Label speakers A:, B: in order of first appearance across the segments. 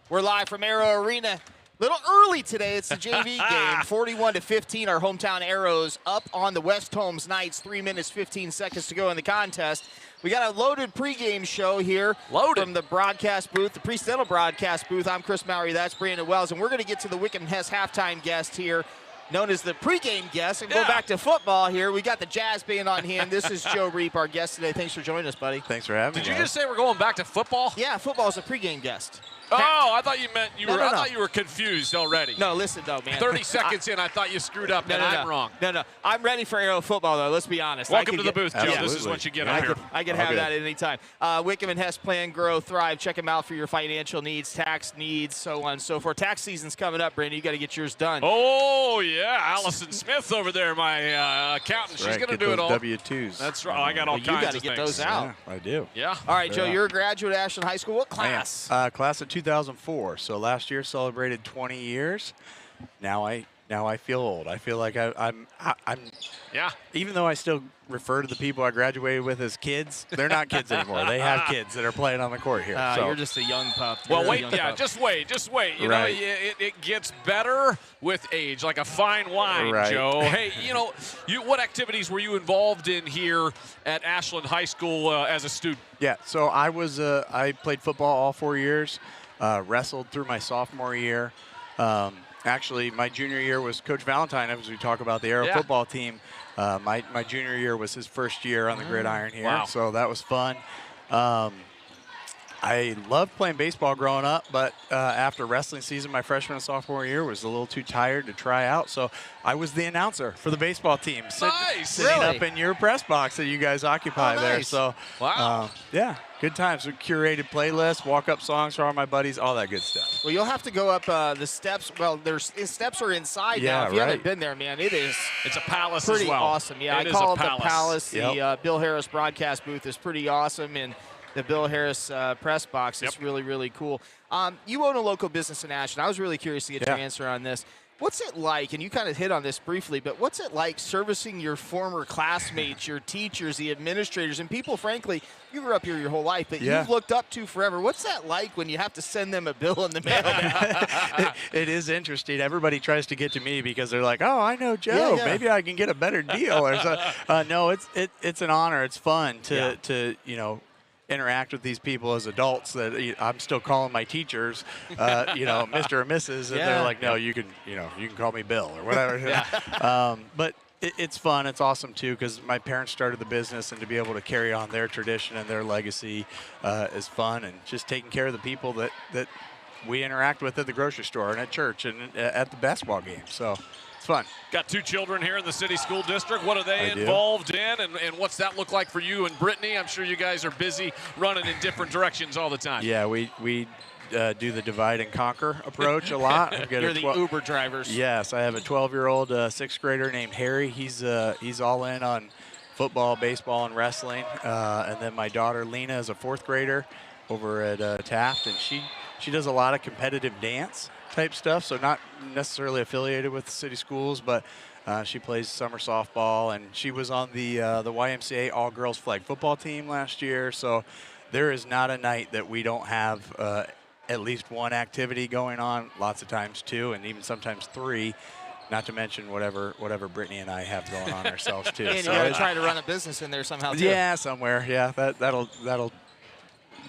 A: We're live from Arrow Arena. Little early today. It's the JV game. 41-15. Our hometown Arrows up on the West Holmes Knights. 3 minutes, 15 seconds to go in the contest. We got a loaded pregame show here from the broadcast booth, the Presidental broadcast booth. I'm Chris Mallory. That's Brandon Wells. And we're going to get to the Wickham Hess halftime guest here, known as the pregame guest, and go back to football here. We got the Jazz band on hand. This is Joe Reap, our guest today. Thanks for joining us, buddy.
B: Thanks for having me.
C: Did you just say we're going back to football?
A: Yeah, football is a pregame guest.
C: Oh, I thought you meant you were.
A: No.
C: I thought you were confused already.
A: No, listen though, man.
C: 30 seconds in, I thought you screwed up, and I'm wrong.
A: No. I'm ready for Arrow football, though. Let's be honest.
C: Welcome to the booth, Joe.
B: Absolutely.
C: This is what you get up here.
A: I can have that at any time. Wickham and Hess Plan, Grow, Thrive. Check them out for your financial needs, tax needs, so on and so forth. Tax season's coming up, Brandon. You got to get yours done.
C: Oh, yeah. Allison Smith over there, my accountant. She's going to do it all.
B: W-2s.
C: That's right. I got all kinds
A: You
C: of
A: got to
C: things.
A: get those out.
B: Yeah, I do.
C: Yeah.
A: All right, Joe, you're a graduate at Ashland High School. What class?
B: Class of 2004. So last year celebrated 20 years. Now I feel old. I feel like I'm.
C: Yeah.
B: Even though I still refer to the people I graduated with as kids, they're not kids anymore. They have kids that are playing on the court here. So
A: You're just a young pup.
C: Well, wait, just wait. You know, it gets better with age, like a fine wine, Joe. Hey, what activities were you involved in here at Ashland High School as a student?
B: Yeah, so I played football all 4 years, wrestled through my sophomore year. Actually, my junior year was Coach Valentine, as we talk about the Arrow football team. My junior year was his first year on the gridiron here, so that was fun. I loved playing baseball growing up, but after wrestling season, my freshman and sophomore year, was a little too tired to try out, so I was the announcer for the baseball team, sitting up in your press box that you guys occupy there. So, yeah, good times. We curated playlists, walk-up songs for all my buddies, all that good stuff.
A: Well, you'll have to go up the steps. Well, the steps are inside now. If you haven't been there, man,
C: it's a palace
A: pretty
C: as well.
A: Awesome. Yeah, I call it the palace. The Bill Harris broadcast booth is pretty awesome, and the Bill Harris press box is really, really cool. You own a local business in Ashland. I was really curious to get your answer on this. What's it like, and you kind of hit on this briefly, but what's it like servicing your former classmates, your teachers, the administrators, and people, frankly, you grew up here your whole life, but you've looked up to forever. What's that like when you have to send them a bill in the mail?
B: It is interesting. Everybody tries to get to me because they're like, oh, I know Joe. Yeah. Maybe I can get a better deal. Or so. No, it's an honor. It's fun to interact with these people as adults that I'm still calling my teachers, Mr. or Mrs. And they're like, no, you can call me Bill or whatever. But it's fun. It's awesome too, because my parents started the business, and to be able to carry on their tradition and their legacy is fun, and just taking care of the people that we interact with at the grocery store and at church and at the basketball game. So it's fun.
C: Got 2 children here in the city school district. What are they involved in, and what's that look like for you and Brittany? I'm sure you guys are busy running in different directions all the time.
B: Yeah, we do the divide and conquer approach a lot.
A: You're the Uber drivers.
B: Yes, I have a 12-year-old 6th grader named Harry. He's all in on football, baseball, and wrestling. And then my daughter Lena is a 4th grader over at Taft, and she does a lot of competitive dance type stuff, so not necessarily affiliated with the city schools, but she plays summer softball, and she was on the YMCA all-girls flag football team last year. So there is not a night that we don't have at least one activity going on, lots of times 2, and even sometimes 3, not to mention whatever Brittany and I have going on ourselves too.
A: And you got to try to run a business in there somehow too.
B: Yeah, somewhere. Yeah,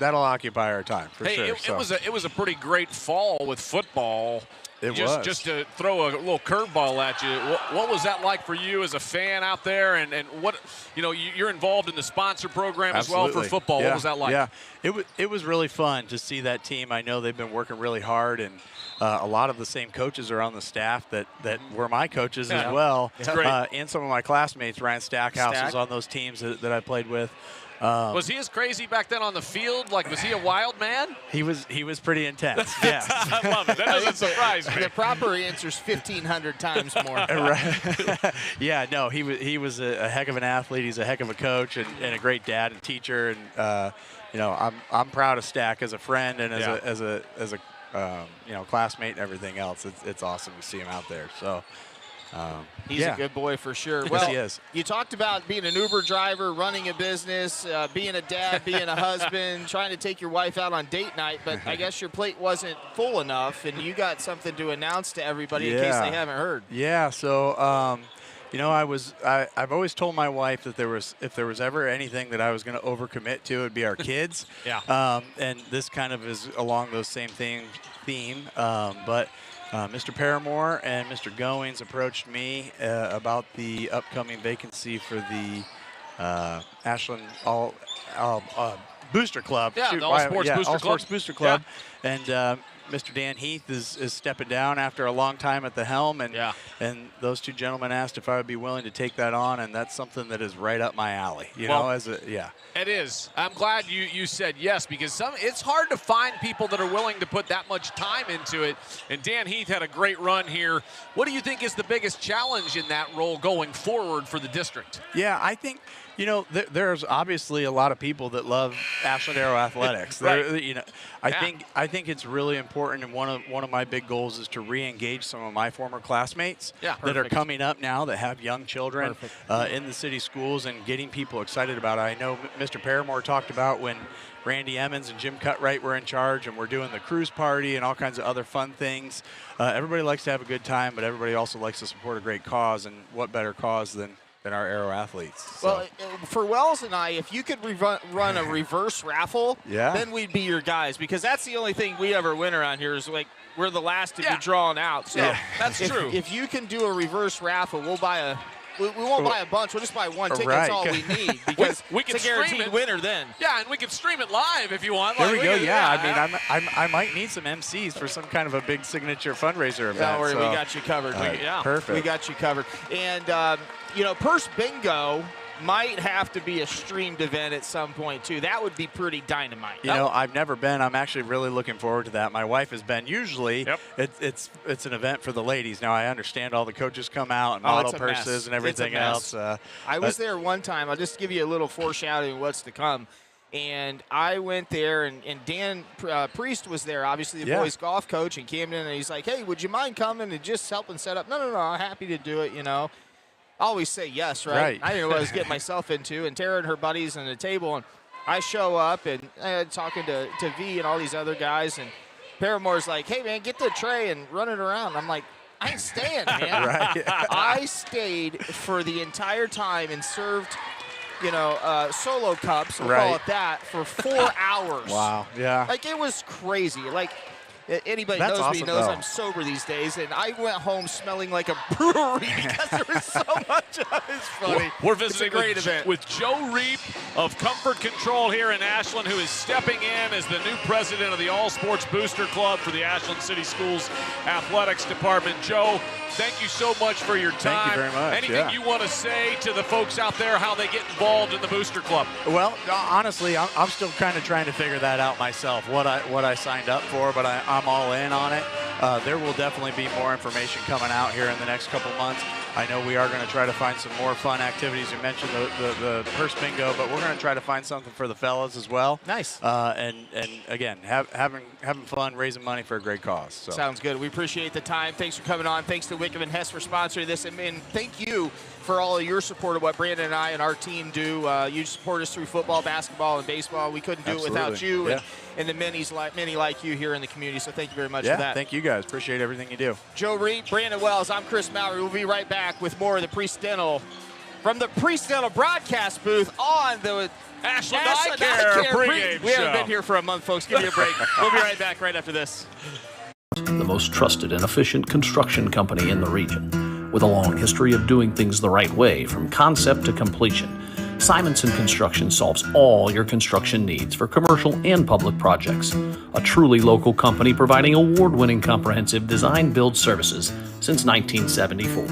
B: that'll occupy our time for sure.
C: It was a pretty great fall with football. Just to throw a little curveball at you, what was that like for you as a fan out there? And what, you're involved in the sponsor program as well for football.
B: Yeah.
C: What was that like?
B: Yeah, it was really fun to see that team. I know they've been working really hard, and a lot of the same coaches are on the staff that were my coaches as well.
C: It's great.
B: And some of my classmates, Ryan Stackhouse, was on those teams that I played with.
C: Was he as crazy back then on the field? Like, was he a wild man?
B: He was pretty intense. Yeah,
C: I love it. That doesn't surprise me.
A: The proper answer's 1,500 times more.
B: Right. Yeah, no, he was a heck of an athlete. He's a heck of a coach and a great dad and teacher. And I'm proud of Stack as a friend and as a classmate and everything else. It's awesome to see him out there. So.
A: He's a good boy for sure.
B: Well, yes, he is.
A: You talked about being an Uber driver, running a business, being a dad, being a husband, trying to take your wife out on date night, but I guess your plate wasn't full enough, and you got something to announce to everybody in case they haven't heard.
B: Yeah, so you know, I've always told my wife that if there was ever anything that I was going to overcommit to, it would be our kids.
C: Yeah.
B: And this kind of is along those same theme. But Mr. Paramore and Mr. Goings approached me about the upcoming vacancy for the Ashland Booster Club.
C: Yeah, the All-Sports Booster Club.
B: Yeah. And Mr. Dan Heath is stepping down after a long time at the helm, and those two gentlemen asked if I would be willing to take that on, and that's something that is right up my alley.
C: It is. I'm glad you said yes, because it's hard to find people that are willing to put that much time into it. And Dan Heath had a great run here. What do you think is the biggest challenge in that role going forward for the district?
B: Yeah, I think, you know, there's obviously a lot of people that love Ashland Aero Athletics.
C: Right.
B: You know, I think it's really important, and one of my big goals is to re-engage some of my former classmates that are coming up now that have young children in the city schools and getting people excited about it. I know Mr. Paramore talked about when Randy Emmons and Jim Cutright were in charge, and we're doing the cruise party and all kinds of other fun things. Everybody likes to have a good time, but everybody also likes to support a great cause, and what better cause than our aero athletes. So.
A: Well, for Wells and I, if you could run a reverse raffle, then we'd be your guys, because that's the only thing we ever win around here is like we're the last to be drawn out. So
C: that's true.
A: If you can do a reverse raffle, we'll buy a. We won't buy a bunch. We'll just buy one ticket. That's all we need, because
C: we can
A: it's a guaranteed winner then.
C: Yeah, and we can stream it live if you want.
B: There we go. I mean, I might need some MCs for some kind of a big signature fundraiser event.
A: Don't worry, we got you covered.
B: Perfect.
A: We got you covered. And, you know, Purse Bingo might have to be a streamed event at some point, too. That would be pretty dynamite.
B: You know, I've never been. I'm actually really looking forward to that. My wife has been. Usually, it's an event for the ladies. Now, I understand all the coaches come out and model purses and everything else.
A: I was there one time. I'll just give you a little foreshadowing of what's to come. And I went there, and Dan Priest was there, obviously the boys golf coach, and came in, and he's like, hey, would you mind coming and just helping set up? No, I'm happy to do it, you know. Always say yes, right? I didn't know what I was getting myself into. And Tara and her buddies on the table, and I show up and talking to V and all these other guys, and Paramore's like, hey, man, get the tray and run it around. I'm like, I ain't staying, man. I stayed for the entire time and served, you know, solo cups, we'll call it that, for 4 hours.
B: Wow, yeah.
A: Like, it was crazy. Like, anybody
B: That's
A: knows
B: awesome,
A: me knows
B: though.
A: I'm sober these days, and I went home smelling like a brewery because there was so much of it. It's funny.
C: We're visiting
A: it's a great event.
C: with Joe Reap of Comfort Control here in Ashland, who is stepping in as the new president of the All-Sports Booster Club for the Ashland City Schools Athletics Department. Joe, thank you so much for your time.
B: Thank you very much.
C: Anything you want to say to the folks out there, how they get involved in the Booster Club?
B: Well, honestly, I'm still kind of trying to figure that out myself, what I signed up for, but I'm all in on it. There will definitely be more information coming out here in the next couple months. I know we are going to try to find some more fun activities. You mentioned the purse bingo, but we're going to try to find something for the fellas as well.
A: Nice.
B: And again, having fun, raising money for a great cause. So.
A: Sounds good. We appreciate the time. Thanks for coming on. Thanks to Wickham and Hess for sponsoring this. And thank you for all of your support of what Brandon and I and our team do. You support us through football, basketball, and baseball. We couldn't do it without you and the many like you here in the community. So thank you very much for that.
B: Thank you guys. Appreciate everything you do.
A: Joe Reed, Brandon Wells, I'm Chris Mallory. We'll be right back with more of the Priest-Dental from the Priest-Dental broadcast booth on the
C: Ashland Eye Care pregame show.
A: We haven't been here for a month, folks. Give me a break. We'll be right back right after this.
D: The most trusted and efficient construction company in the region, with a long history of doing things the right way from concept to completion. Simonson Construction solves all your construction needs for commercial and public projects. A truly local company providing award-winning comprehensive design-build services since 1974.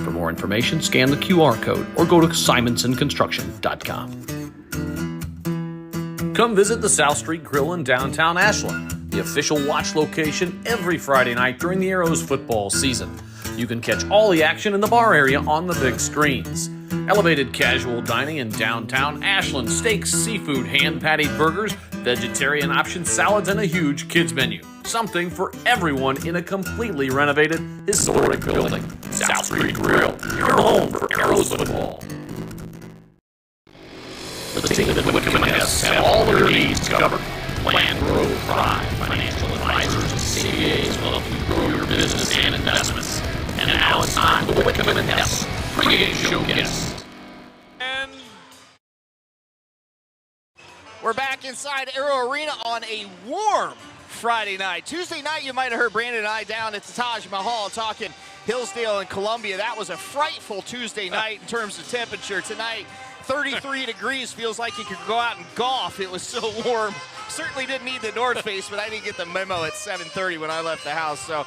D: For more information, scan the QR code or go to simonsonconstruction.com. Come visit the South Street Grill in downtown Ashland, the official watch location every Friday night during the Arrows football season. You can catch all the action in the bar area on the big screens. Elevated casual dining in downtown Ashland, steaks, seafood, hand-patted burgers, vegetarian options, salads, and a huge kids menu. Something for everyone in a completely renovated historic building. South Street Grill, your home for Arrows football. The team at Wickham & Hess have all their needs covered. Plan, grow, thrive. Financial advisors and CPAs will help you grow your business and investments. And now it's time for the Wickham & Hess pregame show guest.
C: And
A: we're back inside Arrow Arena on a warm Friday night. Tuesday night, you might have heard Brandon and I down at the Taj Mahal talking Hillsdale and Columbia. That was a frightful Tuesday night in terms of temperature. Tonight, 33 degrees, feels like you could go out and golf. It was so warm. Certainly didn't need the North Face, but I didn't get the memo at 7:30 when I left the house. So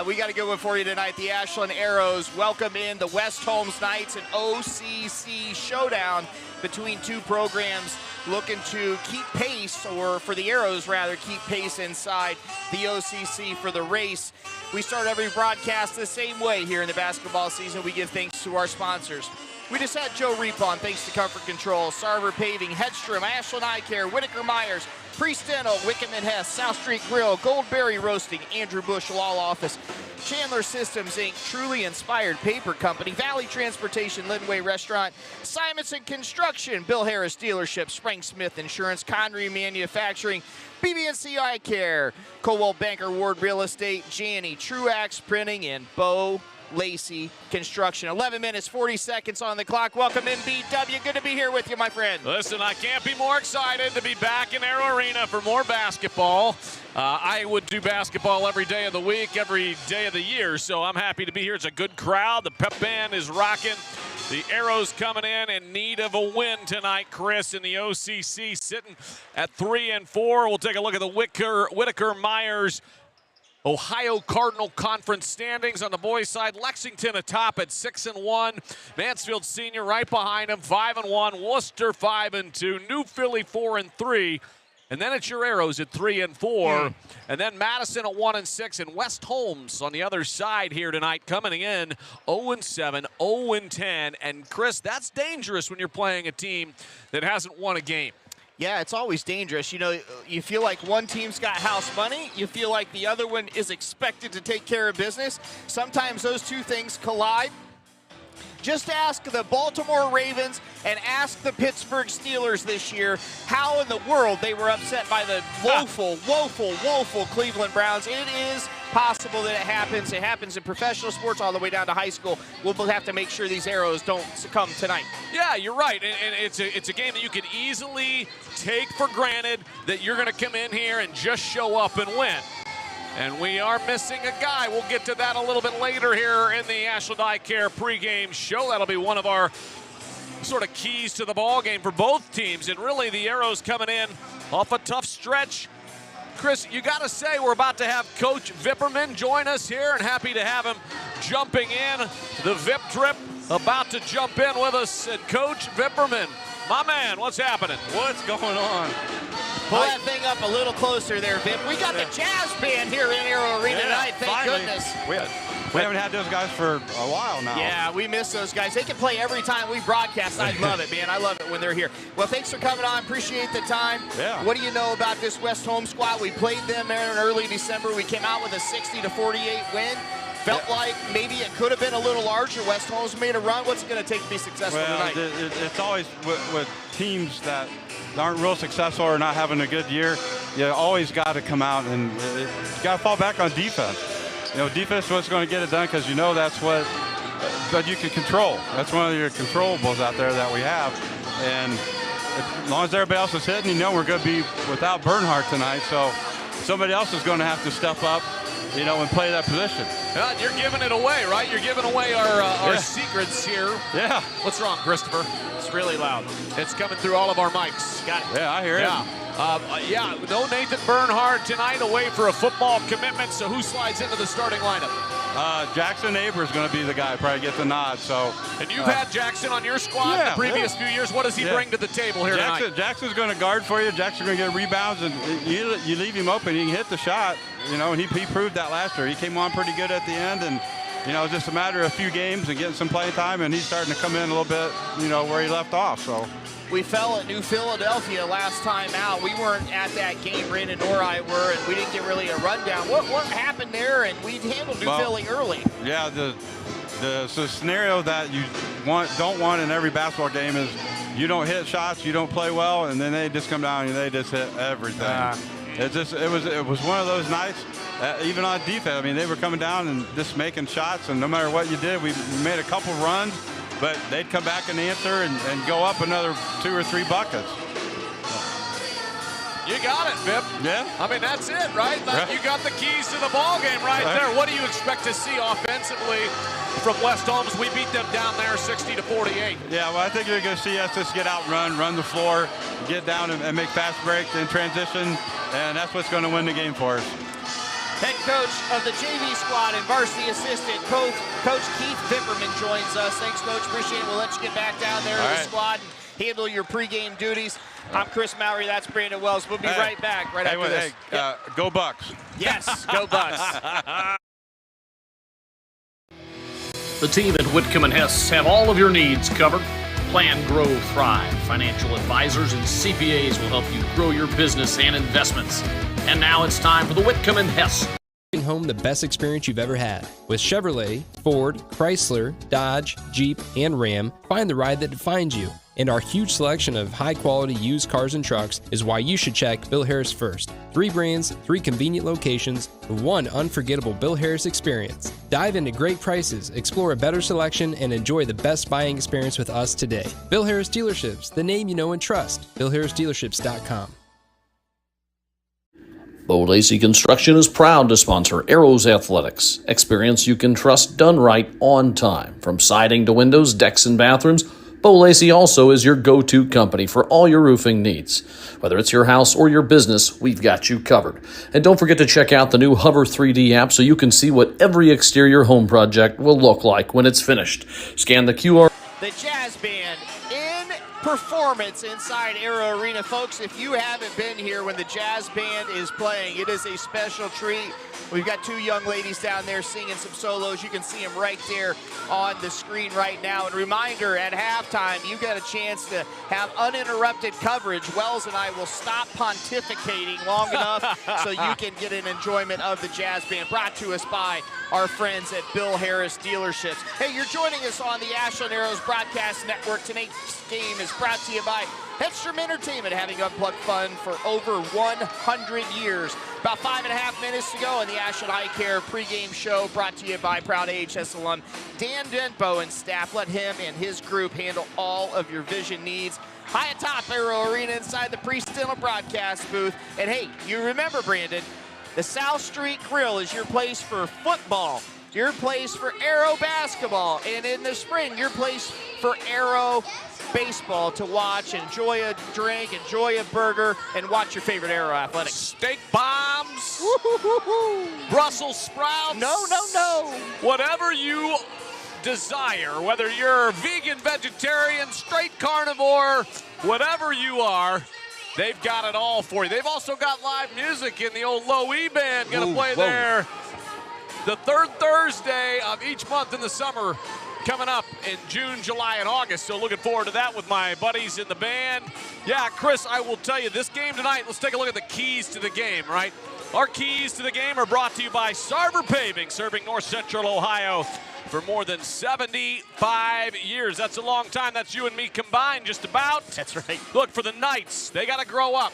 A: we got a good one for you tonight. The Ashland Arrows welcome in the West Holmes Knights, an OCC showdown between two programs looking to keep pace, or for the Arrows rather, keep pace inside the OCC for the race. We start every broadcast the same way here in the basketball season. We give thanks to our sponsors. We just had Joe Reap on, thanks to Comfort Control, Sarver Paving, Hedstrom, Ashland Eye Care, Whitaker Myers, Priest Dental, Wickham & Hess, South Street Grill, Goldberry Roasting, Andrew Bush Law Office, Chandler Systems, Inc., Truly Inspired Paper Company, Valley Transportation, Linway Restaurant, Simonson Construction, Bill Harris Dealership, Spring Smith Insurance, Conry Manufacturing, BB&C Eye Care, Coldwell Banker Ward Real Estate, Janney Truax Printing, and Bo Lacey Construction. 11 minutes, 40 seconds on the clock. Welcome in, BW. Good to be here with you, my friend.
C: Listen, I can't be more excited to be back in Arrow Arena for more basketball. I would do basketball every day of the week, every day of the year, so I'm happy to be here. It's a good crowd. The pep band is rocking. The Arrows coming in need of a win tonight, Chris, in the OCC, sitting at 3-4. We'll take a look at the Whitaker Myers Ohio Cardinal Conference standings on the boys' side. Lexington atop at 6-1. Mansfield Senior right behind them, 5-1. Worcester 5-2. New Philly 4-3. And then it's your Arrows at 3-4. And then Madison at 1-6. And West Holmes on the other side here tonight, coming in 0-7, 0-10. And Chris, that's dangerous when you're playing a team that hasn't won a game.
A: Yeah, it's always dangerous. You know, you feel like one team's got house money. You feel like the other one is expected to take care of business. Sometimes those two things collide. Just ask the Baltimore Ravens and ask the Pittsburgh Steelers this year how in the world they were upset by the woeful Cleveland Browns. It is possible that it happens. It happens in professional sports all the way down to high school. We'll have to make sure these Arrows don't succumb tonight.
C: Yeah, you're right. And it's a game that you could easily take for granted that you're going to come in here and just show up and win. And we are missing a guy. We'll get to that a little bit later here in the Ashland Eye Care pregame show. That'll be one of our sort of keys to the ball game for both teams. And really, the Arrows coming in off a tough stretch. Chris, you got to say we're about to have Coach Vipperman join us here, and happy to have him jumping in. The Vip Trip about to jump in with us. And Coach Vipperman, my man, what's happening?
E: What's going on?
A: Pull that thing up a little closer there, Vip. We got the jazz band here in Arrow Arena tonight, thank
E: finally.
A: goodness.
E: We haven't had those guys for a while now.
A: Yeah, we miss those guys. They can play every time we broadcast. I love it, man. I love it when they're here. Well, thanks for coming on. Appreciate the time.
E: Yeah.
A: What do you know about this West Holmes squad? We played them there in early December. We came out with a 60-48 win. Felt like maybe it could have been a little larger. West Holmes made a run. What's it going to take to be successful tonight?
E: It's always with teams that aren't real successful or not having a good year, you always got to come out and you got to fall back on defense. You know, defense is what's going to get it done, because you know that's what you can control. That's one of your controllables out there that we have. And as long as everybody else is hitting, you know we're going to be without Bernhardt tonight. So somebody else is going to have to step up, you know, and play that position.
C: You're giving it away, right? You're giving away our secrets here.
E: Yeah.
C: What's wrong, Christopher? It's really loud. It's coming through all of our mics. Got it.
E: Yeah, I hear it.
C: No Nathan Bernhardt tonight, away for a football commitment. So who slides into the starting lineup?
E: Jackson Aber is going to be the guy, probably get the nod. So.
C: And you've had Jackson on your squad the previous few years. What does he bring to the table here tonight?
E: Jackson's going to guard for you. Jackson's going to get rebounds, and you leave him open, he can hit the shot. You know, and he proved that last year. He came on pretty good at the end, and just a matter of a few games and getting some playing time, and he's starting to come in a little bit, where he left off. So
A: we fell at New Philadelphia last time out. We weren't at that game, Brandon nor I were, and we didn't get really a rundown. What happened there? And we handled New Philly early.
E: Yeah, the scenario that you don't want in every basketball game is you don't hit shots, you don't play well, and then they just come down and they just hit everything. It was one of those nights. Even on defense, I mean, they were coming down and just making shots, and no matter what you did, we made a couple runs, but they'd come back and answer and go up another 2 or 3 buckets.
C: You got it, Vip.
E: Yeah.
C: I mean, that's it, right? You got the keys to the ball game right there. What do you expect to see offensively from West Holmes? We beat them down there 60-48.
E: Yeah, well, I think you're going to see us just get out, run the floor, get down and make fast breaks in transition, and that's what's going to win the game for us.
A: Head coach of the JV squad and varsity assistant, Coach Keith Vipperman joins us. Thanks, Coach. Appreciate it. We'll let you get back down there to the squad and handle your pregame duties. I'm Chris Mowry. That's Brandon Wells. We'll be right back after this.
E: Go Bucks.
A: Yes, go Bucks.
D: The team at Whitcomb & Hess have all of your needs covered. Plan, grow, thrive. Financial advisors and CPAs will help you grow your business and investments. And now it's time for the Whitcomb & Hess.
F: Bring home the best experience you've ever had. With Chevrolet, Ford, Chrysler, Dodge, Jeep, and Ram, find the ride that defines you. And our huge selection of high-quality used cars and trucks is why you should check Bill Harris first. 3 brands, 3 convenient locations, 1 unforgettable Bill Harris experience. Dive into great prices, explore a better selection, and enjoy the best buying experience with us today. Bill Harris Dealerships, the name you know and trust. BillHarrisDealerships.com.
D: Bo Lacey Construction is proud to sponsor Arrows Athletics. Experience you can trust done right on time. From siding to windows, decks, and bathrooms, Bo Lacey also is your go-to company for all your roofing needs. Whether it's your house or your business, we've got you covered. And don't forget to check out the new Hover 3D app so you can see what every exterior home project will look like when it's finished. Scan the QR.
A: The Jazz Band in performance inside Arrow Arena. Folks, if you haven't been here when the Jazz Band is playing, it is a special treat. We've got 2 young ladies down there singing some solos. You can see them right there on the screen right now. And reminder, at halftime, you got a chance to have uninterrupted coverage. Wells and I will stop pontificating long enough so you can get an enjoyment of the Jazz Band, brought to us by our friends at Bill Harris Dealerships. Hey, you're joining us on the Ashland Arrows Broadcast Network. Tonight's game is brought to you by Headstrom Entertainment, having unplugged fun for over 100 years. About 5.5 minutes to go on the Ashland Eye Care pregame show, brought to you by proud AHS alum Dan Denbo and staff. Let him and his group handle all of your vision needs. High atop Arrow Arena inside the Pre-Stilla broadcast booth. And hey, you remember, Brandon, the South Street Grill is your place for football, your place for Arrow basketball, and in the spring, your place for Arrow baseball to watch, enjoy a drink, enjoy a burger, and watch your favorite Arrow athletics.
C: Steak bombs, Brussels sprouts.
A: No.
C: Whatever you desire, whether you're vegan, vegetarian, straight carnivore, whatever you are, they've got it all for you. They've also got live music in the old Low E Band. Going to play there the 3rd Thursday of each month in the summer, coming up in June, July, and August. So looking forward to that with my buddies in the band. Yeah, Chris, I will tell you, this game tonight, let's take a look at the keys to the game, right? Our keys to the game are brought to you by Sarver Paving, serving North Central Ohio for more than 75 years. That's a long time. That's you and me combined, just about.
A: That's right.
C: Look, for the Knights, they got to grow up.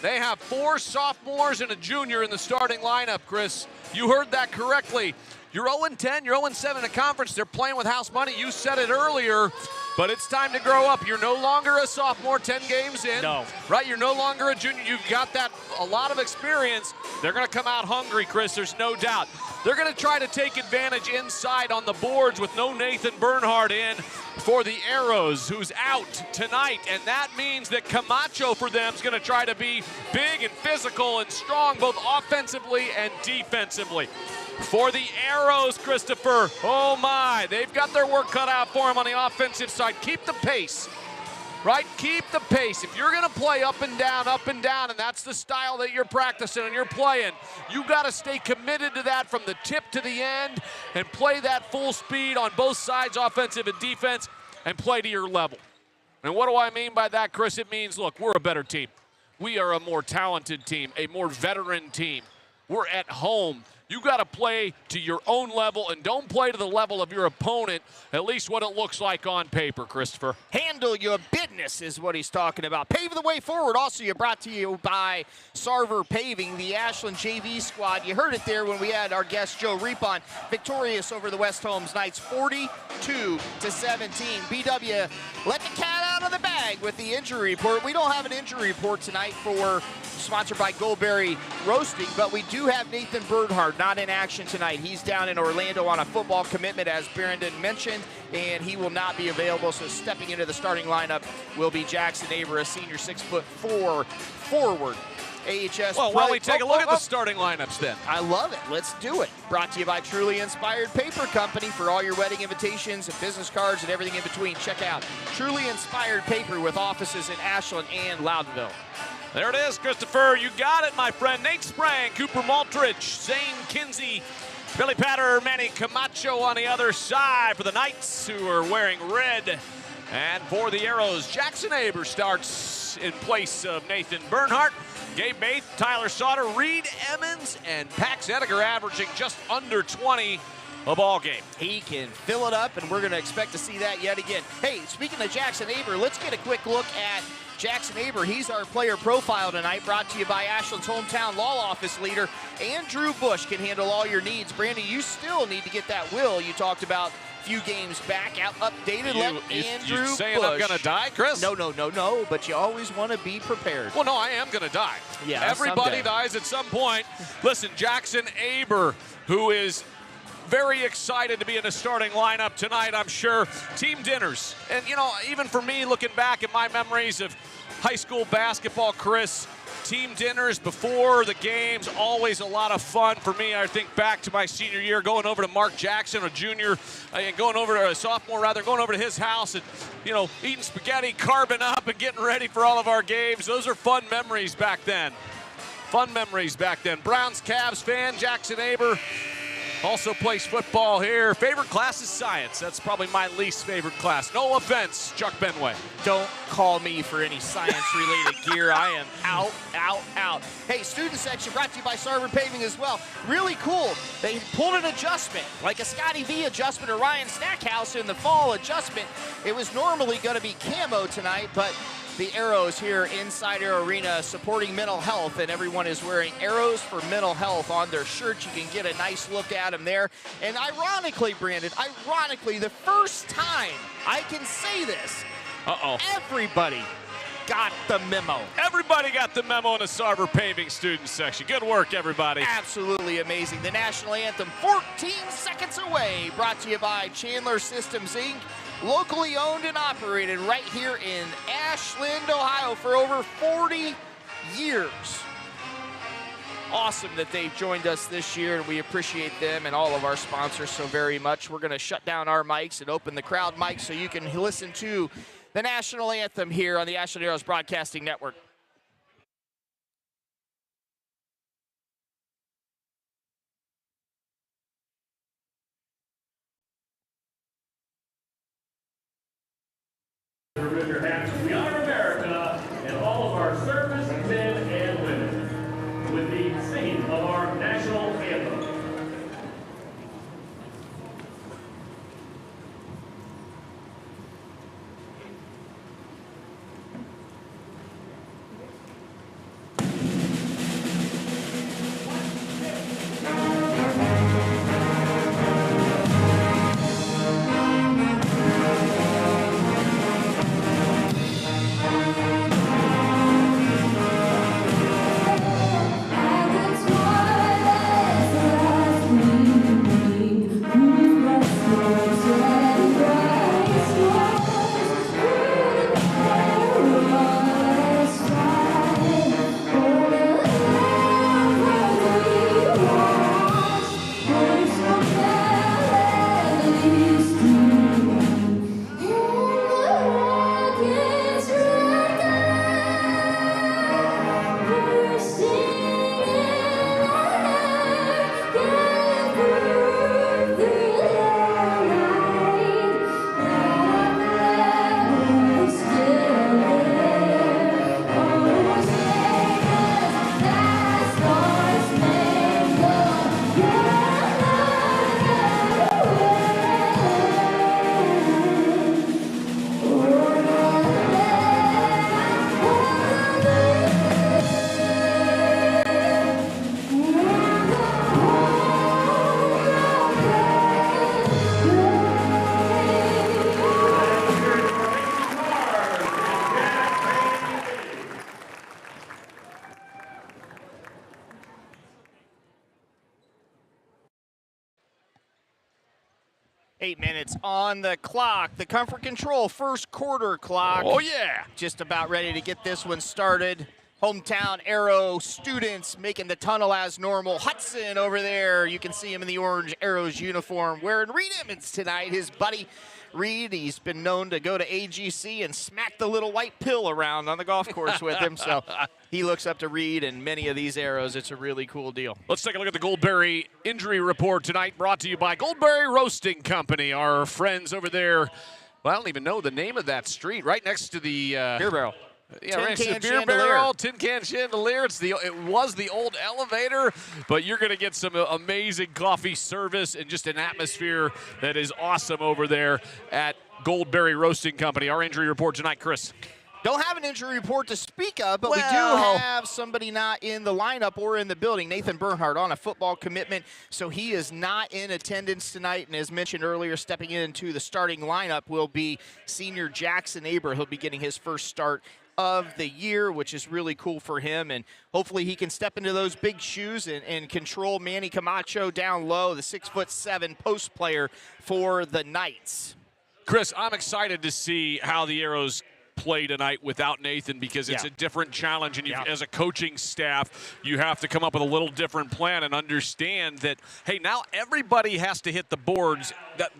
C: They have 4 sophomores and a junior in the starting lineup, Chris. You heard that correctly. You're 0-10, you're 0-7 in a conference. They're playing with house money. You said it earlier, but it's time to grow up. You're no longer a sophomore 10 games in.
A: No.
C: Right, you're no longer a junior. You've got that, a lot of experience. They're going to come out hungry, Chris, there's no doubt. They're going to try to take advantage inside on the boards with no Nathan Bernhardt in for the Arrows, who's out tonight. And that means that Camacho for them is going to try to be big and physical and strong, both offensively and defensively. For the Arrows, Christopher, oh my, they've got their work cut out for them on the offensive side. Keep the pace. right? Keep the pace. If you're going to play up and down, and that's the style that you're practicing and you're playing, you got to stay committed to that from the tip to the end and play that full speed on both sides, offensive and defense, and play to your level. And what do I mean by that, Chris? It means, look, we're a better team. We are a more talented team, a more veteran team. We're at home. You got to play to your own level and don't play to the level of your opponent, at least what it looks like on paper, Christopher.
A: Handle your business is what he's talking about. Pave the way forward. Also, you're brought to you by Sarver Paving, the Ashland JV squad. You heard it there when we had our guest Joe Reapon victorious over the West Holmes Knights, 42-17. BW let the cat out of the bag with the injury report. We don't have an injury report tonight for sponsored by Goldberry Roasting, but we do have Nathan Bernhardt not in action tonight. He's down in Orlando on a football commitment, as Brandon mentioned, and he will not be available. So stepping into the starting lineup will be Jackson Aber, a senior 6'4" forward. AHS.
C: Well, why don't we take a look at the starting lineups then?
A: I love it. Let's do it. Brought to you by Truly Inspired Paper Company for all your wedding invitations and business cards and everything in between. Check out Truly Inspired Paper with offices in Ashland and Loudonville.
C: There it is, Christopher. You got it, my friend. Nate Sprang, Cooper Maltrich, Zane Kinsey, Billy Patter, Manny Camacho on the other side for the Knights, who are wearing red. And for the Arrows, Jackson Aber starts in place of Nathan Bernhardt. Gabe Baith, Tyler Sauter, Reed Emmons, and Pax Edgar averaging just under 20 a ball game.
A: He can fill it up, and we're going to expect to see that yet again. Hey, speaking of Jackson Aber, let's get a quick look at Jackson Aber. He's our player profile tonight, brought to you by Ashland's hometown law office leader. Andrew Bush can handle all your needs. Brandon, you still need to get that will you talked about a few games back out updated.
C: You saying
A: Bush.
C: I'm going to die, Chris?
A: No, but you always want to be prepared.
C: Well, no, I am going to die.
A: Yeah,
C: everybody
A: someday
C: dies at some point. Listen, Jackson Aber, who is very excited to be in the starting lineup tonight, I'm sure. Team dinners. And, you know, even for me, looking back at my memories of high school basketball, Chris, team dinners before the games, always a lot of fun for me. I think back to my senior year, going over to Mark Jackson, a junior, and going over to a sophomore, rather, going over to his house and, you know, eating spaghetti, carving up and getting ready for all of our games. Those are fun memories back then. Fun memories back then. Browns, Cavs fan, Jackson Aber. Also plays football here. Favorite class is science. That's probably my least favorite class. No offense, Chuck Benway.
A: Don't call me for any science-related gear. I am out. Hey, student section brought to you by Sarver Paving as well. Really cool. They pulled an adjustment, like a Scotty V adjustment or Ryan Stackhouse in the fall adjustment. It was normally going to be camo tonight, but the Arrows here inside our arena supporting mental health, and everyone is wearing Arrows for Mental Health on their shirts. You can get a nice look at them there. And ironically, Brandon, the first time I can say this, everybody got the memo.
C: Everybody got the memo in the Sarver Paving student section. Good work, everybody.
A: Absolutely amazing. The national anthem 14 seconds away, brought to you by Chandler Systems, Inc., locally owned and operated right here in Ashland, Ohio for over 40 years. Awesome that they've joined us this year, and we appreciate them and all of our sponsors so very much. We're going to shut down our mics and open the crowd mics so you can listen to the national anthem here on the Ashland Arrows Broadcasting Network.
G: Remove your hats. We honor America and all of our service men and women with the singing of our national anthem.
A: 8 minutes on the clock. The Comfort Control first quarter clock.
C: Oh, yeah.
A: Just about ready to get this one started. Hometown Arrow students making the tunnel as normal. Hudson over there. You can see him in the orange Arrows uniform wearing Reed Emmons tonight. His buddy Reed, he's been known to go to AGC and smack the little white pill around on the golf course with him. So he looks up to Reed and many of these Arrows. It's a really cool deal.
C: Let's take a look at the Goldberry injury report tonight, brought to you by Goldberry Roasting Company. Our friends over there, well, I don't even know the name of that street, right next to the
A: Beer barrel.
C: Yeah, right next to the beer barrel, tin can chandelier. It was the old elevator, but you're going to get some amazing coffee service and just an atmosphere that is awesome over there at Goldberry Roasting Company. Our injury report tonight, Chris.
A: Don't have an injury report to speak of, but we do have somebody not in the lineup or in the building. Nathan Bernhardt on a football commitment, so he is not in attendance tonight. And as mentioned earlier, stepping into the starting lineup will be senior Jackson Aber. He'll be getting his first start of the year, which is really cool for him, and hopefully he can step into those big shoes and control Manny Camacho down low, the 6'7" post player for the Knights.
C: Chris, I'm excited to see how the Arrows play tonight without Nathan, because it's a different challenge, and as a coaching staff, you have to come up with a little different plan and understand that, hey, now everybody has to hit the boards.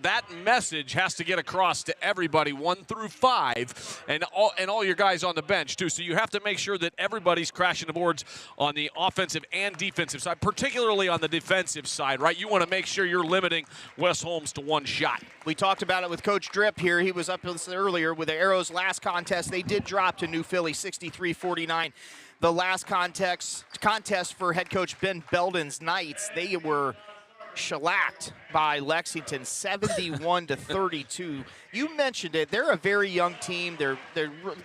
C: That message has to get across to everybody, 1 through 5, and all your guys on the bench too. So you have to make sure that everybody's crashing the boards on the offensive and defensive side, particularly on the defensive side, right? You want to make sure you're limiting Wes Holmes to 1 shot. We
A: talked about it with Coach Drip here. He was up earlier with the Arrows' last contest. They did drop to New Philly 63-49. The last contest for head coach Ben Belden's Knights, they were shellacked by Lexington 71-32. You mentioned it. They're a very young team. They're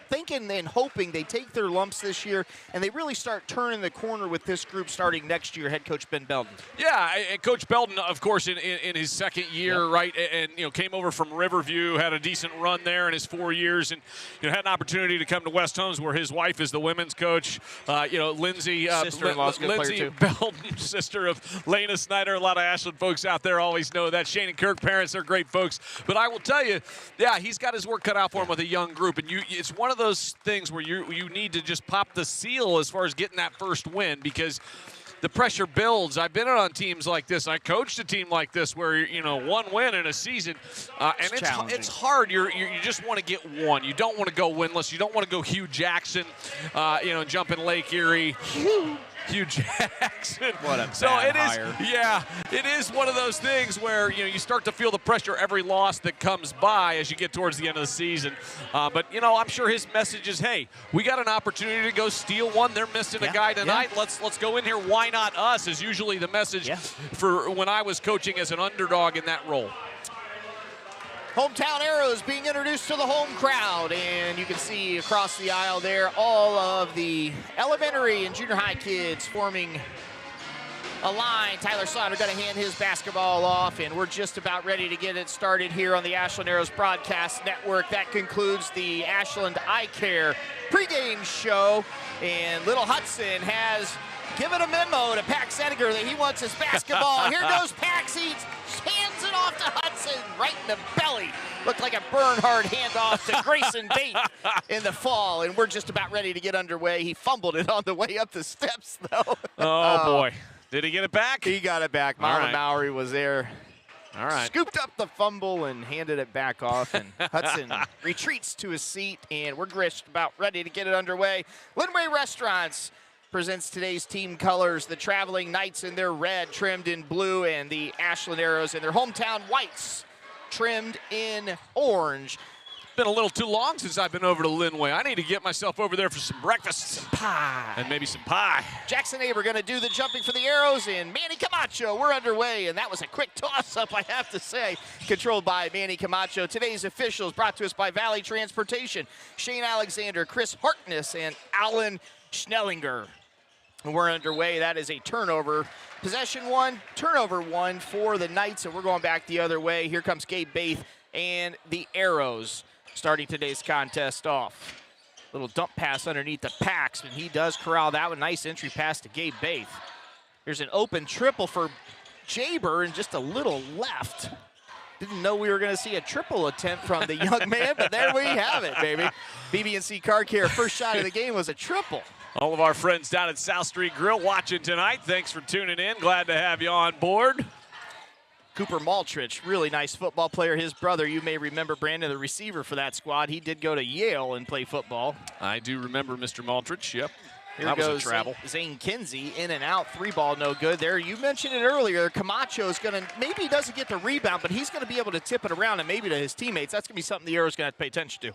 A: thinking and hoping they take their lumps this year, and they really start turning the corner with this group starting next year, head coach Ben Belden.
C: Yeah, and Coach Belden, of course, in his second year, right, and came over from Riverview, had a decent run there in his 4 years, and had an opportunity to come to West Holmes, where his wife is the women's coach. Lindsay,
A: sister-in-law's good player too.
C: Belden, sister of Lena Snyder. A lot of Ashland folks out there always know that. Shane and Kirk parents are great folks, but I will tell you, yeah, he's got his work cut out for him with a young group, and it's one of those things where you need to just pop the seal as far as getting that first win, because the pressure builds. I've been on teams like this. I coached a team like this where, 1 win in a season, and it's hard. You just want to get 1. You don't want to go winless. You don't want to go Hugh Jackson, jump in Lake Erie. Hugh Jackson.
A: What a bad hire.
C: Yeah, it is one of those things where you start to feel the pressure every loss that comes by as you get towards the end of the season. But I'm sure his message is, hey, we got an opportunity to go steal 1. They're missing a guy tonight. Let's go in here. Why not us? Is usually the message for when I was coaching as an underdog in that role.
A: Hometown Arrows being introduced to the home crowd, and you can see across the aisle there all of the elementary and junior high kids forming a line. Tyler Slaughter going to hand his basketball off, and we're just about ready to get it started here on the Ashland Arrows Broadcast Network. That concludes the Ashland Eye Care pregame show, and Little Hudson has given a memo to Pax Seniger that he wants his basketball. Here goes Pax. He hands it off to Hudson right in the belly. Looked like a Bernhardt handoff to Grayson Bate in the fall, and we're just about ready to get underway. He fumbled it on the way up the steps, though.
C: Oh, boy. Did he get it back?
A: He got it back. Mama Mowry was there.
C: All right.
A: Scooped up the fumble and handed it back off, and Hudson retreats to his seat, and we're just about ready to get it underway. Linway Restaurants presents today's team colors, the Traveling Knights in their red trimmed in blue, and the Ashland Arrows in their hometown whites trimmed in orange.
C: Been a little too long since I've been over to Linway. I need to get myself over there for some breakfast.
A: Some pie.
C: And maybe some pie.
A: Jackson Aber going to do the jumping for the Arrows, and Manny Camacho, we're underway, and that was a quick toss-up, I have to say, controlled by Manny Camacho. Today's officials brought to us by Valley Transportation, Shane Alexander, Chris Harkness, and Alan Schnellinger. And we're underway. That is a turnover. Possession 1, turnover 1 for the Knights, and we're going back the other way. Here comes Gabe Baith and the Arrows starting today's contest off. Little dump pass underneath the Pax, and he does corral that one. Nice entry pass to Gabe Baith. Here's an open triple for Jaber, and just a little left. Didn't know we were going to see a triple attempt from the young man, but there we have it, baby. BB&C Car Care, first shot of the game was a triple.
C: All of our friends down at South Street Grill watching tonight. Thanks for tuning in. Glad to have you on board.
A: Cooper Maltrich, really nice football player. His brother, you may remember, Brandon, the receiver for that squad. He did go to Yale and play football.
C: I do remember Mr. Maltrich, yep.
A: Here
C: that
A: goes
C: was a travel.
A: Zane Kinsey, in and out, 3-ball, no good there. You mentioned it earlier, Camacho's going to, maybe he doesn't get the rebound, but he's going to be able to tip it around and maybe to his teammates. That's going to be something the Arrow's going to have to pay attention to.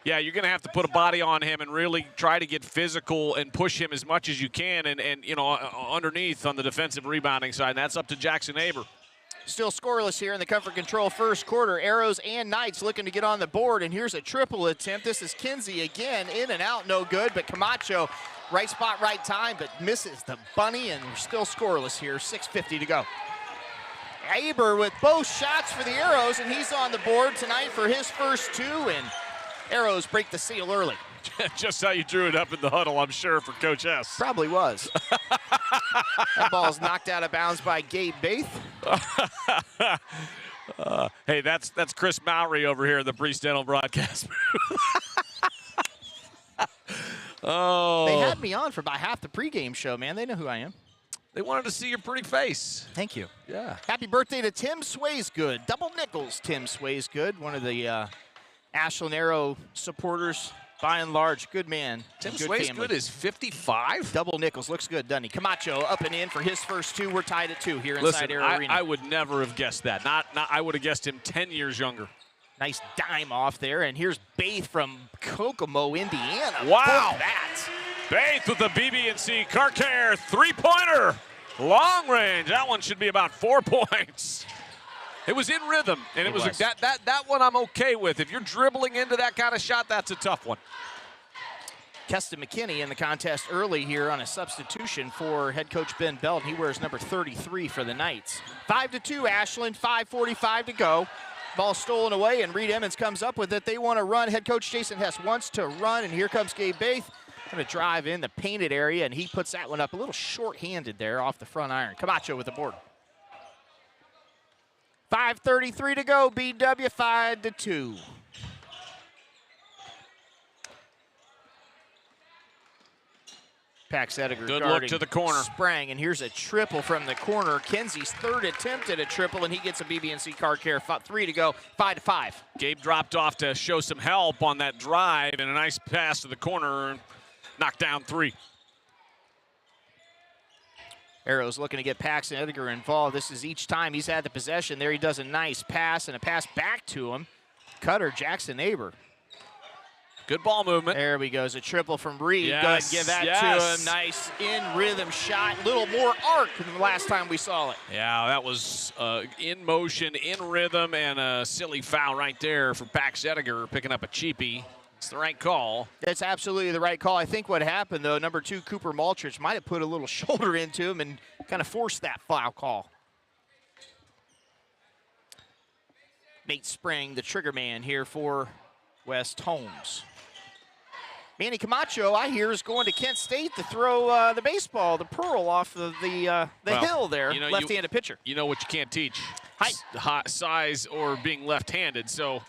C: Yeah, you're going to have to put a body on him and really try to get physical and push him as much as you can and you know, underneath on the defensive rebounding side. And that's up to Jackson Aber.
A: Still scoreless here in the Comfort Control first quarter. Arrows and Knights looking to get on the board, and here's a triple attempt. This is Kinsey again, in and out, no good, but Camacho, right spot, right time, but misses the bunny, and we're still scoreless here, 6:50 to go. Aber with both shots for the Arrows, and he's on the board tonight for his first two, and Arrows break the seal early.
C: Just how you drew it up in the huddle, I'm sure, for Coach S.
A: Probably was. That ball's knocked out of bounds by Gabe Baith.
C: Hey, that's Chris Mowry over here in the Priest Dental broadcast. Oh.
A: They had me on for about half the pregame show, man. They know who I am.
C: They wanted to see your pretty face.
A: Thank you.
C: Yeah.
A: Happy birthday to Tim Swaysgood. Double nickels, Tim Swaysgood, one of the Ashland Arrow supporters. By and large, good man.
C: Tim
A: Swaysgood
C: is 55.
A: Double nickels, looks good, doesn't he? Camacho up and in for his first two. We're tied at 2 here inside Arrow Arena.
C: I would never have guessed that. I would have guessed him 10 years younger.
A: Nice dime off there, and here's Baith from Kokomo, Indiana.
C: Wow.
A: That.
C: Baith with the BB&C Car Care three-pointer. Long range. That one should be about 4 points. It was in rhythm, and it was. That one I'm okay with. If you're dribbling into that kind of shot, that's a tough one.
A: Keston McKinney in the contest early here on a substitution for head coach Ben Belt. He wears number 33 for the Knights. 5-2 Ashland, 5:45 to go. Ball stolen away, and Reed Emmons comes up with it. They want to run. Head coach Jason Hess wants to run, and here comes Gabe Baith. Going to drive in the painted area, and he puts that one up a little short-handed there off the front iron. Camacho with the board. 5:33 to go, BW 5-2. Pax Ediger
C: Good look to the corner.
A: Sprang, and here's a triple from the corner. Kinsey's third attempt at a triple, and he gets a BB&C Car Care. 3 to go, 5-5.
C: Gabe dropped off to show some help on that drive, and a nice pass to the corner. Knocked down 3.
A: Arrows looking to get Paxton Ediger involved. This is each time he's had the possession there. He does a nice pass and a pass back to him. Cutter Jackson Aber.
C: Good ball movement.
A: There we go. A triple from Reed.
C: Yes,
A: Go ahead and give that to him. Nice in rhythm shot. Little more arc than the last time we saw it.
C: Yeah, that was in motion, in rhythm, and a silly foul right there for Pax Ediger picking up a cheapie. It's the right call.
A: That's absolutely the right call. I think what happened, though, number 2, Cooper Maltrich, might have put a little shoulder into him and kind of forced that foul call. Nate Spring, the trigger man here for West Holmes. Manny Camacho, I hear, is going to Kent State to throw the baseball, the pearl off the hill there,
C: you know,
A: left-handed pitcher.
C: You know what you can't teach?
A: Height.
C: Size or being left-handed. So,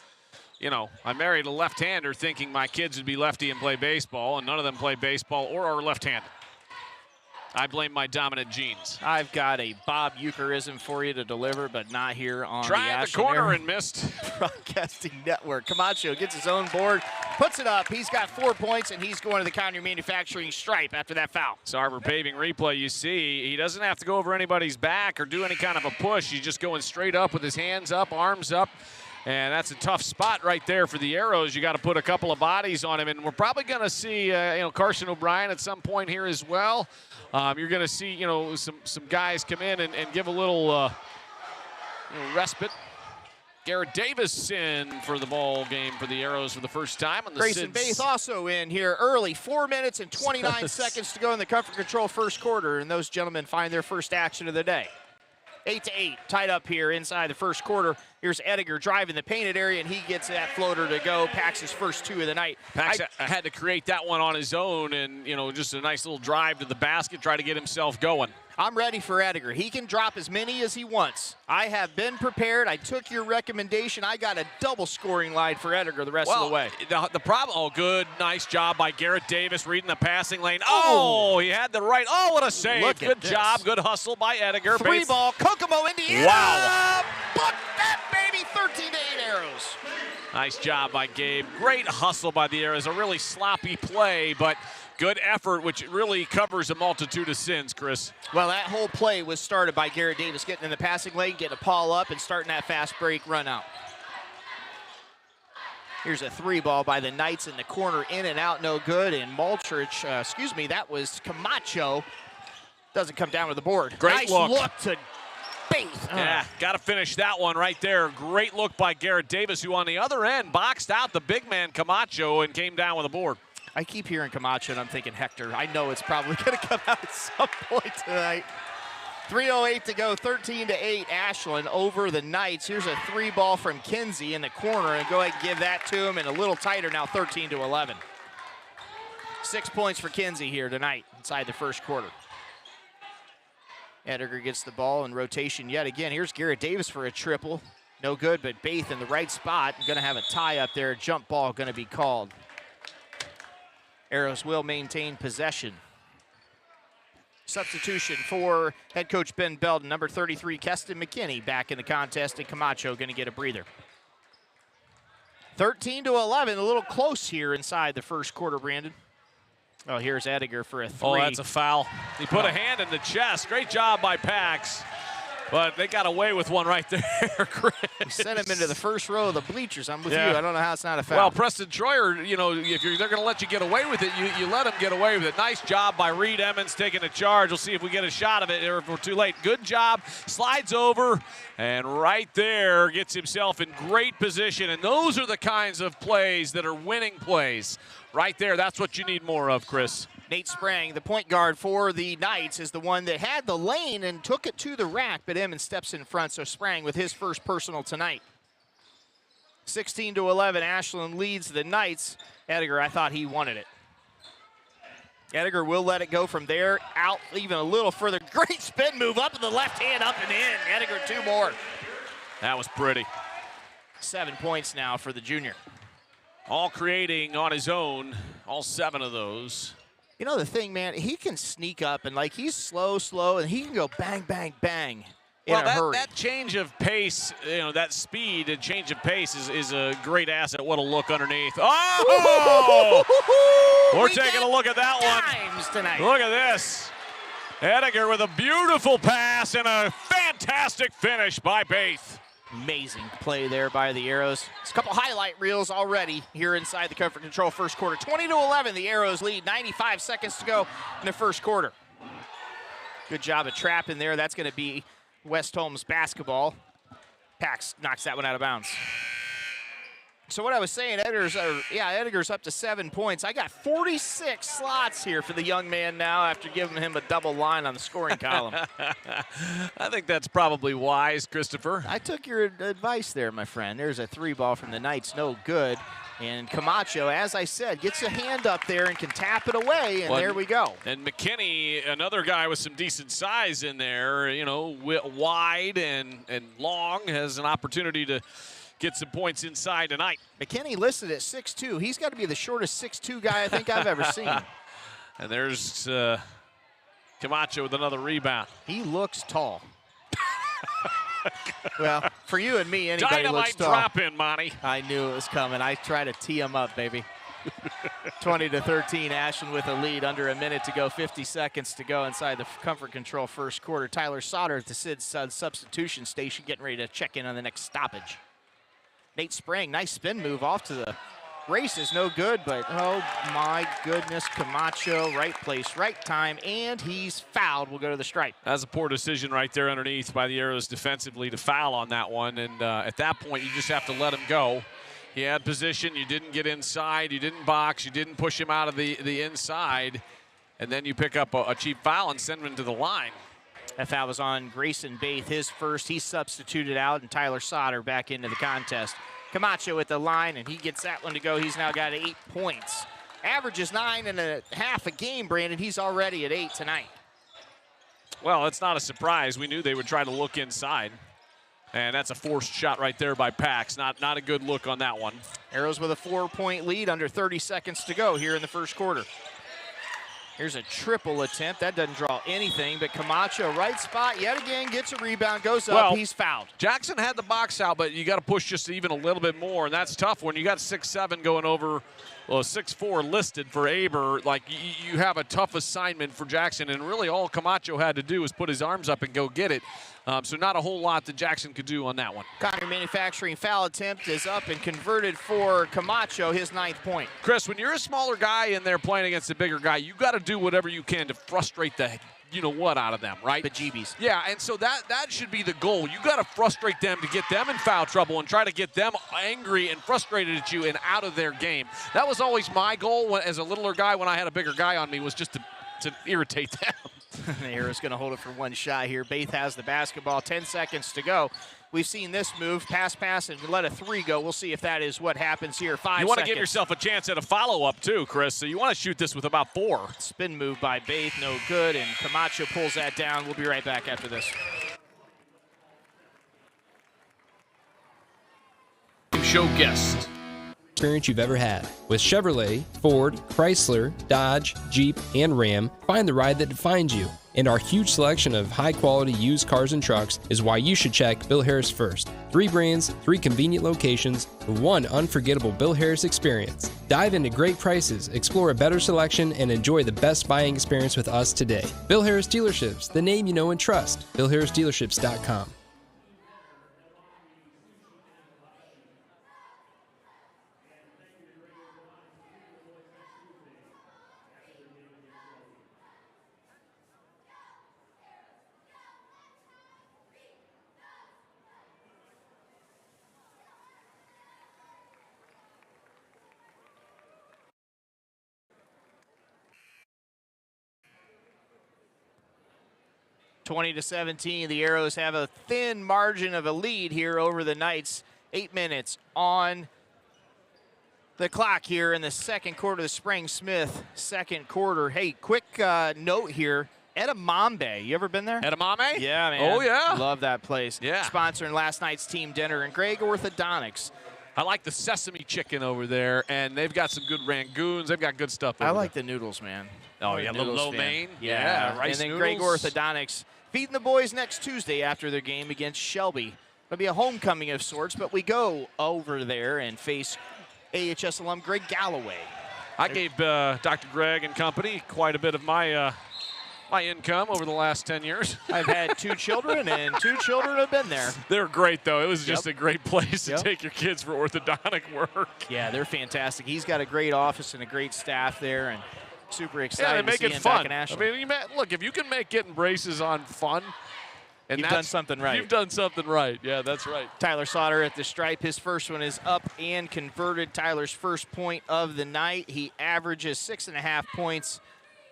C: you know, I married a left-hander thinking my kids would be lefty and play baseball, and none of them play baseball or are left-handed. I blame my dominant genes.
A: I've got a Bob Eucharism for you to deliver, but not here on
C: Tried
A: the Ashland
C: corner
A: Arrow
C: and missed.
A: Broadcasting Network. Camacho gets his own board, puts it up. He's got 4 points, and he's going to the counter manufacturing stripe after that foul.
C: So Arbor Paving replay, you see, he doesn't have to go over anybody's back or do any kind of a push. He's just going straight up with his hands up, arms up. And that's a tough spot right there for the Arrows. You got to put a couple of bodies on him, and we're probably going to see, Carson O'Brien at some point here as well. You're going to see, some guys come in and give a little respite. Garrett Davis in for the ball game for the Arrows for the first time. And the
A: Grayson Baith also in here early. 4 minutes and 29 seconds to go in the Comfort Control first quarter, and those gentlemen find their first action of the day. 8-8, tied up here inside the first quarter. Here's Ediger driving the painted area, and he gets that floater to go. Pax his first 2 of the night.
C: Pax had to create that one on his own, and, just a nice little drive to the basket, try to get himself going.
A: I'm ready for Ediger. He can drop as many as he wants. I have been prepared. I took your recommendation. I got a double scoring line for Ediger the rest of the way.
C: The problem, good, nice job by Garrett Davis reading the passing lane. Oh, he had the right, what a save. Good job, good hustle by Ediger.
A: 3-ball, Kokomo, Indiana.
C: Wow.
A: Book that baby, 13-8 Arrows.
C: Nice job by Gabe. Great hustle by the Arrows. A really sloppy play, but good effort, which really covers a multitude of sins, Chris.
A: Well, that whole play was started by Garrett Davis getting in the passing lane, getting a Paul up, and starting that fast break run out. Here's a 3-ball by the Knights in the corner, in and out, no good. And Maltrich, that was Camacho. Doesn't come down with the board.
C: Great
A: look to Bates.
C: Yeah, got to finish that one right there. Great look by Garrett Davis, who on the other end boxed out the big man Camacho and came down with the board.
A: I keep hearing Camacho, and I'm thinking Hector. I know it's probably going to come out at some point tonight. 3:08 to go, 13-8, Ashland over the Knights. Here's a 3-ball from Kinsey in the corner, and go ahead and give that to him, and a little tighter now, 13-11. 6 points for Kinsey here tonight inside the first quarter. Ediger gets the ball in rotation yet again. Here's Garrett Davis for a triple. No good, but Baith in the right spot. Going to have a tie up there. Jump ball going to be called. Arrows will maintain possession. Substitution for head coach Ben Belden, number 33, Keston McKinney, back in the contest, and Camacho going to get a breather. 13-11, a little close here inside the first quarter, Brandon. Oh, here's Ediger for a 3.
C: Oh, that's a foul. He put a hand in the chest. Great job by Pax. But they got away with one right there, Chris.
A: You sent him into the first row of the bleachers. I'm with you. I don't know how it's not a foul.
C: Well, Preston Troyer, if they're going to let you get away with it, you let them get away with it. Nice job by Reed Emmons taking the charge. We'll see if we get a shot of it or if we're too late. Good job. Slides over, and right there gets himself in great position. And those are the kinds of plays that are winning plays. Right there, that's what you need more of, Chris.
A: Nate Sprang, the point guard for the Knights, is the one that had the lane and took it to the rack, but Emmons steps in front, so Sprang with his first personal tonight. 16-11, Ashland leads the Knights. Ediger, I thought he wanted it. Ediger will let it go from there, out even a little further. Great spin move up in the left hand, up and in. Ediger, 2 more.
C: That was pretty.
A: 7 points now for the junior.
C: All creating on his own, all 7 of those.
A: You know the thing, man, he can sneak up and he's slow, and he can go bang, bang, bang in a hurry.
C: That change of pace, that speed and change of pace is a great asset. What a look underneath. Oh! We're taking a look at that one.
A: Tonight.
C: Look at this. Ediger with a beautiful pass and a fantastic finish by Baith.
A: Amazing play there by the Arrows. It's a couple highlight reels already here inside the comfort control first quarter. 20-11, the Arrows lead. 95 seconds to go in the first quarter. Good job of trapping there. That's going to be West Holmes basketball. Pax knocks that one out of bounds. So what I was saying, Ediger's up to 7 points. I got 46 slots here for the young man now after giving him a double line on the scoring column.
C: I think that's probably wise, Christopher.
A: I took your advice there, my friend. There's a 3-ball from the Knights, no good. And Camacho, as I said, gets a hand up there and can tap it away, and there we go.
C: And McKinney, another guy with some decent size in there, wide and long, has an opportunity to get some points inside tonight.
A: McKinney listed at 6'2". He's got to be the shortest 6'2" guy I think I've ever seen.
C: And there's Camacho with another rebound.
A: He looks tall. Well, for you and me, anybody
C: Dynamite
A: looks tall.
C: drop in, Monty.
A: I knew it was coming. I try to tee him up, baby. 20-13, Ashland with a lead. Under a minute to go, 50 seconds to go inside the comfort control first quarter. Tyler Sauter at the Sid substitution station getting ready to check in on the next stoppage. Nate Sprang, nice spin move off to the races, no good, but oh my goodness, Camacho, right place, right time, and he's fouled. We'll go to the stripe.
C: That's a poor decision right there underneath by the Arrows defensively to foul on that one, and at that point, you just have to let him go. He had position, you didn't get inside, you didn't box, you didn't push him out of the inside, and then you pick up a cheap foul and send him to the line.
A: That foul was on Grayson Baith, his first. He's substituted out, and Tyler Sauter back into the contest. Camacho at the line, and he gets that one to go. He's now got 8 points. Averages 9.5 a game, Brandon. He's already at 8 tonight.
C: Well, it's not a surprise. We knew they would try to look inside. And that's a forced shot right there by Pax. Not a good look on that one.
A: Arrows with a 4-point lead, under 30 seconds to go here in the first quarter. Here's a triple attempt. That doesn't draw anything, but Camacho, right spot yet again, gets a rebound, goes up, he's fouled.
C: Jackson had the box out, but you got to push just even a little bit more, and that's tough when you got 6'7" going over, well, 6'4" listed for Aber. Like, you have a tough assignment for Jackson, and really all Camacho had to do was put his arms up and go get it. So not a whole lot that Jackson could do on that one.
A: Connor Manufacturing foul attempt is up and converted for Camacho, his 9th point.
C: Chris, when you're a smaller guy in there playing against a bigger guy, you got to do whatever you can to frustrate the you-know-what out of them, right?
A: Bejeebies.
C: Yeah, and so that should be the goal. You got to frustrate them to get them in foul trouble and try to get them angry and frustrated at you and out of their game. That was always my goal as a littler guy when I had a bigger guy on me, was just to irritate them.
A: Arrow's going to hold it for one shot here. Baith has the basketball, 10 seconds to go. We've seen this move, pass, and let a 3 go. We'll see if that is what happens here. 5 seconds.
C: You want to give yourself a chance at a follow-up too, Chris, so you want to shoot this with about 4.
A: Spin move by Baith, no good, and Camacho pulls that down. We'll be right back after this.
H: Show guest.
F: Experience you've ever had. With Chevrolet, Ford, Chrysler, Dodge, Jeep, and Ram, find the ride that defines you. And our huge selection of high-quality used cars and trucks is why you should check Bill Harris first. 3 brands, 3 convenient locations, 1 unforgettable Bill Harris experience. Dive into great prices, explore a better selection, and enjoy the best buying experience with us today. Bill Harris Dealerships, the name you know and trust. BillHarrisDealerships.com.
A: (20-17). The Arrows have a thin margin of a lead here over the Knights. 8 minutes on the clock here in the second quarter. The Spring Smith second quarter. Hey, quick note here. Edamame. You ever been there?
C: Edamame?
A: Yeah, man.
C: Oh, yeah.
A: Love that place.
C: Yeah.
A: Sponsoring last night's team dinner. And Greg Orthodontics.
C: I like the sesame chicken over there, and they've got some good rangoons. They've got good stuff over
A: I like
C: there.
A: the noodles, man.
C: Oh, yeah,
A: Noodles
C: lo
A: fan.
C: mein.
A: Yeah,
C: rice
A: and then
C: noodles.
A: Greg Orthodontics feeding the boys next Tuesday after their game against Shelby. It'll be a homecoming of sorts, but we go over there and face AHS alum Greg Galloway.
C: I gave Dr. Greg and company quite a bit of my income over the last 10 years.
A: I've had 2 children, and 2 children have been there.
C: They're great, though. It was just a great place to
A: Yep.
C: take your kids for orthodontic work.
A: Yeah, they're fantastic. He's got a great office and a great staff there, and super
C: Yeah,
A: excited
C: they make
A: to see
C: it
A: him
C: fun.
A: back in
C: I
A: Ashland.
C: mean, look, if you can make getting braces on fun, and
A: You've done something right.
C: You've done something right. Yeah, that's right.
A: Tyler Sauter at the stripe. His first one is up and converted. Tyler's first point of the night. He averages 6.5 points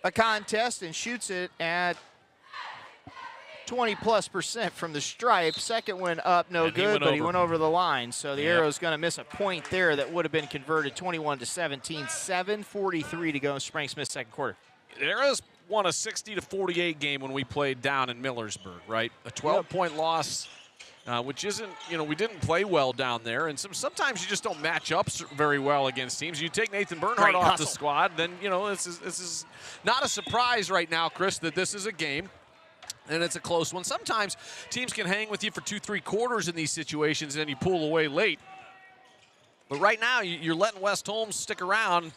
A: a contest and shoots it at 20+% from the stripe. Second one up, no
C: And he
A: good,
C: went
A: but he
C: over.
A: went over the line. So the
C: Yep.
A: Arrow's going to miss a point there that would have been converted. 21-17, 7:43 to go in Spring Smith's second quarter.
C: The Arrows won a 60-48 game when we played down in Millersburg, right? A 12-point loss, which isn't, we didn't play well down there. And sometimes you just don't match up very well against teams. You take Nathan Bernhardt
A: Great
C: off
A: hustle.
C: the squad, then, this is not a surprise right now, Chris, that this is a game. And it's a close one. Sometimes teams can hang with you for 2-3 quarters in these situations, and then you pull away late. But right now, you're letting West Holmes stick around,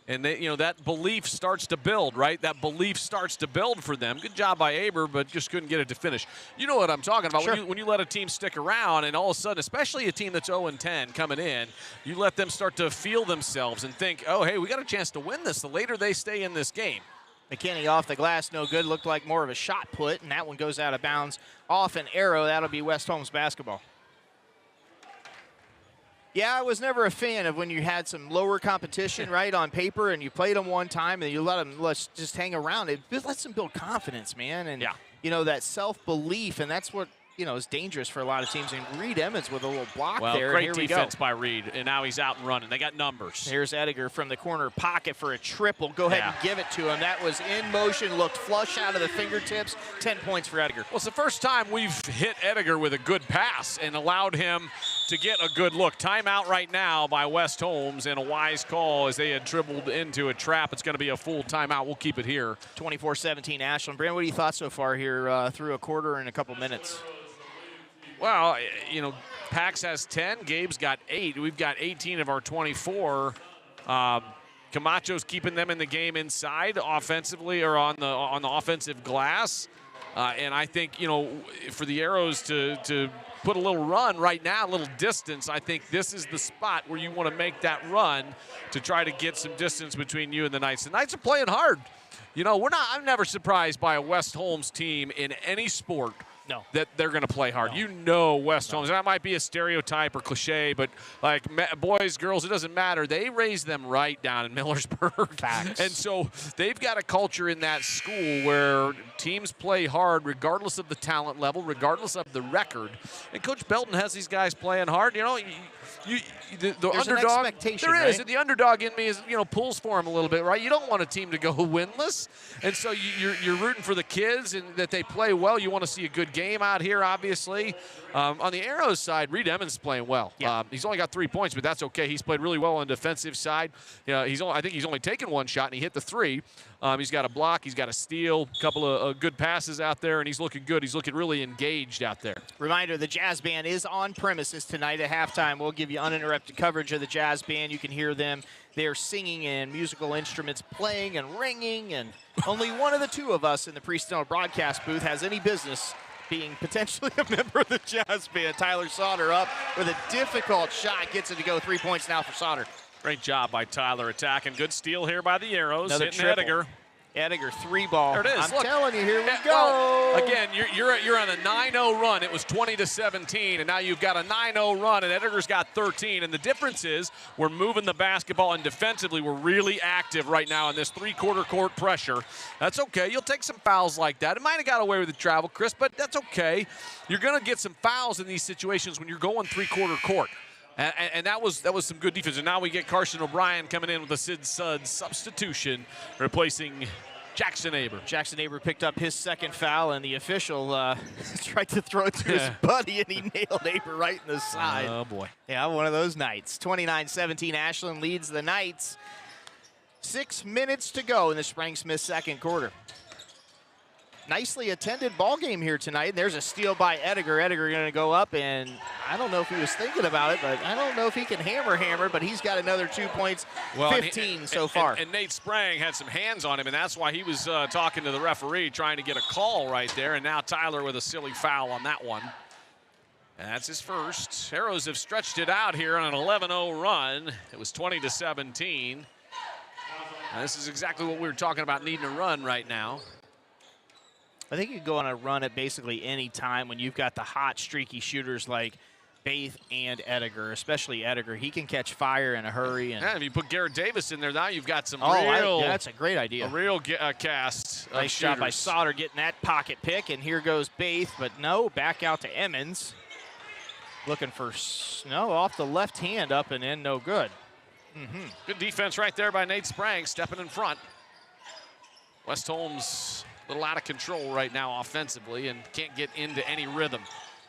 C: and that belief starts to build, right? That belief starts to build for them. Good job by Aber, but just couldn't get it to finish. You know what I'm talking about.
A: Sure.
C: When you let a team stick around, and all of a sudden, especially a team that's 0-10 coming in, you let them start to feel themselves and think, oh, hey, we got a chance to win this the later they stay in this game.
A: McKinney off the glass, no good. Looked like more of a shot put, and that one goes out of bounds off an arrow. That'll be West Holmes basketball. Yeah, I was never a fan of when you had some lower competition, right, on paper, and you played them one time, and you let them just hang around. It lets them build confidence, man, and, that self-belief, and that's what is dangerous for a lot of teams. And Reed Emmons with a little block
C: well,
A: there.
C: Great
A: and here
C: defense
A: we go.
C: by Reed, and now he's out and running. They got numbers.
A: Here's Ediger from the corner pocket for a triple. Go ahead and give it to him. That was in motion, looked flush out of the fingertips. 10 points for Ediger.
C: Well, it's the first time we've hit Ediger with a good pass and allowed him to get a good look. Timeout right now by West Holmes, and a wise call as they had dribbled into a trap. It's going to be a full timeout. We'll keep it here.
A: 24-17 Ashland. Brandon, what do you thought so far here through a quarter and a couple minutes?
C: Well, Pax has 10. Gabe's got 8. We've got 18 of our 24. Camacho's keeping them in the game inside offensively or on the offensive glass. And I think, for the Arrows to put a little run right now, a little distance, I think this is the spot where you want to make that run to try to get some distance between you and the Knights. The Knights are playing hard. I'm never surprised by a West Holmes team in any sport.
A: No.
C: That they're going to play hard. West Holmes. That might be a stereotype or cliche, but like boys, girls, it doesn't matter. They raise them right down in Millersburg.
A: Facts.
C: And so they've got a culture in that school where teams play hard regardless of the talent level, regardless of the record. And Coach Belton has these guys playing hard. The
A: There's
C: underdog.
A: An expectation,
C: there is.
A: Right?
C: The underdog in me is, pulls for him a little bit, right? You don't want a team to go winless. And so you're rooting for the kids and that they play well. You want to see a good game out here, obviously. On the Arrows side, Reed Emmons is playing well.
A: Yeah.
C: He's only got 3 points, but that's okay. He's played really well on the defensive side. I think he's only taken one shot, and he hit the 3. He's got a block. He's got a steal, a couple of good passes out there, and he's looking good. He's looking really engaged out there.
A: Reminder, the Jazz Band is on premises tonight at halftime. We'll give you uninterrupted coverage of the Jazz Band. You can hear them. They're singing and musical instruments playing and ringing, and only one of the two of us in the Pre-Stone broadcast booth has any business being potentially a member of the Jazz Band. Tyler Sauter up with a difficult shot. Gets it to go. 3 points now for Sauter.
C: Great job by Tyler attacking. Good steal here by the Arrows.
A: Another
C: hitting
A: triple.
C: Ediger.
A: Ediger 3-ball.
C: There it is.
A: I'm
C: Look.
A: telling you, here we go.
C: Well, again, you're on a 9-0 run. It was 20-17, and now you've got a 9-0 run, and Ediger's got 13. And the difference is we're moving the basketball, and defensively we're really active right now in this three-quarter court pressure. That's okay. You'll take some fouls like that. It might have got away with the travel, Chris, but that's okay. You're going to get some fouls in these situations when you're going three-quarter court. And that was some good defense. And now we get Carson O'Brien coming in with a Sid Suggs substitution, replacing Jackson Aber.
A: Jackson Aber picked up his second foul, and the official tried to throw it to his buddy, and he nailed Aber right in the side.
C: Oh, boy.
A: Yeah, one of those nights. 29-17, Ashland leads the Knights. 6 minutes to go in the Sprang-Smith second quarter. Nicely attended ball game here tonight. There's a steal by Ediger. Ediger going to go up, and I don't know if he was thinking about it, but I don't know if he can hammer, but he's got another 2 points, 15 so far.
C: And Nate Sprang had some hands on him, and that's why he was talking to the referee, trying to get a call right there. And now Tyler with a silly foul on that one. And that's his first. Arrows have stretched it out here on an 11-0 run. It was 20-17. This is exactly what we were talking about, needing a run right now.
A: I think you can go on a run at basically any time when you've got the hot, streaky shooters like Baith and Ediger, especially Ediger. He can catch fire in a hurry. And
C: if you put Garrett Davis in there now, you've got some
A: that's a great idea.
C: A real cast.
A: Nice job by Sauter getting that pocket pick, and here goes Baith, but no, back out to Emmons. Looking for Snow off the left hand, up and in, no good.
C: Good defense right there by Nate Sprang, stepping in front. West Holmes a little out of control right now offensively and can't get into any rhythm.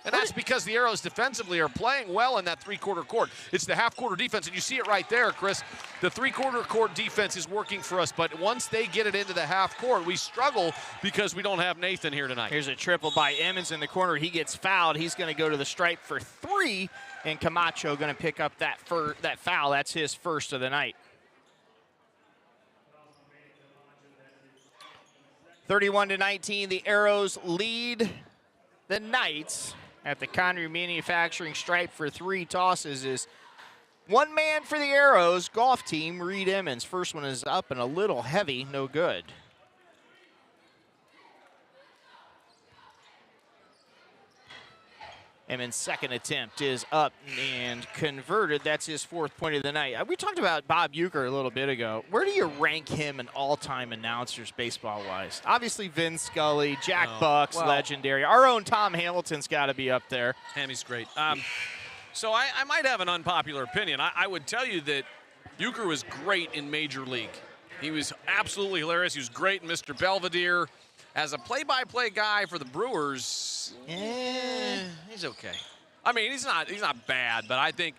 C: And that's because the Arrows defensively are playing well in that three-quarter court. It's the half-quarter defense, and you see it right there, Chris. The three-quarter court defense is working for us, but once they get it into the half court, we struggle because we don't have Nathan here tonight.
A: Here's a triple by Emmons in the corner. He gets fouled. He's going to go to the stripe for 3, and Camacho going to pick up that foul. That's his first of the night. 31-19, the Arrows lead the Knights at the Connery Manufacturing stripe for 3 tosses. Is one man for the Arrows, golf team, Reed Emmons. First one is up and a little heavy, no good. Emmons' second attempt is up and converted. That's his 4th point of the night. We talked about Bob Uecker a little bit ago. Where do you rank him in all-time announcers baseball-wise? Obviously, Vin Scully, Jack Bucks, legendary. Our own Tom Hamilton's got to be up there.
C: Hammy's great. So I might have an unpopular opinion. I would tell you that Uecker was great in Major League. He was absolutely hilarious. He was great in Mr. Belvedere. As a play-by-play guy for the Brewers, he's okay. I mean, he's not bad, but I think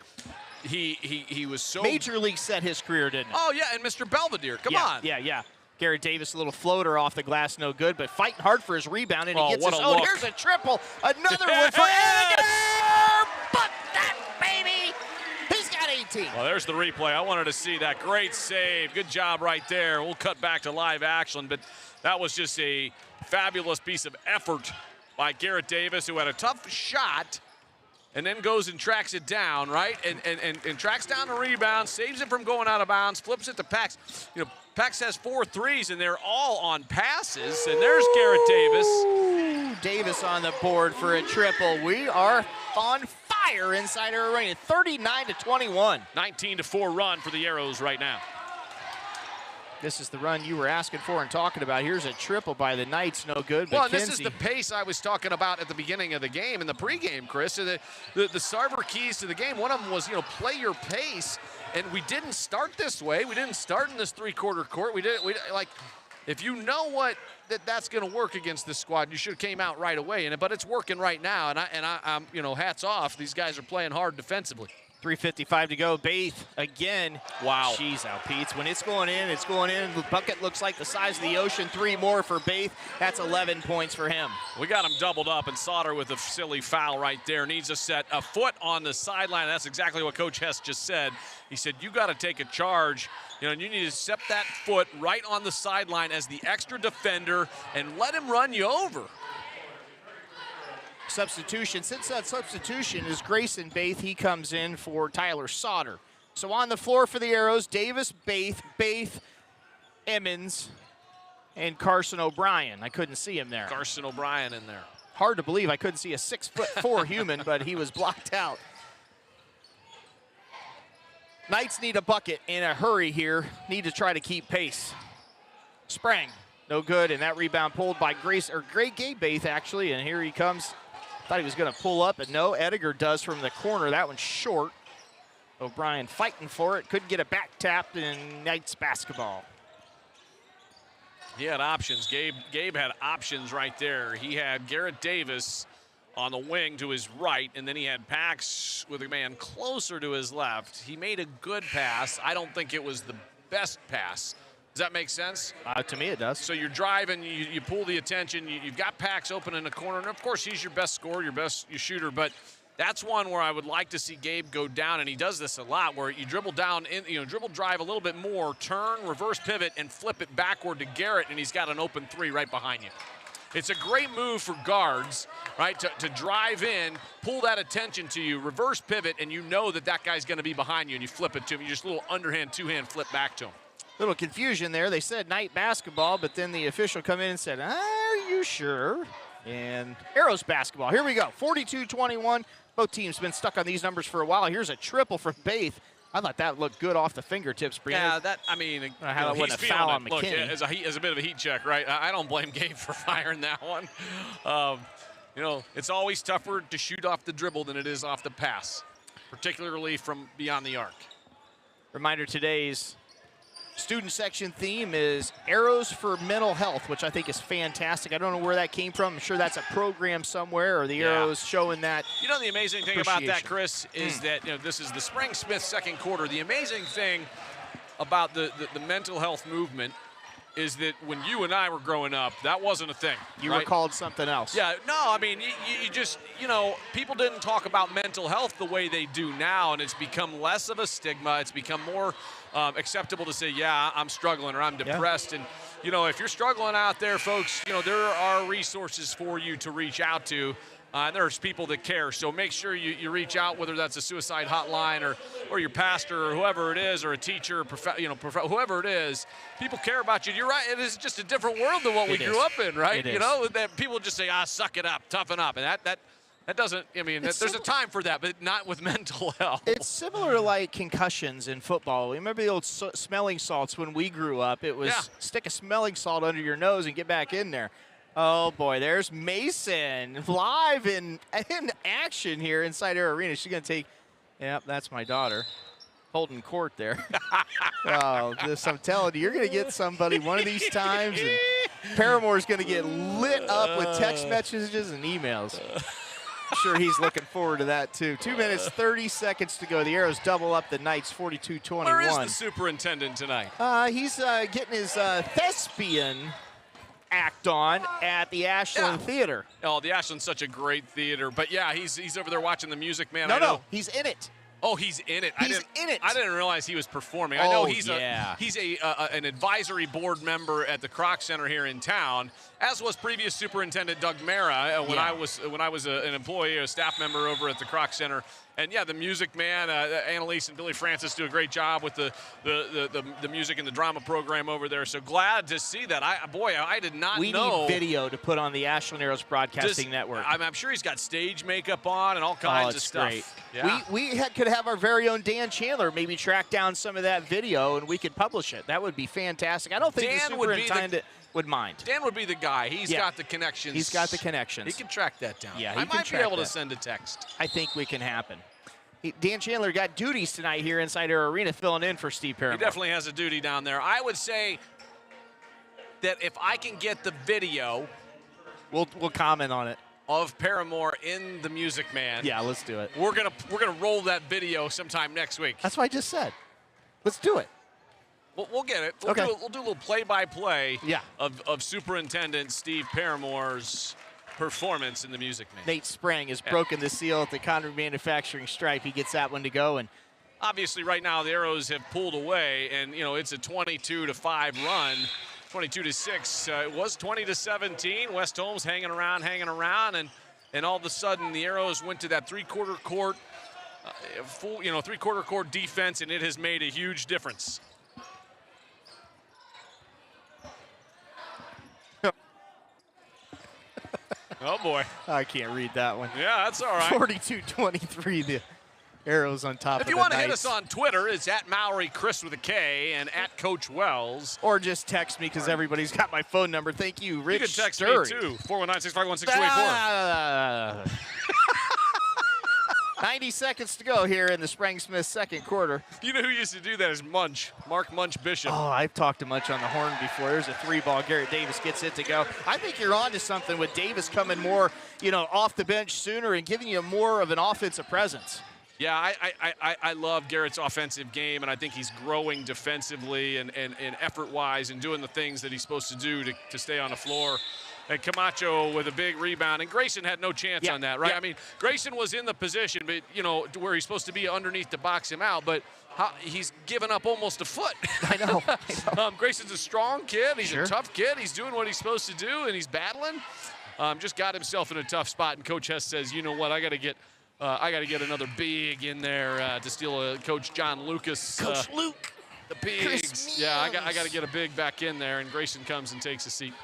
C: he was so
A: Major League set his career, didn't it?
C: Oh yeah, and Mr. Belvedere, come on.
A: Yeah. Garrett Davis, a little floater off the glass, no good, but fighting hard for his rebound, and he gets his own. Here's a triple, another one for Edgar. But that baby, he's got 18.
C: Well, there's the replay. I wanted to see that great save. Good job right there. We'll cut back to live action, but that was just a fabulous piece of effort by Garrett Davis, who had a tough shot and then goes and tracks it down, right? And tracks down the rebound, saves it from going out of bounds, flips it to Pax. You know, Pax has 4 threes, and they're all on passes. And there's Garrett Davis.
A: Ooh, Davis on the board for a triple. We are on fire inside our arena, 39-21.
C: 19-4 run for the Arrows right now.
A: This is the run you were asking for and talking about. Here's a triple by the Knights, no good.
C: Well,
A: but
C: this is the pace I was talking about at the beginning of the game, in the pregame, Chris. So the Sarver keys to the game, one of them was, play your pace. And we didn't start this way. We didn't start in this 3-quarter court. If you know that's going to work against this squad, you should have came out right away. But it's working right now. And I'm hats off. These guys are playing hard defensively.
A: 3:55 to go. Baith again.
C: Wow.
A: Jeez, out Pete's. When it's going in, it's going in. The bucket looks like the size of the ocean. 3 more for Baith. That's 11 points for him.
C: We got him doubled up, and Sauter with a silly foul right there. Needs to set a foot on the sideline. That's exactly what Coach Hess just said. He said, you got to take a charge. And you need to set that foot right on the sideline as the extra defender and let him run you over.
A: Substitution. Since that substitution is Grayson Baith, he comes in for Tyler Sauter. So on the floor for the Arrows, Davis, Baith, Emmons, and Carson O'Brien. I couldn't see him there.
C: Carson O'Brien in there.
A: Hard to believe I couldn't see a 6'4" human, but he was blocked out. Knights need a bucket in a hurry here. Need to try to keep pace. Sprang, no good, and that rebound pulled by Gabe Baith, actually, and here he comes. Thought he was going to pull up, but no. Edgar does from the corner. That one's short. O'Brien fighting for it. Couldn't get a back tap in Knights basketball.
C: He had options. Gabe had options right there. He had Garrett Davis on the wing to his right, and then he had Pax with a man closer to his left. He made a good pass. I don't think it was the best pass. Does that make sense?
A: To me, it does.
C: So you're driving, you pull the attention, you've got Pax open in the corner, and of course he's your best scorer, your shooter, but that's one where I would like to see Gabe go down, and he does this a lot, where you dribble down, dribble drive a little bit more, turn, reverse pivot, and flip it backward to Garrett, and he's got an open 3 right behind you. It's a great move for guards, right, to drive in, pull that attention to you, reverse pivot, and you know that guy's going to be behind you, and you flip it to him. You just a little underhand, two-hand flip back to him.
A: Little confusion there. They said night basketball, but then the official come in and said, are you sure? And Arrows basketball. Here we go. 42-21. Both teams been stuck on these numbers for a while. Here's a triple from Baith. I thought that looked good off the fingertips, Brianna.
C: Yeah, that
A: wasn't a foul on McKinney.
C: Look, as a bit of a heat check, right? I don't blame Gabe for firing that one. It's always tougher to shoot off the dribble than it is off the pass, particularly from beyond the arc.
A: Reminder, today's student section theme is Arrows for Mental Health, which I think is fantastic. I don't know where that came from. I'm sure that's a program somewhere, or the Arrows showing that.
C: The amazing thing about that, Chris, is that this is the Spring Smith second quarter. The amazing thing about the mental health movement is that when you and I were growing up, that wasn't a thing.
A: You were called something else.
C: Yeah, no, I mean, you just, people didn't talk about mental health the way they do now, and it's become less of a stigma. It's become more acceptable to say, yeah, I'm struggling or I'm depressed. And, if you're struggling out there, folks, there are resources for you to reach out to. There's people that care, so make sure you reach out, whether that's a suicide hotline or your pastor or whoever it is, or a teacher, whoever it is. People care about you. You're right. It is just a different world than what we grew up in, right?
A: It is.
C: That people just say, suck it up, toughen up, and That doesn't, I mean, there's a time for that, but not with mental health.
A: It's similar to like concussions in football. Remember the old smelling salts when we grew up? It was stick a smelling salt under your nose and get back in there. Oh, boy, there's Mason live in action here inside our arena. She's going to take, yep, that's my daughter, holding court there. Oh, I'm telling you, you're going to get somebody one of these times, and Paramore's going to get lit up with text messages and emails. I'm sure he's looking forward to that, too. 2 minutes, 30 seconds to go. The Arrows double up the Knights 42-21.
C: Where is the superintendent tonight?
A: He's getting his thespian act on at the Ashland Theater.
C: Oh, the Ashland's such a great theater. But, yeah, he's over there watching The Music Man.
A: No, he's in it.
C: Oh, he's in it.
A: He's in it.
C: I didn't realize he was performing. I know he's an advisory board member at the Kroc Center here in town, as was previous Superintendent Doug Mara when I was an employee, a staff member over at the Kroc Center. And yeah, the Music Man, Annalise and Billy Francis do a great job with the music and the drama program over there. So glad to see that. I did not know.
A: We need video to put on the Ashland Arrows Broadcasting Network.
C: I'm sure he's got stage makeup on and all kinds of stuff.
A: Great.
C: Yeah.
A: We could have our very own Dan Chandler maybe track down some of that video and we could publish it. That would be fantastic. I don't think the superintendent would mind.
C: Dan would be the guy. He's got the connections.
A: He's got the connections.
C: He can track that down.
A: Yeah,
C: I might be able to send a text.
A: I think we can happen. Dan Chandler got duties tonight here inside our arena filling in for Steve Paramore.
C: He definitely has a duty down there. I would say that if I can get the video,
A: we'll comment on it,
C: of Paramore in The Music Man.
A: Yeah, let's do it.
C: We're gonna roll that video sometime next week.
A: That's what I just said. Let's do it.
C: We'll get it. We'll do a little play-by-play of Superintendent Steve Paramore's performance in The Music Man.
A: Nate Sprang has broken the seal at the Conrad Manufacturing stripe. He gets that one to go. And
C: obviously right now the Arrows have pulled away, and it's a 22-5 run. 22-6. It was 20-17. West Holmes hanging around, and all of a sudden the Arrows went to that three-quarter court, three-quarter court defense, and it has made a huge difference. Oh, boy.
A: I can't read that one.
C: Yeah, that's all right.
A: 42-23, the Arrows on top of the
C: If you want to hit
A: Knights.
C: us on Twitter, it's at Maury Chris with a K and at Coach Wells.
A: Or just text me because everybody's got my phone number. Thank you, Rich.
C: You can text
A: Sturry.
C: me, too, 419-651-6284.
A: 90 seconds to go here in the Sprang-Smith second quarter.
C: You know who used to do that is Munch, Mark Munch Bishop.
A: Oh, I've talked to Munch on the horn before. There's a 3-ball. Garrett Davis gets it to go. I think you're on to something with Davis coming more, off the bench sooner and giving you more of an offensive presence.
C: Yeah, I love Garrett's offensive game, and I think he's growing defensively and effort-wise and doing the things that he's supposed to do to stay on the floor. And Camacho with a big rebound, and Grayson had no chance on that, right?
A: Yeah.
C: I mean, Grayson was in the position, but where he's supposed to be underneath to box him out, but he's given up almost a foot.
A: I know.
C: Grayson's a strong kid. He's a tough kid. He's doing what he's supposed to do, and he's battling. Just got himself in a tough spot, and Coach Hess says, you know what, I got to get another big in there to steal Coach John Lucas.
A: Coach Luke.
C: The Pigs. Yeah, I got to get a big back in there, and Grayson comes and takes a seat.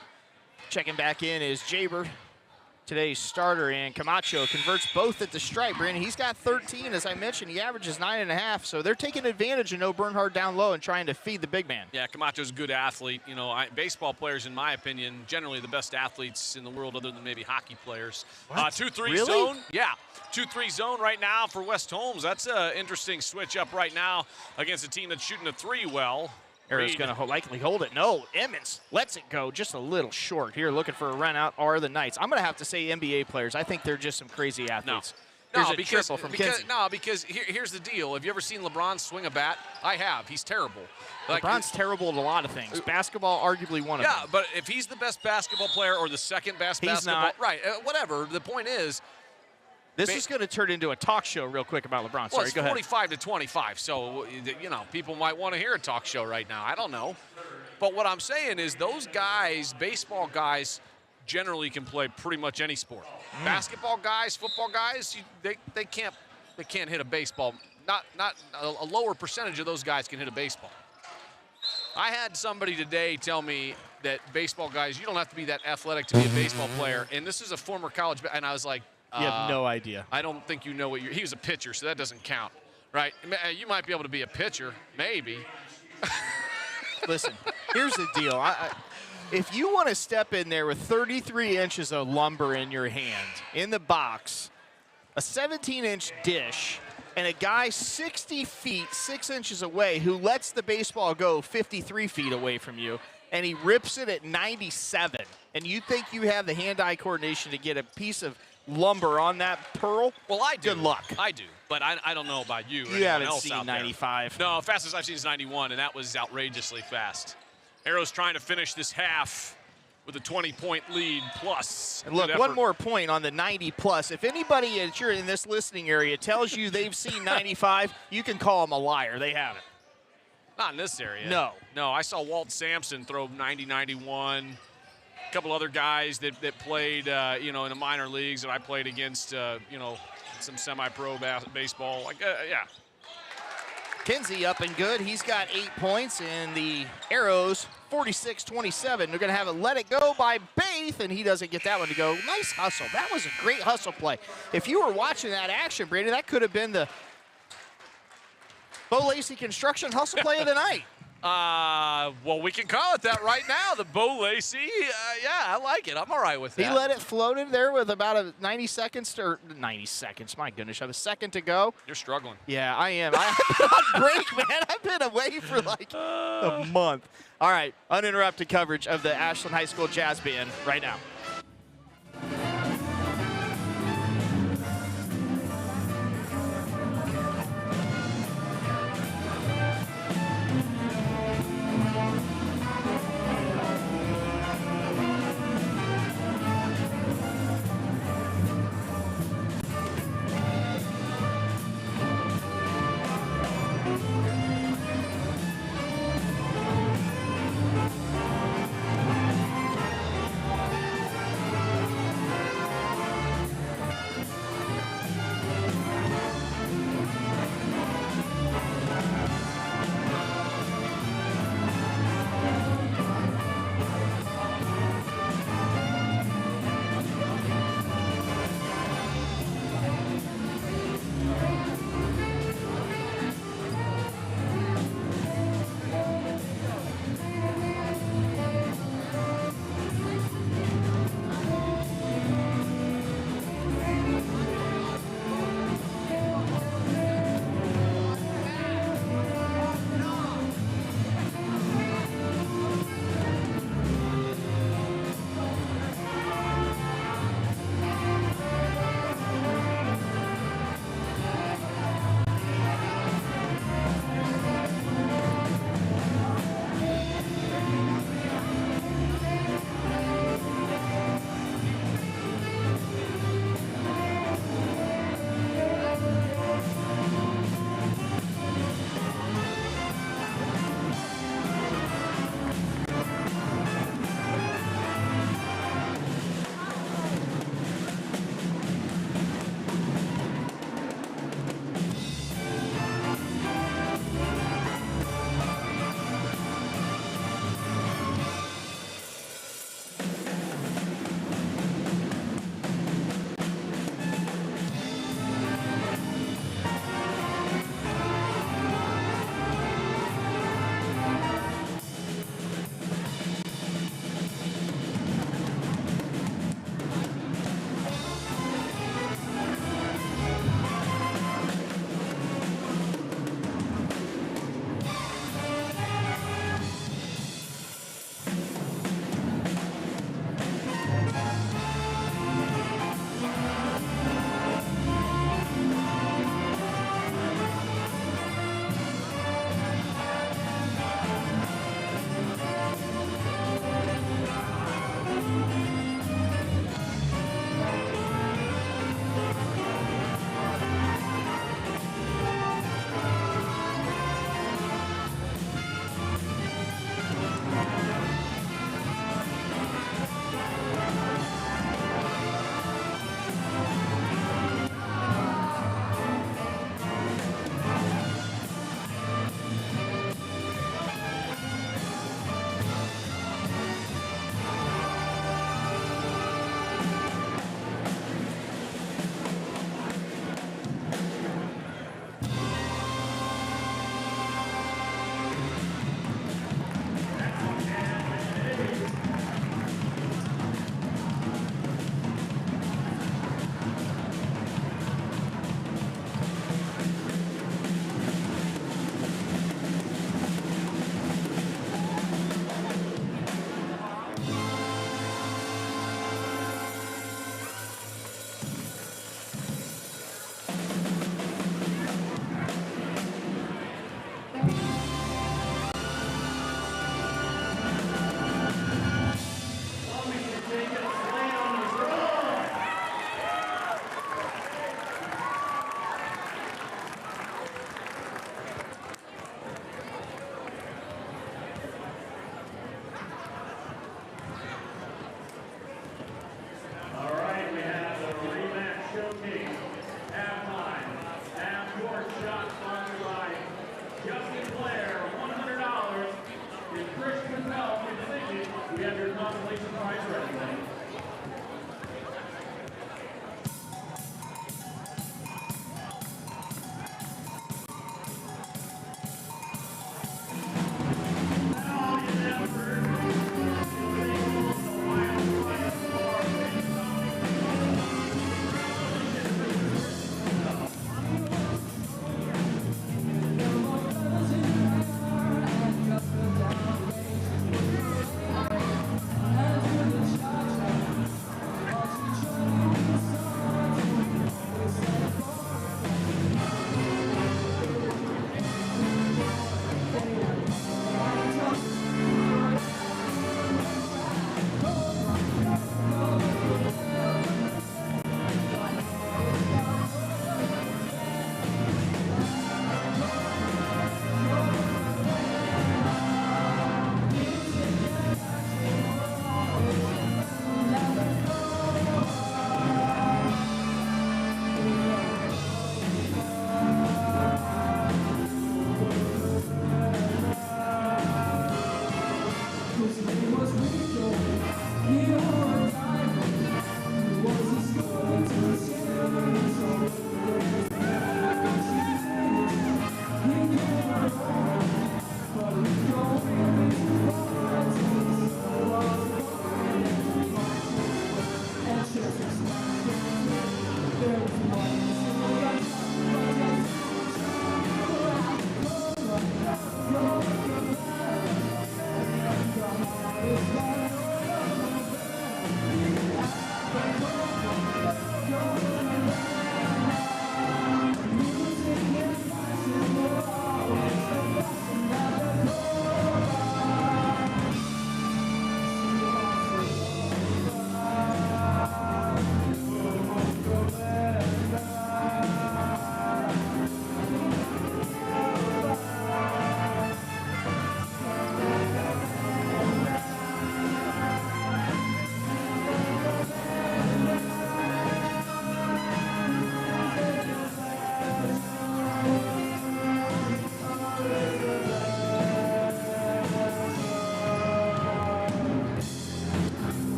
A: Checking back in is Jaber, today's starter, and Camacho converts both at the stripe. Brandon, he's got 13, as I mentioned. He averages 9.5, so they're taking advantage of no Bernhard down low and trying to feed the big man.
C: Yeah, Camacho's a good athlete. Baseball players, in my opinion, generally the best athletes in the world other than maybe hockey players. 2-3 zone. Yeah, 2-3 zone right now for West Holmes. That's an interesting switch up right now against a team that's shooting a 3 well.
A: Arrow's going to likely hold it. No, Emmons lets it go just a little short. Here looking for a run out are the Knights. I'm going to have to say NBA players. I think they're just some crazy athletes.
C: No,
A: Here's a triple from Kinsey.
C: Because here's the deal. Have you ever seen LeBron swing a bat? I have. He's terrible.
A: LeBron's terrible at a lot of things. Basketball, arguably one of them.
C: Yeah, but if he's the best basketball player or the second best basketball,
A: not.
C: Right? Whatever. The point is,
A: this is going to turn into a talk show real quick about LeBron. Sorry, go ahead.
C: It's 45-25, so people might want to hear a talk show right now. I don't know, but what I'm saying is those guys, baseball guys, generally can play pretty much any sport. Basketball guys, football guys, they can't hit a baseball. Not a lower percentage of those guys can hit a baseball. I had somebody today tell me that baseball guys, you don't have to be that athletic to be a baseball player, and this is a former college, and I was like,
A: You have no idea.
C: I don't think you know what he was a pitcher, so that doesn't count, right? You might be able to be a pitcher, maybe.
A: Listen, here's the deal. If you want to step in there with 33 inches of lumber in your hand, in the box, a 17-inch dish, and a guy 60 feet, 6 inches away who lets the baseball go 53 feet away from you, and he rips it at 97, and you think you have the hand-eye coordination to get a piece of lumber on that pearl?
C: Well, I do.
A: Good luck.
C: I do, but I don't know about you. Or
A: You haven't
C: else
A: seen
C: out there.
A: 95.
C: No, fastest I've seen is 91, and that was outrageously fast. Arrows trying to finish this half with a 20-point lead plus.
A: And look,
C: Good
A: one
C: effort.
A: more point on the 90-plus. If anybody that you're in this listening area tells you they've seen 95, you can call them a liar. They haven't.
C: Not in this area.
A: No.
C: No, I saw Walt Sampson throw 90, 91. A couple other guys that played, in the minor leagues that I played against, some semi-pro baseball. Yeah.
A: Kinsey up and good. He's got 8 points, and the Arrows 46-27. They're going to have a let it go by Baith, and he doesn't get that one to go. Nice hustle. That was a great hustle play. If you were watching that action, Brandon, that could have been the Bo Lacey construction hustle play of the night.
C: Well, we can call it that right now. The Bo Lacey. Yeah, I like it. I'm all right with that.
A: He let it float in there with about a 90 seconds. My goodness, I have a second to go.
C: You're struggling.
A: Yeah, I am. I've been on break, man. I've been away for like a month. All right, uninterrupted coverage of the Ashland High School Jazz Band right now.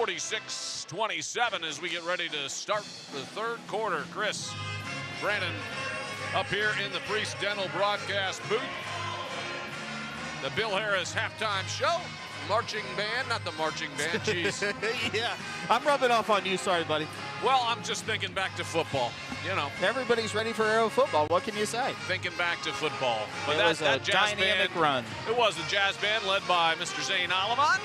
C: 46-27 as we get ready to start the third quarter. Chris, Brandon up here in the Priest Dental broadcast booth. The Bill Harris halftime show. Marching band, not the marching band, jeez.
A: Yeah, I'm rubbing off on you, sorry, buddy.
C: Well, I'm just thinking back to football, you know.
A: Everybody's ready for Arrow football. What can you say?
C: Thinking back to football. But
A: It was a
C: jazz
A: dynamic
C: band,
A: run.
C: It was a jazz band led by Mr. Zane Alaman.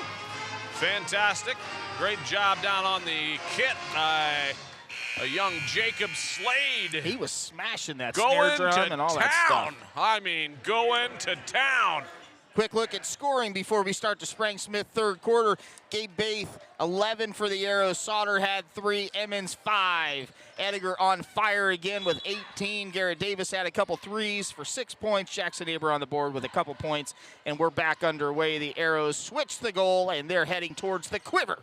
C: Fantastic. Great job down on the kit by a young Jacob Slade.
A: He was smashing that
C: Going
A: snare drum
C: to
A: and all
C: town.
A: that stuff.
C: I mean, going to town.
A: Quick look at scoring before we start the Sprang-Smith third quarter. Gabe Baith, 11 for the Arrows. Sauter had 3, Emmons 5. Ediger on fire again with 18. Garrett Davis had a couple threes for 6 points. Jackson Aber on the board with a couple points. And we're back underway. The Arrows switch the goal, and they're heading towards the Quiver,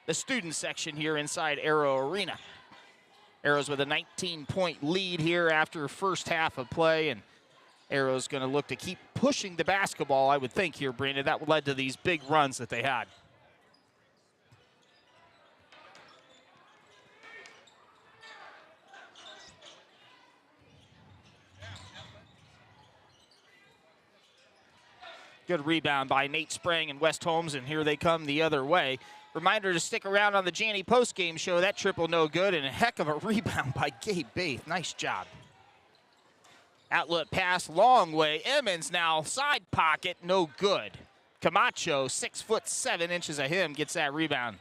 A: the student section here inside Arrow Arena. Arrows with a 19-point lead here after first half of play, and Arrow's going to look to keep pushing the basketball, I would think, here, Brandon. That led to these big runs that they had. Good rebound by Nate Sprang and West Holmes, and here they come the other way. Reminder to stick around on the Janney postgame show. That triple no good, and a heck of a rebound by Gabe Baith. Nice job. Outlet pass, long way. Emmons now, side pocket, no good. Camacho, 6'7" of him, gets that rebound.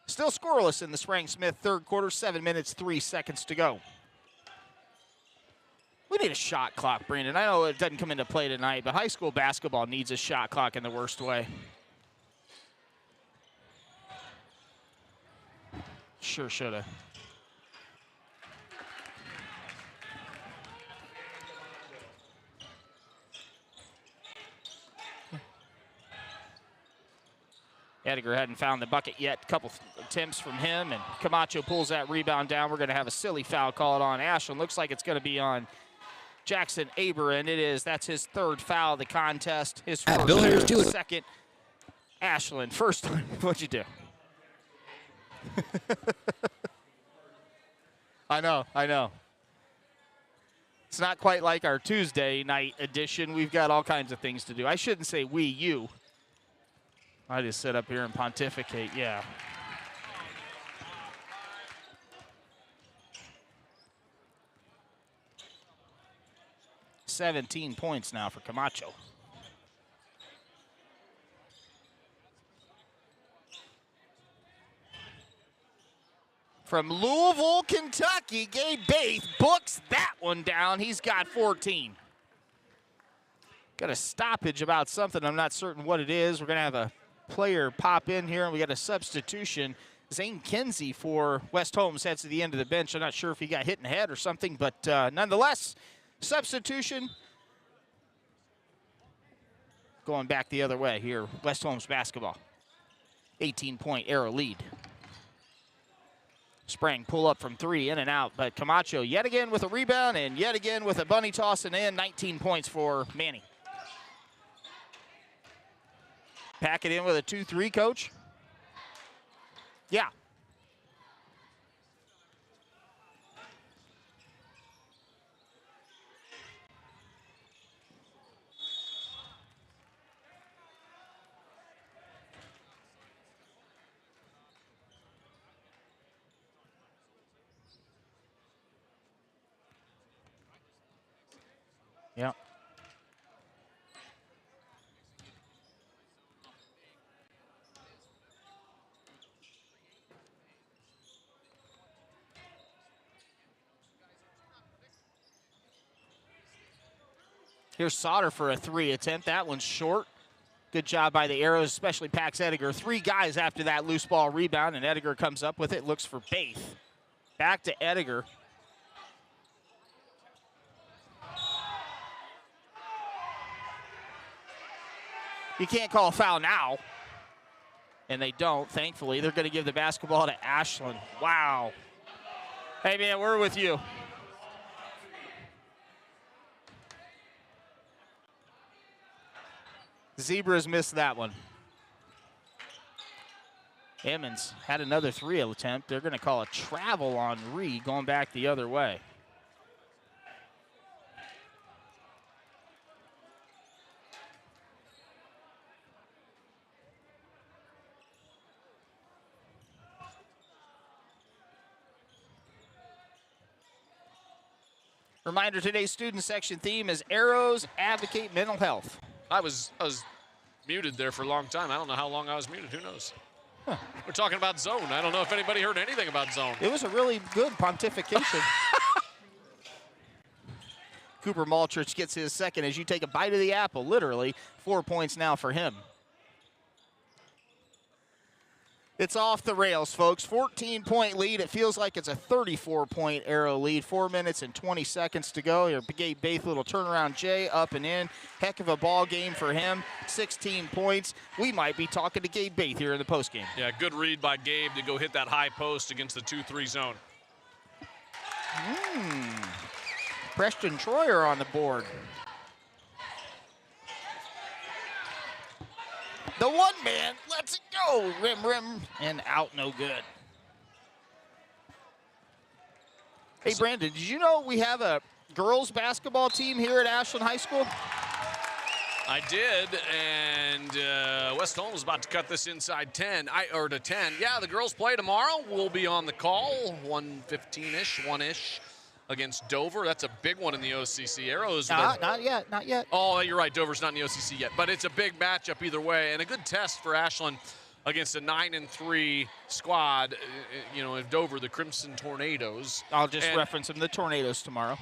A: Still scoreless in the Sprang-Smith third quarter, 7 minutes, 3 seconds to go. We need a shot clock, Brandon. I know it doesn't come into play tonight, but high school basketball needs a shot clock in the worst way. Sure shoulda. Ediger hadn't found the bucket yet. A couple attempts from him, and Camacho pulls that rebound down. We're going to have a silly foul called on Ashland. Looks like it's going to be on Jackson Aber, and it is. That's his third foul of the contest. His first,
F: Bill Harris,
A: second. Ashland, first time. What'd you do? I know. It's not quite like our Tuesday night edition. We've got all kinds of things to do. I shouldn't say we, you. I just sit up here and pontificate, yeah. $17 points now for Camacho. From Louisville, Kentucky, Gabe Baith books that one down. He's got 14. Got a stoppage about something. I'm not certain what it is. We're going to have a player pop in here, and we got a substitution. Zane Kinsey for West Holmes heads to the end of the bench. I'm not sure if he got hit in the head or something, but nonetheless, substitution. Going back the other way here, West Holmes basketball. 18-point Arrow lead. Sprang pull up from 3, in and out, but Camacho yet again with a rebound and yet again with a bunny toss and in. 19 points for Manny. Pack it in with a 2-3, coach? Yeah. Yeah. Here's Sauter for a 3 attempt. That one's short. Good job by the Arrows, especially Pax Ediger. 3 guys after that loose ball rebound, and Ediger comes up with it, looks for Baith. Back to Ediger. You can't call a foul now. And they don't, thankfully. They're going to give the basketball to Ashland. Wow. Hey, man, we're with you. Zebras missed that one. Emmons had another 3 attempt. They're going to call a travel on Reed going back the other way. Reminder, today's student section theme is Arrows Advocate Mental Health.
C: I was muted there for a long time. I don't know how long I was muted. Who knows? Huh. We're talking about zone. I don't know if anybody heard anything about zone.
A: It was a really good pontification. Cooper Maltrich gets his second as you take a bite of the apple, literally. 4 points now for him. It's off the rails, folks. 14-point lead. It feels like it's a 34-point Arrow lead. 4 minutes and 20 seconds to go. Here, Gabe Baith, little turnaround Jay, up and in. Heck of a ball game for him. 16 points. We might be talking to Gabe Baith here in the postgame.
C: Yeah, good read by Gabe to go hit that high post against the 2-3 zone.
A: Preston Troyer on the board. The one man lets it go. Rim, and out, no good. Hey, Brandon, did you know we have a girls basketball team here at Ashland High School?
C: I did, and West Holmes is about to cut this inside 10, to 10. Yeah, the girls play tomorrow. We'll be on the call, 1:15-ish, 1-ish. Against Dover. That's a big one in the OCC. Arrows.
A: Not yet.
C: Oh, you're right. Dover's not in the OCC yet. But it's a big matchup either way, and a good test for Ashland against a 9-3 squad. In Dover, the Crimson Tornadoes.
A: I'll just reference them, the Tornadoes tomorrow.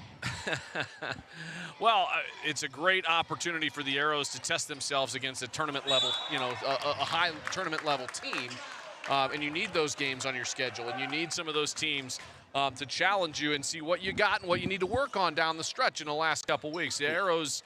C: Well, it's a great opportunity for the Arrows to test themselves against a tournament level, a high tournament level team. And you need those games on your schedule, and you need some of those teams to challenge you and see what you got and what you need to work on down the stretch in the last couple weeks. The Arrows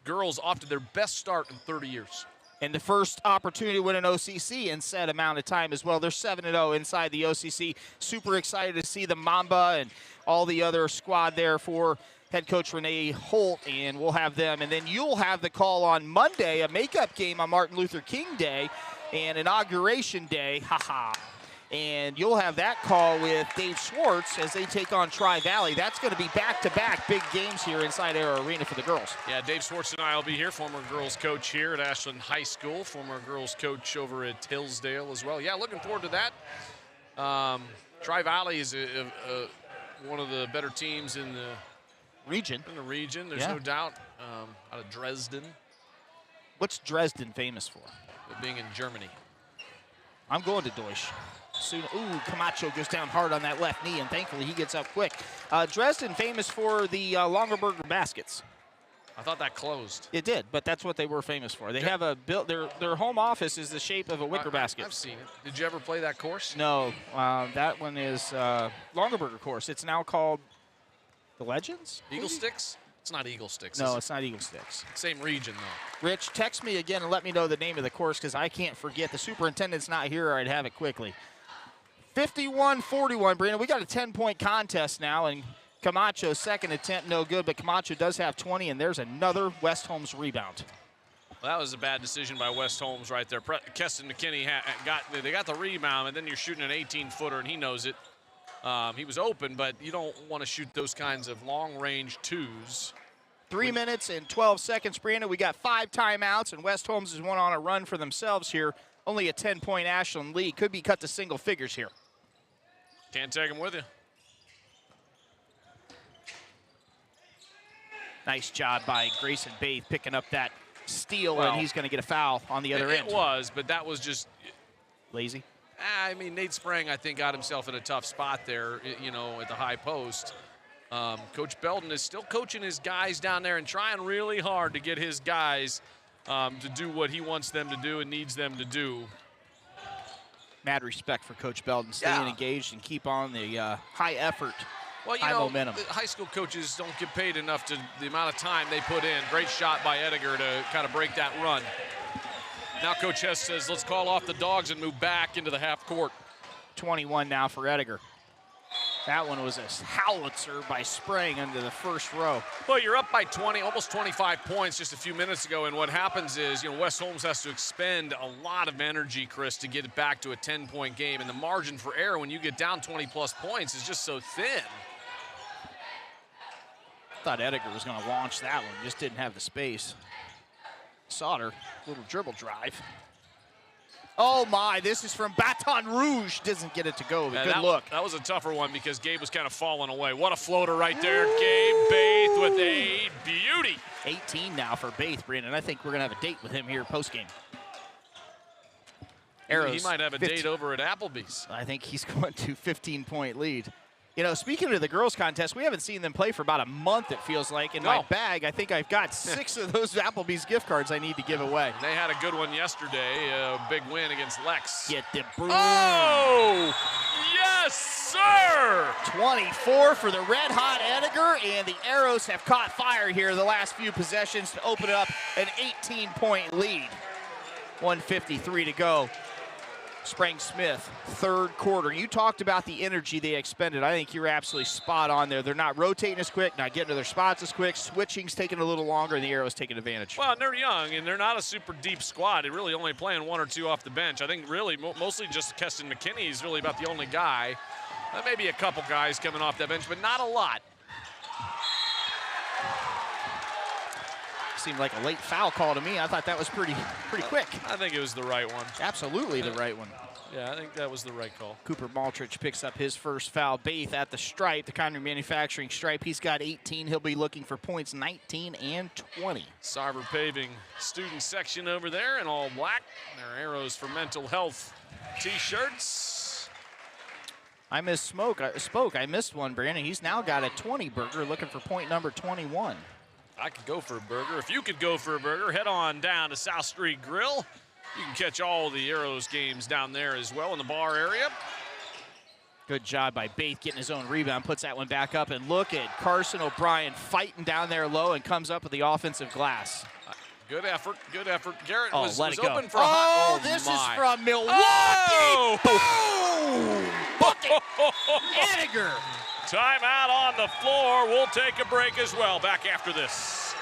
C: girls off to their best start in 30 years.
A: And the first opportunity to win an OCC in set amount of time as well. They're 7-0 inside the OCC. Super excited to see the Mamba and all the other squad there for head coach Renee Holt, and we'll have them. And then you'll have the call on Monday, a makeup game on Martin Luther King Day and Inauguration Day. And you'll have that call with Dave Schwartz as they take on Tri-Valley. That's going to be back-to-back big games here inside Arrow Arena for the girls.
C: Yeah, Dave Schwartz and I will be here, former girls coach here at Ashland High School, former girls coach over at Hillsdale as well. Yeah, looking forward to that. Tri-Valley is one of the better teams in the
A: region.
C: There's no doubt. Out of Dresden.
A: What's Dresden famous for?
C: Being in Germany.
A: I'm going to Deutsch. Soon. Ooh, Camacho goes down hard on that left knee, and thankfully he gets up quick. Dresden famous for the Longerberger baskets.
C: I thought that closed.
A: It did, but that's what they were famous for. They have their home office is the shape of a wicker basket.
C: I've seen it. Did you ever play that course?
A: No, that one is Longerberger course. It's now called the Legends?
C: Eagle Sticks? It's not Eagle Sticks.
A: No, it's not Eagle Sticks.
C: Same region, though.
A: Rich, text me again and let me know the name of the course because I can't forget. The superintendent's not here or I'd have it quickly. 51-41, Brandon. We got a 10-point contest now, and Camacho's second attempt no good, but Camacho does have 20, and there's another West Holmes rebound.
C: Well, that was a bad decision by West Holmes right there. Keston McKinney got the rebound, and then you're shooting an 18-footer, and he knows it. He was open, but you don't want to shoot those kinds of long-range twos.
A: 3 minutes and 12 seconds, Brandon. We got 5 timeouts, and West Holmes has went on a run for themselves here. Only a 10-point Ashland lead. Could be cut to single figures here.
C: Can't take them with you.
A: Nice job by Grayson Baith picking up that steal, and he's going to get a foul on the other end.
C: It was, but that was just
A: lazy.
C: I mean, Nate Sprang, I think, got himself in a tough spot there, at the high post. Coach Belden is still coaching his guys down there and trying really hard to get his guys to do what he wants them to do and needs them to do.
A: Mad respect for Coach Belden, staying engaged and keep on the high effort, high momentum.
C: High school coaches don't get paid enough to the amount of time they put in. Great shot by Ediger to kind of break that run. Now Coach Hess says, let's call off the dogs and move back into the half court.
A: 21 now for Ediger. That one was a howitzer by Sprang into the first row.
C: Well, you're up by 20, almost 25 points just a few minutes ago, and what happens is, West Holmes has to expend a lot of energy, Chris, to get it back to a 10-point game, and the margin for error when you get down 20-plus points is just so thin.
A: Thought Ediger was going to launch that one, just didn't have the space. Sauter, little dribble drive. Oh my, this is from Baton Rouge. Doesn't get it to go, but good look.
C: That was a tougher one because Gabe was kind of falling away. What a floater right there. Gabe Baith with a beauty.
A: 18 now for Baith, Brandon. I think we're going to have a date with him here postgame. Arrows.
C: He might have a date over at Applebee's.
A: I think he's going to 15-point lead. Speaking of the girls' contest, we haven't seen them play for about a month, it feels like. In my bag, I think I've got 6 of those Applebee's gift cards I need to give away.
C: They had a good one yesterday, a big win against Lex.
A: Get the broom.
C: Oh, yes, sir!
A: 24 for the red-hot Ediger, and the Arrows have caught fire here the last few possessions to open up an 18-point lead. 1:53 to go. Sprang Smith, third quarter. You talked about the energy they expended. I think you're absolutely spot on there. They're not rotating as quick, not getting to their spots as quick. Switching's taking a little longer, and the Arrows taking advantage.
C: Well, they're young, and they're not a super deep squad. They're really only playing 1 or 2 off the bench. I think really mostly just Keston McKinney is really about the only guy. Maybe a couple guys coming off that bench, but not a lot.
A: Seemed like a late foul call to me. I thought that was pretty quick.
C: I think it was the right one.
A: Absolutely the right one.
C: Yeah, I think that was the right call.
A: Cooper Maltrich picks up his first foul. Baith at the stripe, the Connery Manufacturing stripe. He's got 18. He'll be looking for points 19 and 20.
C: Sarver Paving student section over there in all black. Their Arrows for Mental Health t-shirts.
A: I misspoke. I missed one, Brandon. He's now got a 20 burger looking for point number 21.
C: I could go for a burger. If you could go for a burger, head on down to South Street Grill. You can catch all the Arrows games down there as well in the bar area.
A: Good job by Baith getting his own rebound, puts that one back up, and look at Carson O'Brien fighting down there low and comes up with the offensive glass.
C: Good effort, good effort. Garrett was
A: open
C: for a hot.
A: This is from Milwaukee. Boom! Bucket. Ediger.
C: Timeout on the floor. We'll take a break as well. Back after this.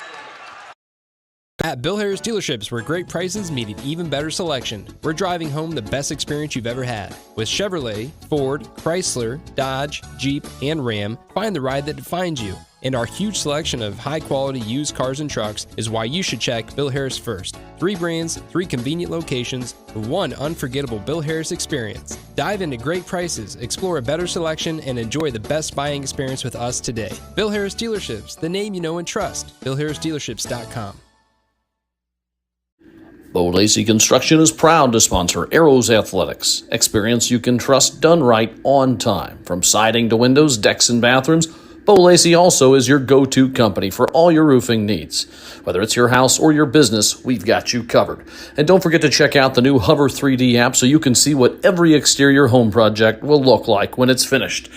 F: At Bill Harris Dealerships, where great prices meet an even better selection, we're driving home the best experience you've ever had. With Chevrolet, Ford, Chrysler, Dodge, Jeep, and Ram, find the ride that defines you. And our huge selection of high-quality used cars and trucks is why you should check Bill Harris first. 3 brands, 3 convenient locations, 1 unforgettable Bill Harris experience. Dive into great prices, explore a better selection, and enjoy the best buying experience with us today. Bill Harris Dealerships, the name you know and trust. BillHarrisDealerships.com.
D: Bo Lacey Construction is proud to sponsor Arrows Athletics. Experience you can trust done right on time. From siding to windows, decks, and bathrooms, Bo Lacey also is your go-to company for all your roofing needs. Whether it's your house or your business, we've got you covered. And don't forget to check out the new Hover 3D app so you can see what every exterior home project will look like when it's finished.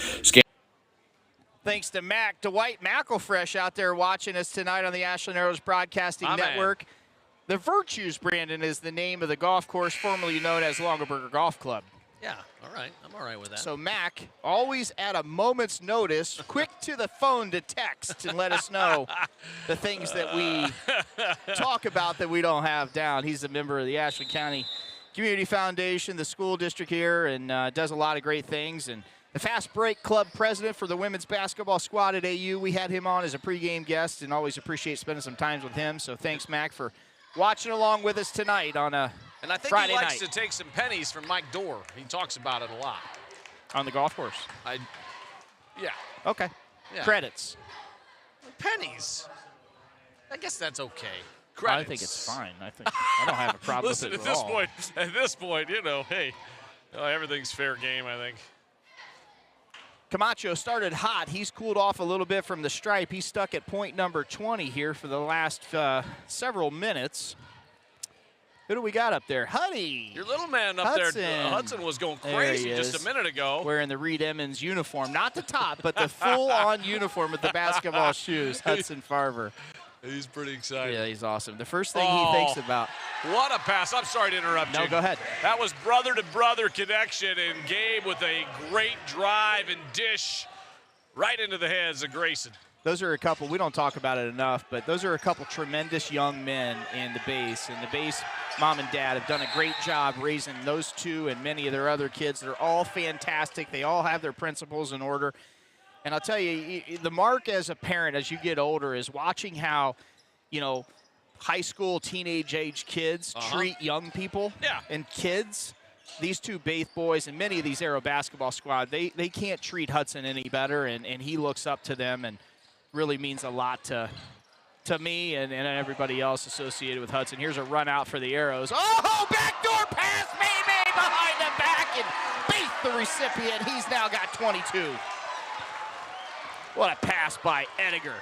A: Thanks to Dwight McElfresh out there watching us tonight on the Ashland Arrows Broadcasting Network. The Virtues, Brandon, is the name of the golf course formerly known as Longaberger Golf Club.
I: Yeah, all right. I'm all right with that.
A: So Mac, always at a moment's notice, quick to the phone to text and let us know the things that we talk about that we don't have down. He's a member of the Ashland County Community Foundation, the school district here, and does a lot of great things. And the Fast Break Club president for the women's basketball squad at AU. We had him on as a pregame guest and always appreciate spending some time with him. So thanks, Mac, for watching along with us tonight on a
C: And I think
A: Friday
C: he likes
A: night.
C: to take some pennies from Mike Dorr. He talks about it a lot.
A: On the golf course?
C: Yeah.
A: Okay.
C: Yeah.
A: Credits.
C: Pennies. I guess that's okay.
A: Credits. I think it's fine. I don't have a problem
C: Listen,
A: with it
C: at
A: all.
C: this point, hey, everything's fair game, I think.
A: Camacho started hot. He's cooled off a little bit from the stripe. He's stuck at point number 20 here for the last several minutes. Who do we got up there? Huddy.
C: Your little man up there, Hudson, was going crazy just a minute ago.
A: Wearing the Reed Emmons uniform. Not the top, but the full-on uniform with the basketball shoes. Hudson Farver.
C: He's pretty excited.
A: Yeah, he's awesome. The first thing he thinks about.
C: What a pass. I'm sorry to interrupt you.
A: No, go ahead.
C: That was brother-to-brother connection, and Gabe with a great drive and dish Right into the heads of Grayson.
A: Those are a couple, we don't talk about it enough, but those are a couple tremendous young men in the base. And the base mom and dad have done a great job raising those two and many of their other kids. They're all fantastic. They all have their principles in order. And I'll tell you, the mark as a parent as you get older is watching how, high school, teenage age kids treat young people and kids. These two Baith boys and many of these Aero basketball squad, they can't treat Hudson any better, and he looks up to them and really means a lot to me and everybody else associated with Hudson. Here's a run out for the Aeros. Oh, backdoor pass, May behind the back, and Baith the recipient. He's now got 22. What a pass by Ediger.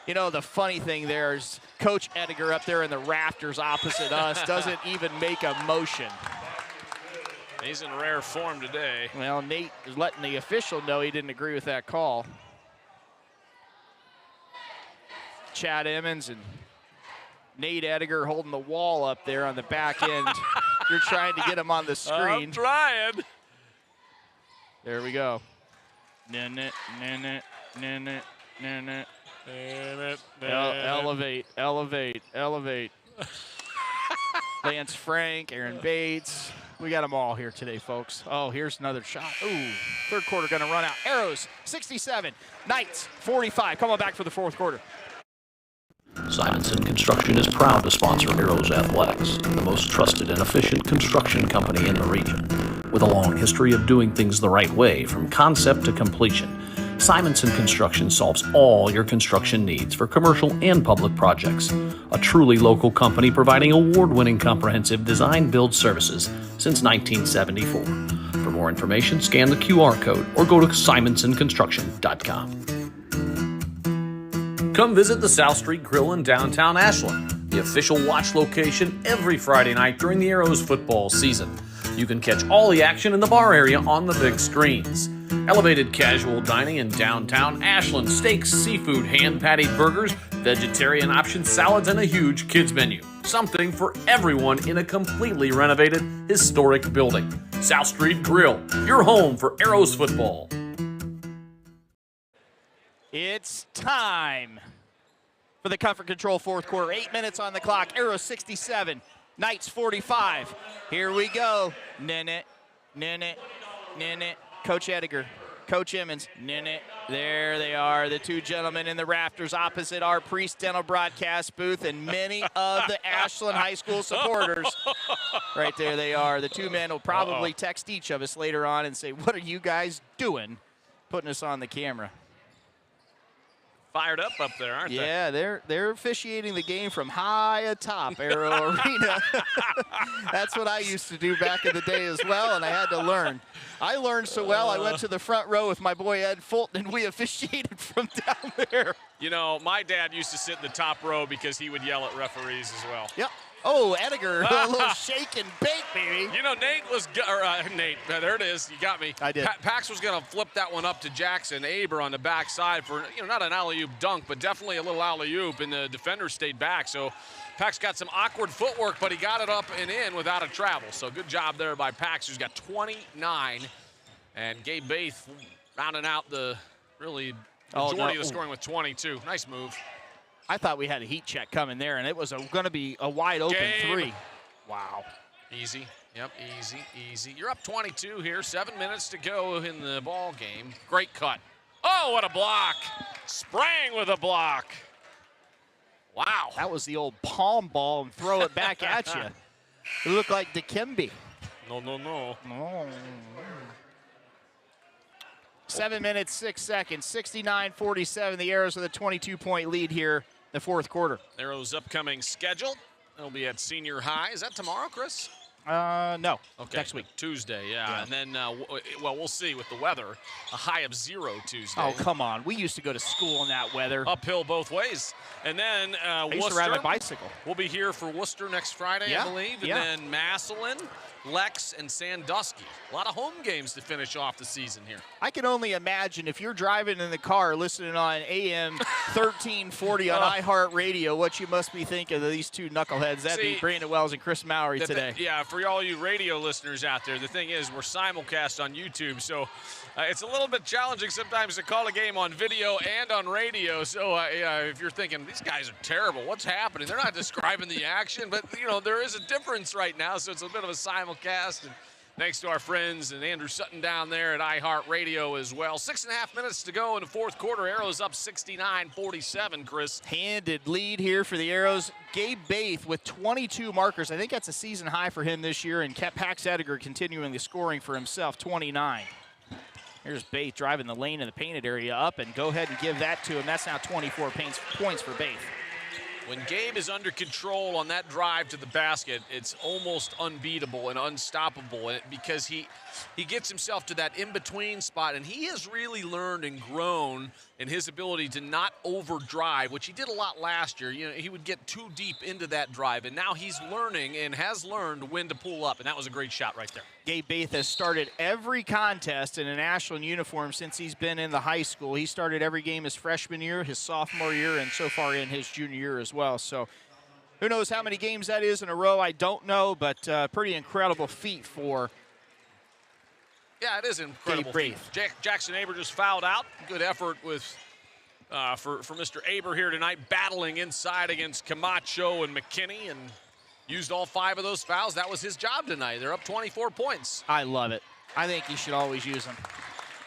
A: The funny thing there is Coach Ediger up there in the rafters opposite us doesn't even make a motion.
C: He's in rare form today.
A: Well, Nate is letting the official know he didn't agree with that call. Chad Emmons and Nate Ediger holding the wall up there on the back end. You're trying to get him on the screen.
C: I'm trying.
A: There we go. Elevate. Lance Frank, Aaron Bates. We got them all here today, folks. Oh, here's another shot. Ooh, third quarter going to run out. Arrows, 67. Knights, 45. Come on back for the fourth quarter.
D: Simonson Construction is proud to sponsor Arrows Athletics, the most trusted and efficient construction company in the region. With a long history of doing things the right way from concept to completion, Simonson Construction solves all your construction needs for commercial and public projects. A truly local company providing award-winning comprehensive design-build services since 1974. For more information, scan the QR code or go to simonsonconstruction.com. Come visit the South Street Grill in downtown Ashland, the official watch location every Friday night during the Arrows football season. You can catch all the action in the bar area on the big screens. Elevated casual dining in downtown Ashland, steaks, seafood, hand-patted burgers, vegetarian options, salads, and a huge kids menu. Something for everyone in a completely renovated, historic building. South Street Grill, your home for Arrows football.
A: It's time for the Comfort Control fourth quarter. 8 minutes on the clock. Arrows 67, Knights 45. Here we go. Nene. Coach Ediger, Coach Emmons. There they are, the two gentlemen in the rafters opposite our Priest Dental broadcast booth and many of the Ashland High School supporters. Right there they are. The two men will probably text each of us later on and say, what are you guys doing putting us on the camera?
C: Fired up there, aren't they?
A: Yeah, they're officiating the game from high atop Arrow Arena. That's what I used to do back in the day as well, and I had to learn. I learned so well, I went to the front row with my boy Ed Fulton, and we officiated from down there.
C: My dad used to sit in the top row because he would yell at referees as well.
A: Yep. Oh, Ediger, a little shake and bake, baby.
C: Nate was, Nate, there it is. You got me.
A: I did.
C: Pax was going to flip that one up to Jackson Aber on the backside for, not an alley-oop dunk, but definitely a little alley-oop, and the defender stayed back. So Pax got some awkward footwork, but he got it up and in without a travel. So good job there by Pax, who's got 29. And Gabe Baith rounding out the majority of the scoring with 22. Nice move.
A: I thought we had a heat check coming there, and it was going to be a wide-open three. Wow.
C: Easy. Yep, easy. You're up 22 here. 7 minutes to go in the ball game. Great cut. Oh, what a block. Sprang with a block. Wow.
A: That was the old palm ball and throw it back at you. It looked like Dikembe.
C: No.
A: 7 minutes, 6 seconds, 69-47. The Arrows with a 22-point lead here in the fourth quarter.
C: Arrows' upcoming schedule. It'll be at senior high. Is that tomorrow, Chris?
A: No.
C: Okay.
A: Next week.
C: Tuesday, yeah. And then, we'll see with the weather. A high of 0 Tuesday.
A: Oh, come on. We used to go to school in that weather.
C: Uphill both ways. And then
A: I used
C: Worcester.
A: to ride my bicycle.
C: We'll be here for Worcester next Friday, I believe. And then Massillon, Lex, and Sandusky. A lot of home games to finish off the season here.
A: I can only imagine if you're driving in the car listening on AM 1340 on iHeartRadio. What you must be thinking of these two knuckleheads. That'd be Brandon Wells and Chris Mowry today.
C: Yeah, for all you radio listeners out there, the thing is we're simulcast on YouTube, so it's a little bit challenging sometimes to call a game on video and on radio. So if you're thinking, these guys are terrible, what's happening? They're not describing the action, but, there is a difference right now, so it's a bit of a simulcast. And thanks to our friends and Andrew Sutton down there at iHeartRadio as well. 6.5 minutes to go in the fourth quarter. Arrows up 69-47, Chris.
A: Handed lead here for the Arrows. Gabe Baith with 22 markers. I think that's a season high for him this year, and kept Pax Ediger continuing the scoring for himself, 29. Here's Baith driving the lane in the painted area up, and go ahead and give that to him. That's now 24 points for Baith.
C: When Gabe is under control on that drive to the basket, it's almost unbeatable and unstoppable because he gets himself to that in-between spot, and he has really learned and grown in his ability to not overdrive, which he did a lot last year. He would get too deep into that drive, and now he's learning and has learned when to pull up, and that was a great shot right there.
A: Gabe Baith has started every contest in an Ashland uniform since he's been in the high school. He started every game his freshman year, his sophomore year, and so far in his junior year as well. So who knows how many games that is in a row? I don't know, but pretty incredible feat for
C: Yeah, it is an incredible feat. Jackson Aber just fouled out. Good effort with for Mr. Aber here tonight, battling inside against Camacho and McKinney, and used all 5 of those fouls. That was his job tonight. They're up 24 points.
A: I love it. I think you should always use them.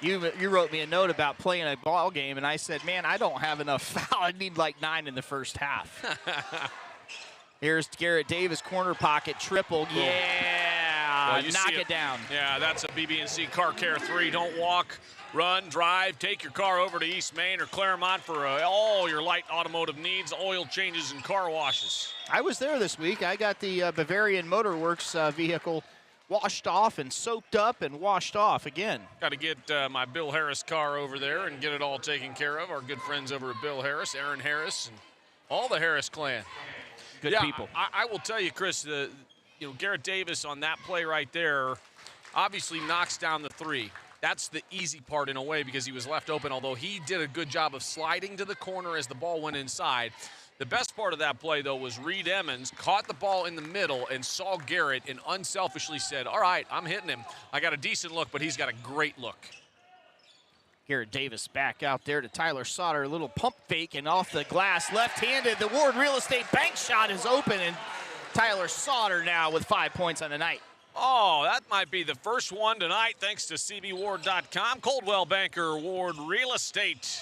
A: You wrote me a note about playing a ball game, and I said, man, I don't have enough foul. I need like 9 in the first half. Here's Garrett Davis, corner pocket, triple. Yeah,
C: well,
A: knock it down.
C: Yeah, that's a BB&C Car Care 3. Don't walk, run, drive. Take your car over to East Main or Claremont for all your light automotive needs, oil changes, and car washes.
A: I was there this week. I got the Bavarian Motor Works vehicle washed off and soaked up and washed off again.
C: Got to get my Bill Harris car over there and get it all taken care of. Our good friends over at Bill Harris, Aaron Harris, and all the Harris clan.
A: Good people.
C: I will tell you, Chris, Garrett Davis on that play right there obviously knocks down the 3. That's the easy part in a way because he was left open, although he did a good job of sliding to the corner as the ball went inside. The best part of that play, though, was Reed Emmons caught the ball in the middle and saw Garrett and unselfishly said, all right, I'm hitting him. I got a decent look, but he's got a great look.
A: Garrett Davis back out there to Tyler Sauter. A little pump fake and off the glass, left-handed. The Ward Real Estate bank shot is open, and Tyler Sauter now with 5 points on the night.
C: Oh, that might be the first one tonight, thanks to CBWard.com. Coldwell Banker Ward Real Estate.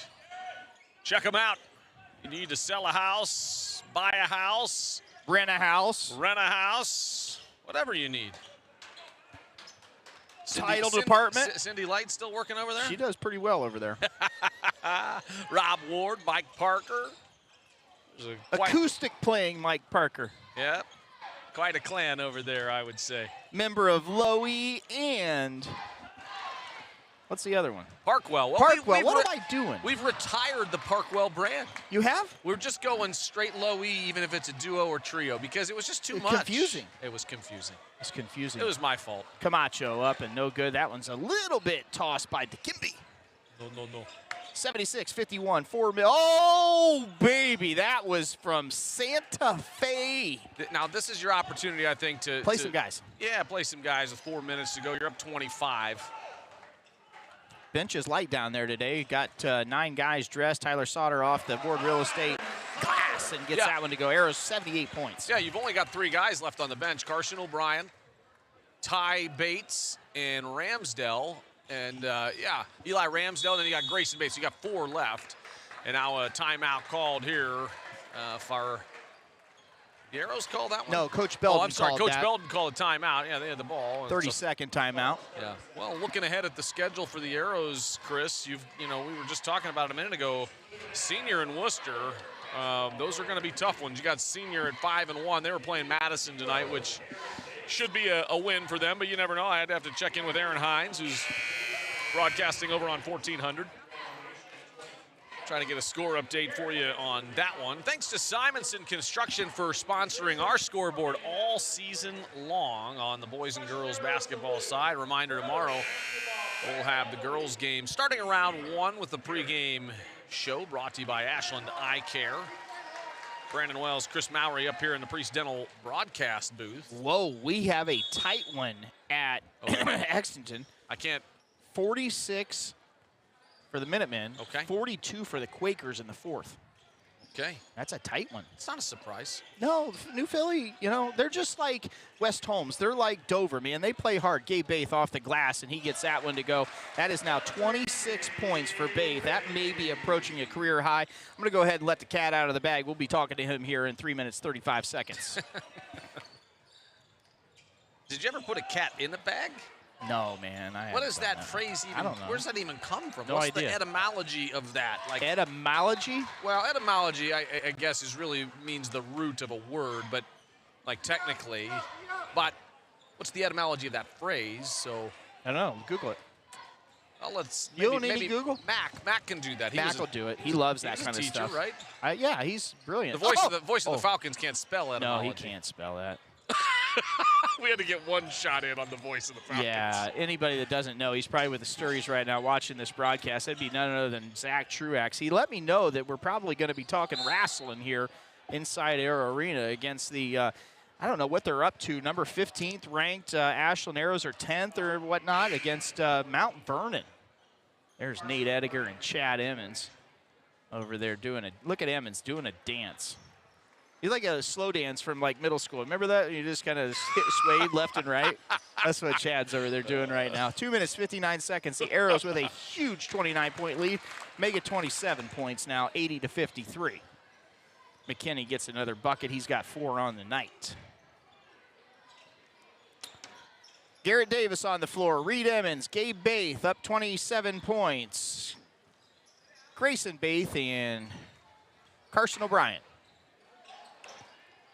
C: Check them out. You need to sell a house, buy a house,
A: rent a house,
C: whatever you need.
A: Title department.
C: Cindy Light still working over there?
A: She does pretty well over there.
C: Rob Ward, Mike Parker.
A: Acoustic playing Mike Parker.
C: Yep. Quite a clan over there, I would say.
A: Member of Lowy and what's the other one?
C: Parkwell. Well,
A: Parkwell. What am I doing?
C: We've retired the Parkwell brand.
A: You have?
C: We're just going straight low E, even if it's a duo or trio, because it was just too much.
A: Confusing.
C: It was confusing.
A: It's confusing.
C: It was my fault.
A: Camacho up and no good. That one's a little bit tossed by DeKimby.
C: No.
A: 76-51, 4 mil. Oh, baby, that was from Santa Fe.
C: Now, this is your opportunity, I think, to
A: play some guys.
C: Yeah, play some guys with 4 minutes to go. You're up 25.
A: Bench is light down there today. Got 9 guys dressed. Tyler Sauter off the Ward Real Estate glass and gets that one to go. Arrows 78 points.
C: Yeah, you've only got 3 guys left on the bench. Carson O'Brien, Ty Bates, and Ramsdell. And, Eli Ramsdell, then you got Grayson Bates. You got 4 left. And now a timeout called here for the Arrows called that one?
A: No, Coach Belden
C: called that. Oh, I'm sorry. Coach
A: that.
C: Belden called a timeout. Yeah, they had the ball.
A: 30-second timeout.
C: Yeah. Well, looking ahead at the schedule for the Arrows, Chris, we were just talking about it a minute ago. Senior and Worcester, those are going to be tough ones. You got Senior at 5-1. They were playing Madison tonight, which should be a win for them, but you never know. I had to have to check in with Aaron Hines, who's broadcasting over on 1400. Trying to get a score update for you on that one. Thanks to Simonson Construction for sponsoring our scoreboard all season long on the boys and girls basketball side. Reminder, tomorrow we'll have the girls game starting around 1 with the pregame show brought to you by Ashland Eye Care. Brandon Wells, Chris Mowry up here in the Priest Dental broadcast booth.
A: Whoa, we have a tight one at Extington.
C: I can't.
A: 46 for the Minutemen.
C: Okay.
A: 42 for the Quakers in the fourth.
C: Okay.
A: That's a tight one.
C: It's not a surprise.
A: No, New Philly, you know, they're just like West Holmes. They're like Dover, man. They play hard. Gabe Baith off the glass, and he gets that one to go. That is now 26 points for Baith. That may be approaching a career high. I'm going to go ahead and let the cat out of the bag. We'll be talking to him here in 3 minutes, 35 seconds.
C: Did you ever put a cat in a bag?
A: No, man.
C: What is that phrase even?
A: I don't know.
C: Where does that even come from?
A: No
C: What's
A: idea.
C: the etymology of that? Like
A: etymology?
C: Well, etymology, I guess, is really means the root of a word, but like technically. But what's the etymology of that phrase? So
A: I don't know. Google it.
C: Well, let's.
A: You don't
C: maybe
A: need to Google?
C: Mac can do that.
A: Mac will do it. He loves that kind of
C: teacher,
A: stuff.
C: Right?
A: Yeah, he's brilliant.
C: The voice of the Falcons can't spell etymology.
A: No, he can't spell that.
C: We had to get one shot in on the voice of the Falcons.
A: Yeah, anybody that doesn't know, he's probably with the Sturries right now watching this broadcast. That'd be none other than Zach Truax. He let me know that we're probably going to be talking wrestling here inside Arrow Arena against the, I don't know what they're up to, number 15th ranked Ashland Arrows, or 10th or whatnot, against Mount Vernon. There's Nate Ediger and Chad Emmons over there doing look at Emmons doing a dance. He's like a slow dance from like middle school. Remember that? You just kind of swayed left and right. That's what Chad's over there doing right now. 2 minutes, 59 seconds. The Arrows with a huge 29-point lead. Make it 27 points now, 80-53. McKinney gets another bucket. He's got 4 on the night. Garrett Davis on the floor. Reed Emmons, Gabe Baith up 27 points. Grayson Baith and Carson O'Brien.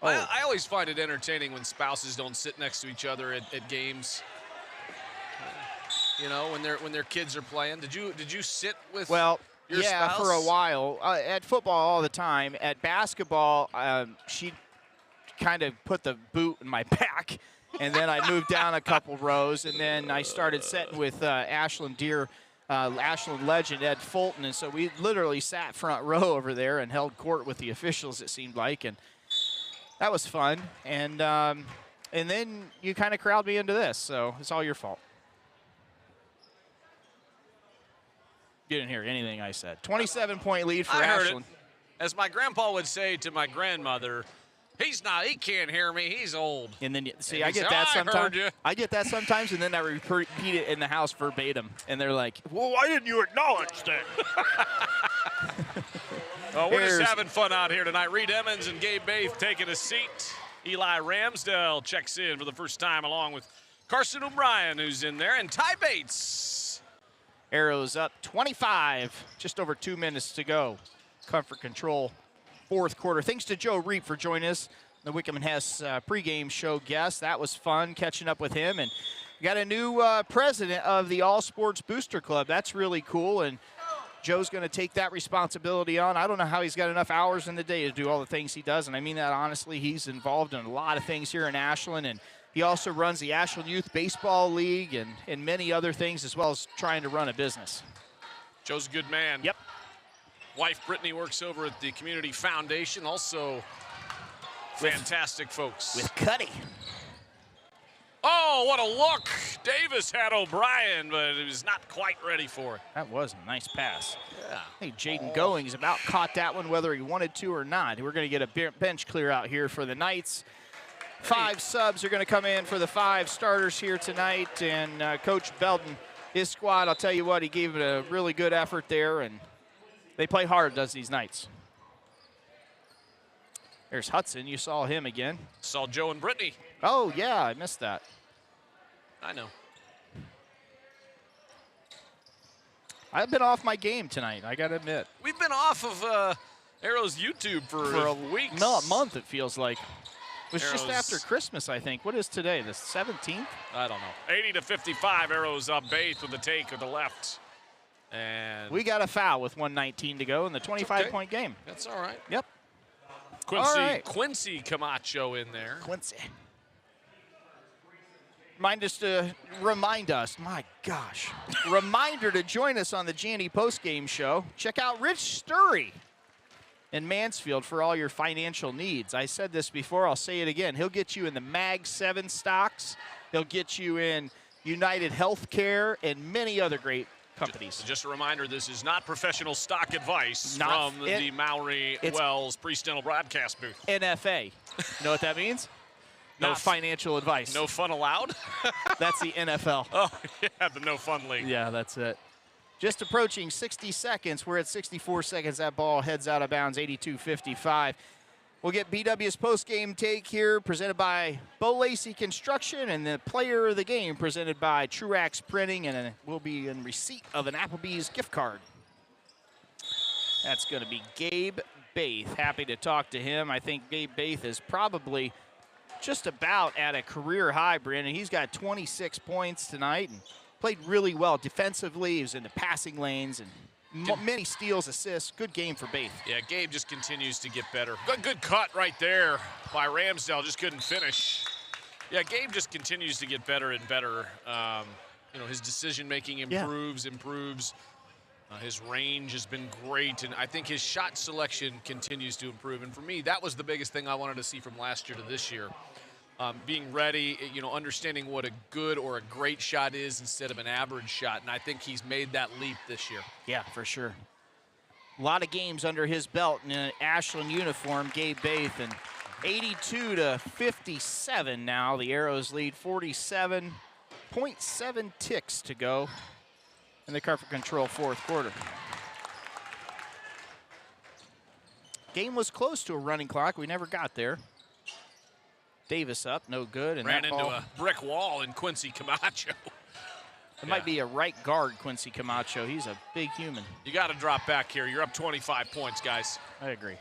C: I always find it entertaining when spouses don't sit next to each other at games. You know, when their kids are playing. Did you sit with your spouse?
A: For a while. At football all the time. At basketball, she kind of put the boot in my back, and then I moved down a couple rows, and then I started sitting with Ashland legend Ed Fulton, and so we literally sat front row over there and held court with the officials, it seemed like, and that was fun. And then you kind of crowd me into this, so it's all your fault. You didn't hear anything I said. 27-point lead for Ashland.
C: As my grandpa would say to my grandmother, he can't hear me, he's old.
A: And then, see,
C: and
A: I get that sometimes.
C: You.
A: I get that sometimes, and then I repeat it in the house verbatim. And they're like, well, why didn't you acknowledge that?
C: We're just having fun out here tonight. Reed Emmons and Gabe Baith taking a seat. Eli Ramsdale checks in for the first time along with Carson O'Brien, who's in there, and Ty Bates.
A: Arrows up 25, just over 2 minutes to go. Comfort control, fourth quarter. Thanks to Joe Reap for joining us, the Wickham and Hess pregame show guest. That was fun catching up with him. And we got a new president of the All Sports Booster Club. That's really cool. And Joe's going to take that responsibility on. I don't know how he's got enough hours in the day to do all the things he does, and I mean that honestly. He's involved in a lot of things here in Ashland, and he also runs the Ashland Youth Baseball League and many other things, as well as trying to run a business.
C: Joe's a good man.
A: Yep.
C: Wife Brittany works over at the Community Foundation, also fantastic folks.
A: With Cuddy.
C: Oh, what a look. Davis had O'Brien, but he was not quite ready for it.
A: That was a nice pass.
C: Yeah.
A: Hey, Jaden Goings about caught that one whether he wanted to or not. We're going to get a bench clear out here for the Knights. 5 subs are going to come in for the 5 starters here tonight. And Coach Belden, his squad, I'll tell you what, he gave it a really good effort there. And they play hard, does these Knights. There's Hudson. You saw him again.
C: Saw Joe and Brittany.
A: Oh, yeah, I missed that.
C: I know.
A: I've been off my game tonight, I got to admit.
C: We've been off of Arrow's YouTube for a week.
A: No, a month, it feels like. It was just after Christmas, I think. What is today, the 17th?
C: I don't know. 80-55, Arrows up Baith with the take of the left. And
A: we got a foul with 1:19 to go in the 25-point game.
C: That's all right.
A: Yep.
C: Quincy Camacho in there.
A: Quincy. Reminder to join us on the Janney postgame show. Check out Rich Sturry in Mansfield for all your financial needs. I said this before, I'll say it again. He'll get you in the Mag 7 stocks. He'll get you in United Healthcare and many other great companies.
C: Just a reminder, this is not professional stock advice from the Maury Wells pre-dental broadcast booth.
A: NFA. You know what that means? No financial advice.
C: No fun allowed?
A: That's the NFL.
C: Oh, yeah, the no fun league.
A: Yeah, that's it. Just approaching 60 seconds. We're at 64 seconds. That ball heads out of bounds, 82-55. We'll get BW's postgame take here, presented by Bo Lacey Construction, and the player of the game presented by Truax Printing, and we'll be in receipt of an Applebee's gift card. That's going to be Gabe Baith. Happy to talk to him. I think Gabe Baith is probably just about at a career high, Brandon. He's got 26 points tonight and played really well defensively. He was in the passing lanes and many steals, assists. Good game for Baith.
C: Yeah, Gabe just continues to get better. Good cut right there by Ramsdale. Just couldn't finish. Yeah, Gabe just continues to get better and better. His decision-making improves. His range has been great, and I think his shot selection continues to improve. And for me, that was the biggest thing I wanted to see from last year to this year. Being ready, understanding what a good or a great shot is instead of an average shot. And I think he's made that leap this year.
A: Yeah, for sure. A lot of games under his belt in an Ashland uniform, Gabe Baith, and 82-57 now. The Arrows lead 47.7 ticks to go in the Comfort Control fourth quarter. Game was close to a running clock. We never got there. Davis up, no good. And
C: ran into a brick wall in Quincy Camacho.
A: It might be a right guard, Quincy Camacho. He's a big human.
C: You got to drop back here. You're up 25 points, guys.
A: I agree.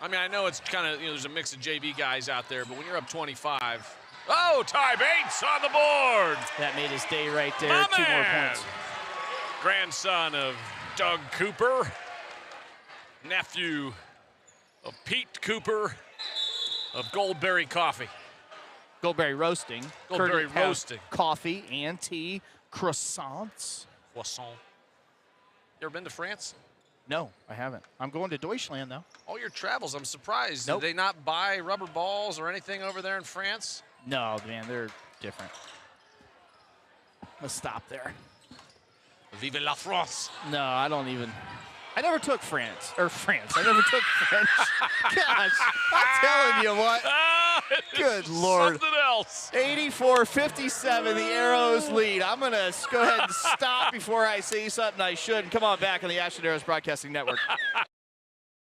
C: I mean, I know it's kind of, there's a mix of JV guys out there, but when you're up 25. Oh, Ty Bates on the board.
A: That made his day right there. 2 more points.
C: Grandson of Doug Cooper. Nephew of Pete Cooper of Goldberry Coffee.
A: Goldberry Roasting.
C: Goldberry Roasting.
A: Coffee and tea, croissants.
C: Croissant. You ever been to France?
A: No, I haven't. I'm going to Deutschland, though.
C: All your travels, I'm surprised.
A: Nope.
C: Did they not buy rubber balls or anything over there in France?
A: No, man, they're different. Let's stop there.
C: Vive la France.
A: No, I don't even. I never took France. I never took French. Gosh, I'm telling you what. Good Lord.
C: Something else.
A: 84-57, the Arrows lead. I'm going to go ahead and stop before I say something I shouldn't. Come on back on the Ashland Arrows Broadcasting Network.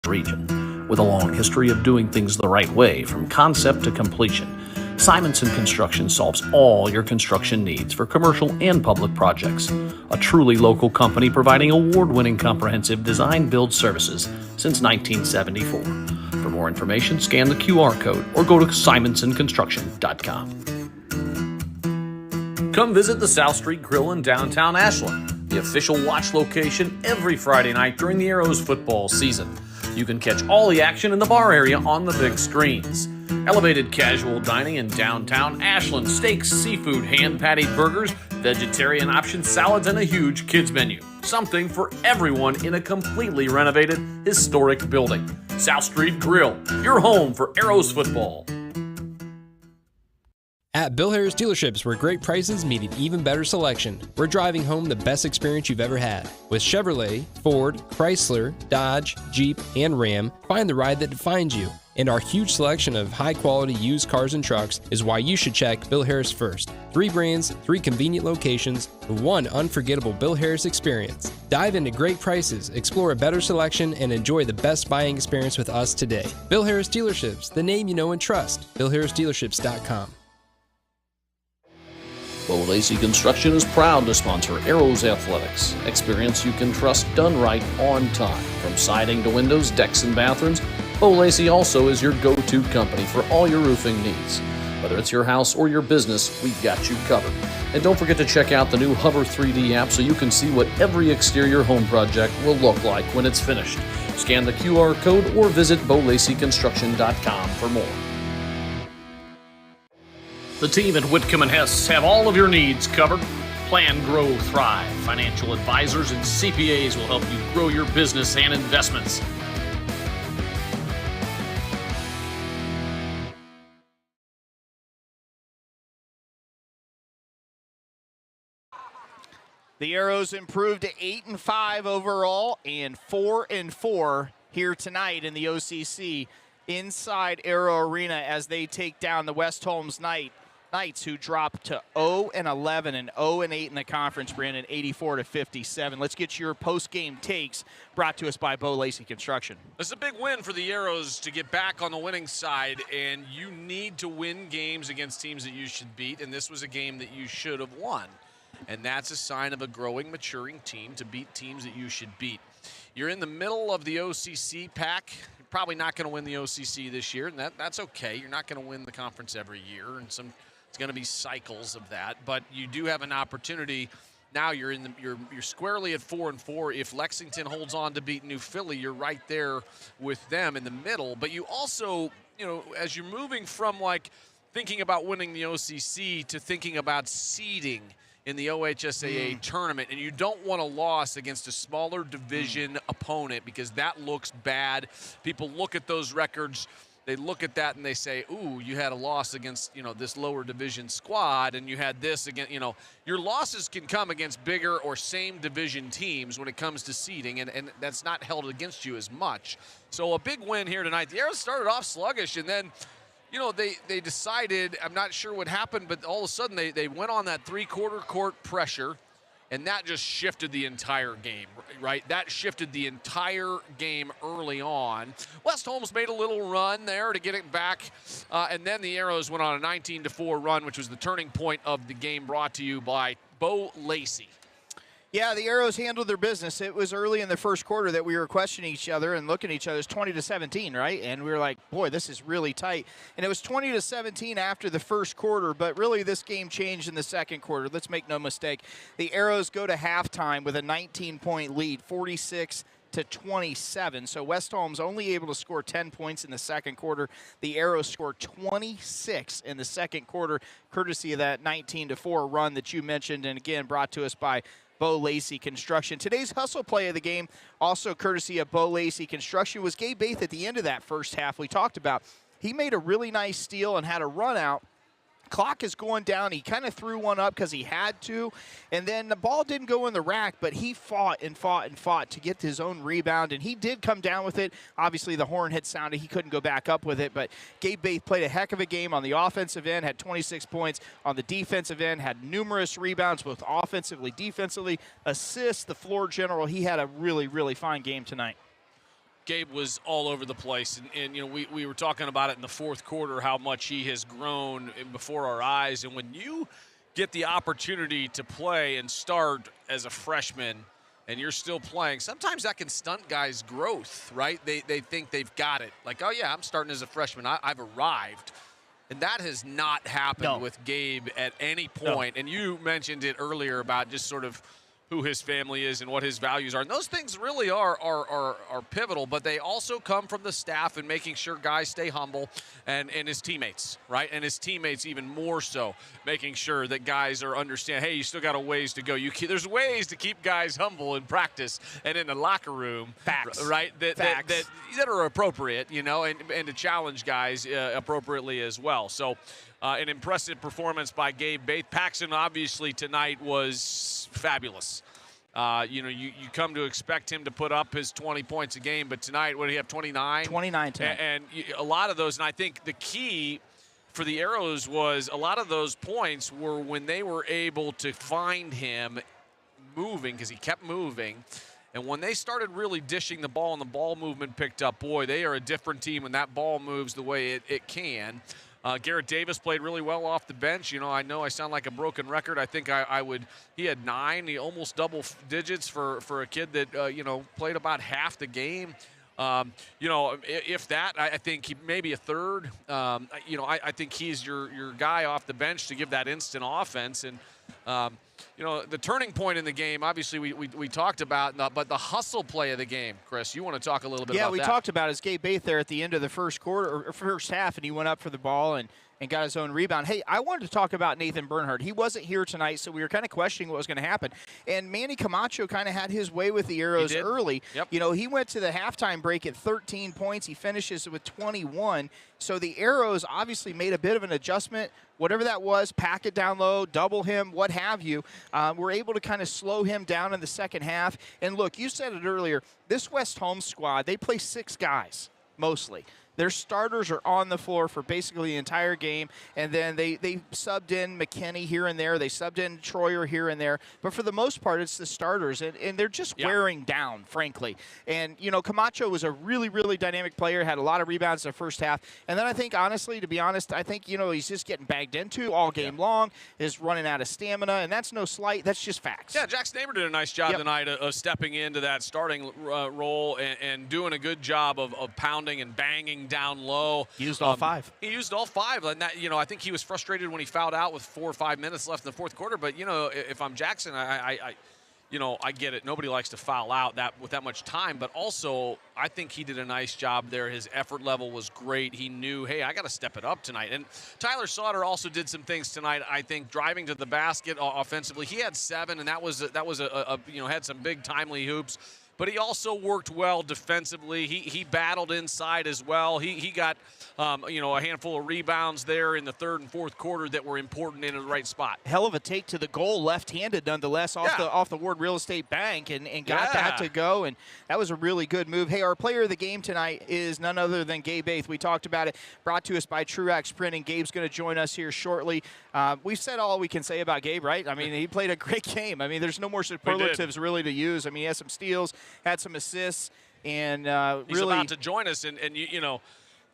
D: Region. With a long history of doing things the right way from concept to completion, Simonson Construction solves all your construction needs for commercial and public projects. A truly local company providing award-winning comprehensive design-build services since 1974. For more information, scan the QR code or go to simonsonconstruction.com. Come visit the South Street Grill in downtown Ashland, the official watch location every Friday night during the Arrows football season. You can catch all the action in the bar area on the big screens. Elevated casual dining in downtown Ashland, steaks, seafood, hand-patted burgers, vegetarian options, salads, and a huge kids menu. Something for everyone in a completely renovated, historic building. South Street Grill, your home for Arrows football.
F: At Bill Harris Dealerships, where great prices meet an even better selection, we're driving home the best experience you've ever had. With Chevrolet, Ford, Chrysler, Dodge, Jeep, and Ram, find the ride that defines you. And our huge selection of high-quality used cars and trucks is why you should check Bill Harris first. 3 brands, 3 convenient locations, 1 unforgettable Bill Harris experience. Dive into great prices, explore a better selection, and enjoy the best buying experience with us today. Bill Harris Dealerships, the name you know and trust. BillHarrisDealerships.com.
D: Bo Lacey Construction is proud to sponsor Arrows Athletics. Experience you can trust done right on time. From siding to windows, decks, and bathrooms, Bo Lacey also is your go-to company for all your roofing needs. Whether it's your house or your business, we've got you covered. And don't forget to check out the new Hover 3D app so you can see what every exterior home project will look like when it's finished. Scan the QR code or visit BoLaceyConstruction.com for more.
H: The team at Whitcomb & Hess have all of your needs covered. Plan, Grow, Thrive. Financial advisors and CPAs will help you grow your business and investments.
A: The Arrows improved to 8-5 overall and 4-4 here tonight in the OCC inside Arrow Arena as they take down the West Holmes Knights, who dropped to 0-11 and 0-8 in the conference, Brandon, 84-57. Let's get your post-game takes brought to us by Bo Lacey Construction.
C: It's a big win for the Arrows to get back on the winning side, and you need to win games against teams that you should beat, and this was a game that you should have won. And that's a sign of a growing, maturing team to beat teams that you should beat. You're in the middle of the OCC pack. You're probably not going to win the OCC this year, and that's okay. You're not going to win the conference every year, and it's going to be cycles of that. But you do have an opportunity. Now you're squarely at 4-4. If Lexington holds on to beat New Philly, you're right there with them in the middle. But you also, as you're moving from like thinking about winning the OCC to thinking about seeding in the OHSAA tournament, and you don't want a loss against a smaller division opponent because that looks bad. People look at those records, they look at that and they say, ooh, you had a loss against, this lower division squad, and you had this against, your losses can come against bigger or same division teams when it comes to seeding, and that's not held against you as much. So a big win here tonight. The Arrows started off sluggish, and then they decided, I'm not sure what happened, but all of a sudden they went on that three-quarter court pressure, and that just shifted the entire game, right? That shifted the entire game early on. West Holmes made a little run there to get it back, and then the Arrows went on a 19-4 run, which was the turning point of the game, brought to you by Bo Lacey.
A: Yeah, the Arrows handled their business. It was early in the first quarter that we were questioning each other and looking at each other. It's 20-17, right? And we were like, boy, this is really tight. And it was 20-17 after the first quarter, but really this game changed in the second quarter. Let's make no mistake. The Arrows go to halftime with a 19-point lead, 46-27. So West Holmes only able to score 10 points in the second quarter. The Arrows scored 26 in the second quarter, courtesy of that 19-4 run that you mentioned, and again, brought to us by Bo Lacey Construction. Today's hustle play of the game, also courtesy of Bo Lacey Construction, was Gabe Baith at the end of that first half we talked about. He made a really nice steal and had a run out. Clock is going down. He kind of threw one up because he had to, and then the ball didn't go in the rack, but he fought and fought and fought to get his own rebound, and he did come down with it. Obviously, the horn had sounded. He couldn't go back up with it, but Gabe Baith played a heck of a game on the offensive end, had 26 points. On the defensive end, had numerous rebounds, both offensively, defensively, assists, the floor general. He had a really, really fine game tonight.
C: Gabe was all over the place, and we were talking about it in the fourth quarter, how much he has grown before our eyes. And when you get the opportunity to play and start as a freshman and you're still playing, sometimes that can stunt guys' growth, right? They think they've got it. Like, oh, yeah, I'm starting as a freshman. I've arrived. And that has not happened with Gabe at any point. And you mentioned it earlier about just sort of who his family is and what his values are. And those things really are pivotal, but they also come from the staff and making sure guys stay humble, and his teammates, right? And his teammates even more so, making sure that guys are understand, hey, you still got a ways to go. There's ways to keep guys humble in practice and in the locker room.
A: Facts.
C: Right? That are appropriate, and to challenge guys appropriately as well. So an impressive performance by Gabe Baith. Paxson obviously tonight was fabulous. You come to expect him to put up his 20 points a game, but tonight, what did he have, 29?
A: 29 tonight.
C: And a lot of those, and I think the key for the Arrows was a lot of those points were when they were able to find him moving, because he kept moving. And when they started really dishing the ball and the ball movement picked up, boy, they are a different team when that ball moves the way it can. Garrett Davis played really well off the bench. I know I sound like a broken record. I think he had 9. He almost double digits for a kid that, played about half the game. If that, I think he maybe a third. I think he's your guy off the bench to give that instant offense. And, the turning point in the game, obviously we talked about, but the hustle play of the game, Chris, you want to talk a little bit about that?
A: Yeah, we talked about it. It's Gabe Baith there at the end of the first half, and he went up for the ball and got his own rebound. Hey, I wanted to talk about Nathan Bernhardt. He wasn't here tonight, so we were kind of questioning what was going to happen. And Manny Camacho kind of had his way with the Arrows early.
C: Yep.
A: He went to the halftime break at 13 points. He finishes with 21. So the Arrows obviously made a bit of an adjustment. Whatever that was, pack it down low, double him, what have you. We're able to kind of slow him down in the second half. And look, you said it earlier, this West Holmes squad, they play 6 guys mostly. Their starters are on the floor for basically the entire game, and then they subbed in McKinney here and there. They subbed in Troyer here and there. But for the most part, it's the starters, and they're just wearing down, frankly. And, Camacho was a really, really dynamic player, had a lot of rebounds in the first half. And then I think, honestly, to be honest, I think, he's just getting bagged into all game long, is running out of stamina, and that's no slight. That's just facts.
C: Yeah, Jackson Aber did a nice job tonight of stepping into that starting role and doing a good job of pounding and banging down low.
A: He used all 5.
C: He used all 5. And that, I think he was frustrated when he fouled out with 4 or 5 minutes left in the fourth quarter. But, if I'm Jackson, I get it. Nobody likes to foul out with that much time. But also, I think he did a nice job there. His effort level was great. He knew, hey, I got to step it up tonight. And Tyler Sauter also did some things tonight, I think, driving to the basket offensively. He had 7, and that was had some big timely hoops. But he also worked well defensively. He battled inside as well. He got a handful of rebounds there in the third and fourth quarter that were important in the right spot.
A: Hell of a take to the goal, left-handed nonetheless, off the Ward Real Estate Bank, and got that to go, and that was a really good move. Hey, our player of the game tonight is none other than Gabe Baith. We talked about it, brought to us by Truax Printing. Gabe's going to join us here shortly. We've said all we can say about Gabe, right? I mean, he played a great game. I mean, there's no more superlatives really to use. I mean, he had some steals, had some assists, and
C: he's
A: really
C: about to join us, and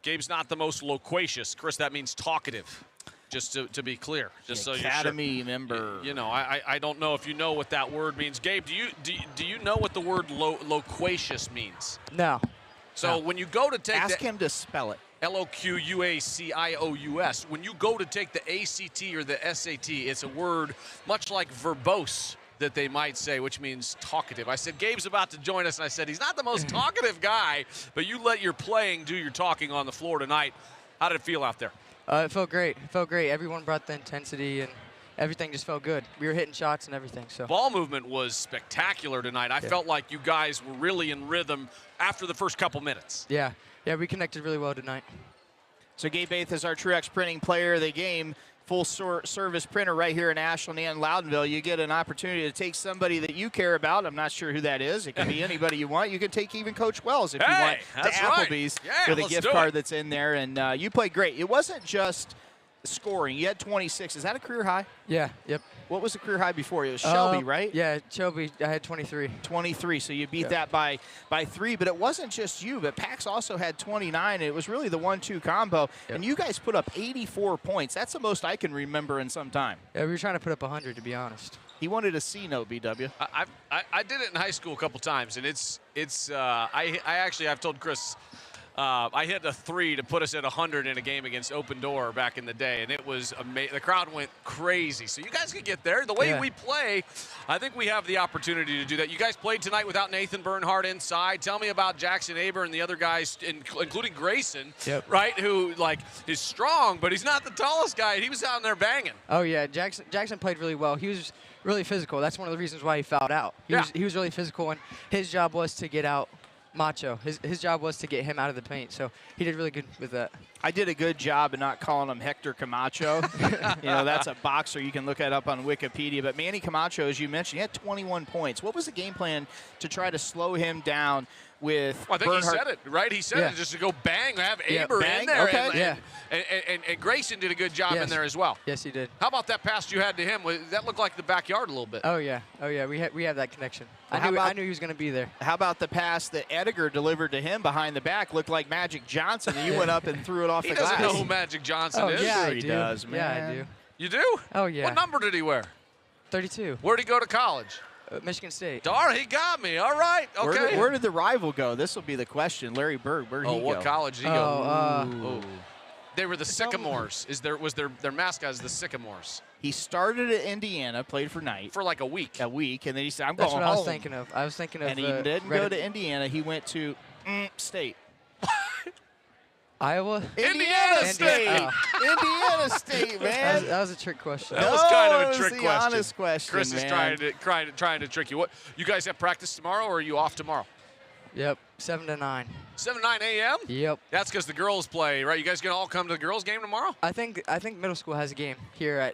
C: Gabe's not the most loquacious. Chris, that means talkative, just to be clear. Just so
A: Academy
C: you're sure.
A: member.
C: I don't know if you know what that word means. Gabe, do you know what the word loquacious means?
J: No.
C: So when you go to take
A: Ask him to spell it.
C: Loquacious. When you go to take the ACT or the SAT, it's a word much like verbose that they might say, which means talkative. I said, Gabe's about to join us, and I said, he's not the most talkative guy, but you let your playing do your talking on the floor tonight. How did it feel out there?
J: It felt great. Everyone brought the intensity, and everything just felt good. We were hitting shots and everything. So
C: ball movement was spectacular tonight. I felt like you guys were really in rhythm after the first couple minutes.
J: Yeah, we connected really well tonight.
A: So Gabe Baith is our Truax Printing player of the game. Full service printer right here in Ashland and Loudonville. You get an opportunity to take somebody that you care about. I'm not sure who that is. It can be anybody you want. You can take even Coach Wells if you want to Applebee's with a gift card that's in there. And you played great. It wasn't just scoring. You had 26. Is that a career high?
J: Yeah, yep.
A: What was the career high before? It was Shelby, right?
J: Yeah, Shelby. I had 23.
A: 23, so you beat that by 3. But it wasn't just you, but Pax also had 29. It was really the 1-2 combo. Yep. And you guys put up 84 points. That's the most I can remember in some time.
J: Yeah, we were trying to put up 100, to be honest.
A: He wanted a C note, BW.
C: I did it in high school a couple times, and I've told Chris, I hit a 3 to put us at 100 in a game against Open Door back in the day, and it was amazing. The crowd went crazy. So you guys could get there. The way we play, I think we have the opportunity to do that. You guys played tonight without Nathan Bernhardt inside. Tell me about Jackson Aber and the other guys, including Grayson, right, who is strong, but he's not the tallest guy. He was out in there banging.
J: Oh, yeah. Jackson played really well. He was really physical. That's one of the reasons why he fouled out. He was really physical, and his job was to get out Macho. His job was to get him out of the paint, so he did really good with that.
A: I did a good job of not calling him Hector Camacho. That's a boxer. You can look that up on Wikipedia. But Manny Camacho, as you mentioned, he had 21 points. What was the game plan to try to slow him down with
C: I think
A: Bernhardt?
C: He said it, right? He said it just to go bang, have Aber in there.
A: Okay.
C: And Grayson did a good job in there as well.
J: Yes, he did.
C: How about that pass you had to him? That looked like the backyard a little bit.
J: Oh, yeah. We have that connection. I knew he was going to be there.
A: How about the pass that Ediger delivered to him behind the back? Looked like Magic Johnson, and you went up and threw it off the glass.
C: He doesn't know who Magic Johnson is.
J: Yeah,
A: he does, man.
J: Yeah, I do.
C: You do?
J: Oh, yeah.
C: What number did he wear?
J: 32.
C: Where'd he go to college?
J: Michigan State.
C: Darn, he got me. All right. Okay.
A: Where did the rival go? This will be the question. Larry Bird, where'd he go?
C: What college did he go? They were the Sycamores. Was their mascot is the Sycamores?
A: He started at Indiana, played for Knight.
C: For like a week.
A: And then he said, I'm
J: That's
A: going
J: what
A: home.
J: I was thinking of. I was thinking of.
A: And he didn't go to Indiana. He went to State.
J: Iowa?
A: Indiana State. Indiana State, man.
J: That was a trick question.
C: That was kind of a trick question.
A: Honest question,
C: Chris is trying to trick you. What? You guys have practice tomorrow, or are you off tomorrow?
J: Yep, 7 to 9.
C: 7 to 9 a.m.
J: Yep.
C: That's because the girls play, right? You guys gonna all come to the girls' game tomorrow?
J: I think middle school has a game here at.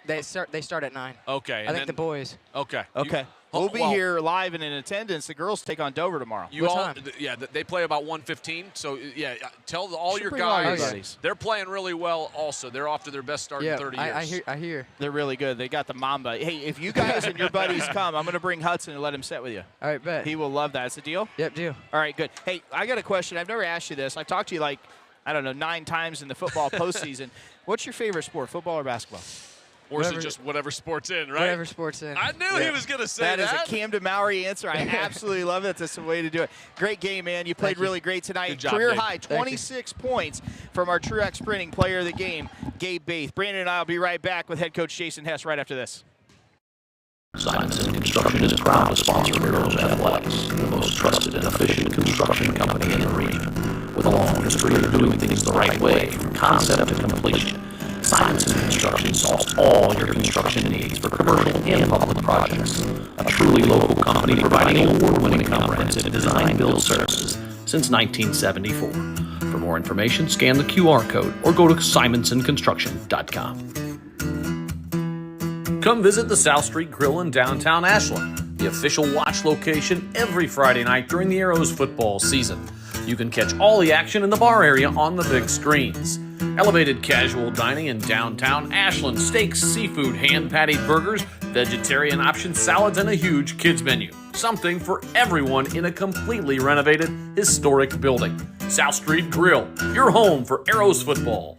J: They start at 9.
C: Okay.
J: I think the boys.
C: Okay.
A: Okay. We'll be here live and in attendance. The girls take on Dover tomorrow.
J: What time?
C: They play about 1:15. So yeah, tell all your
A: bring all your
C: guys
A: buddies.
C: they're playing really well. Also, they're off to their best start in 30 years.
J: I hear.
A: They're really good. They got the Mamba. Hey, if you guys and your buddies come, I'm going to bring Hudson and let him sit with you.
J: All right, bet.
A: He will love that. It's a deal?
J: Yep, deal.
A: All right, good. Hey, I got a question. I've never asked you this. I talked to you like, I don't know, 9 times in the football postseason. What's your favorite sport, football or basketball?
C: Or is it just whatever sport's in, right?
J: Whatever sport's in.
C: I knew he was going to say that.
A: That is a Camden Maori answer. I absolutely love it. That's the way to do it. Great game, man. You played really great tonight.
C: Good job,
A: Career
C: Gabe.
A: high, 26 points from our Truex Printing Player of the Game, Gabe Baith. Brandon and I will be right back with head coach Jason Hess right after this.
D: Simonson Construction is proud to sponsor Heroes Athletics, the most trusted and efficient construction company in the region. With a long history of doing things the right way from concept to completion, Simonson Construction solves all your construction needs for commercial and public projects. A truly local company providing award-winning comprehensive design-build services since 1974. For more information, scan the QR code or go to simonsonconstruction.com.
H: Come visit the South Street Grill in downtown Ashland, the official watch location every Friday night during the Arrows football season. You can catch all the action in the bar area on the big screens. Elevated casual dining in downtown Ashland, steaks, seafood, hand-patted burgers, vegetarian options, salads, and a huge kids menu. Something for everyone in a completely renovated, historic building. South Street Grill, your home for Arrows football.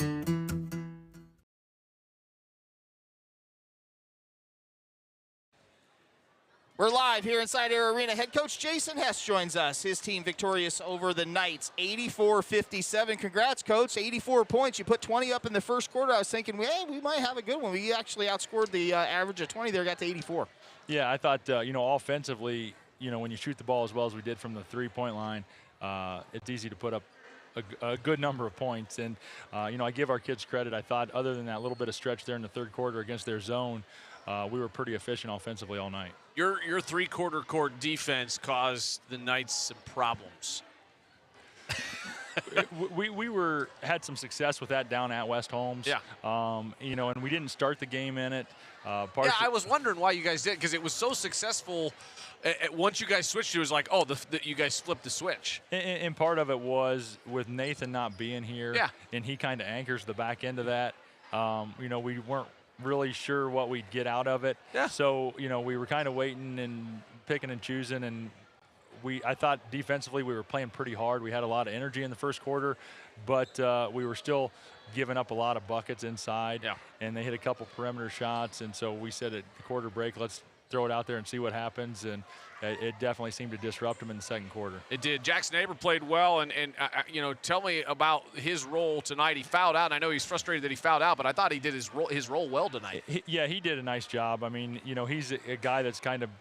A: We're live here inside Air Arena. Head coach Jason Hess joins us. His team victorious over the Knights, 84-57. Congrats, coach. 84 points. You put 20 up in the first quarter. I was thinking, hey, we might have a good one. We actually outscored the average of 20 there, got to 84.
K: Yeah, I thought, offensively, when you shoot the ball as well as we did from the three-point line, it's easy to put up a good number of points. And, I give our kids credit. I thought other than that little bit of stretch there in the third quarter against their zone, we were pretty efficient offensively all night.
C: Your three-quarter court defense caused the Knights some problems.
K: we had some success with that down at West Holmes.
C: Yeah.
K: And we didn't start the game in it.
C: Yeah, I was wondering why you guys did, because it was so successful. Once you guys switched, it was like, you guys flipped the switch.
K: And part of it was with Nathan not being here.
C: Yeah.
K: And he kind of anchors the back end of that. We weren't really sure what we'd get out of it.
C: Yeah.
K: So, we were kind of waiting and picking and choosing, and I thought defensively we were playing pretty hard. We had a lot of energy in the first quarter, but we were still giving up a lot of buckets inside.
C: Yeah.
K: And they hit a couple perimeter shots, and so we said at the quarter break, let's throw it out there and see what happens, and it definitely seemed to disrupt them in the second quarter.
C: It did. Jackson Aber played well, and tell me about his role tonight. He fouled out. I know he's frustrated that he fouled out, but I thought he did his role well tonight.
K: He did a nice job. I mean, he's a guy that's kind of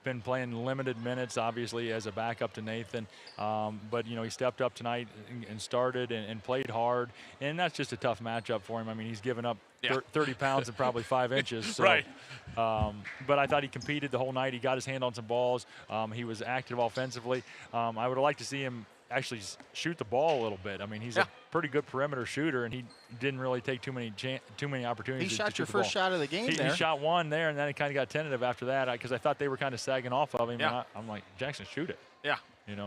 K: been playing limited minutes, obviously, as a backup to Nathan. But, he stepped up tonight and started and played hard, and that's just a tough matchup for him. I mean, he's given up 30 pounds and probably 5 inches. So,
C: right.
K: But I thought he competed the whole night. He got his hand on some balls. He was active offensively. I would have liked to see him actually shoot the ball a little bit. I mean, he's a pretty good perimeter shooter, and he didn't really take too many opportunities.
A: He shot your first shot of the game there.
K: He shot one there, and then he kind of got tentative after that because I thought they were kind of sagging off of him.
C: Yeah.
K: And I'm like, Jackson, shoot it.
C: Yeah.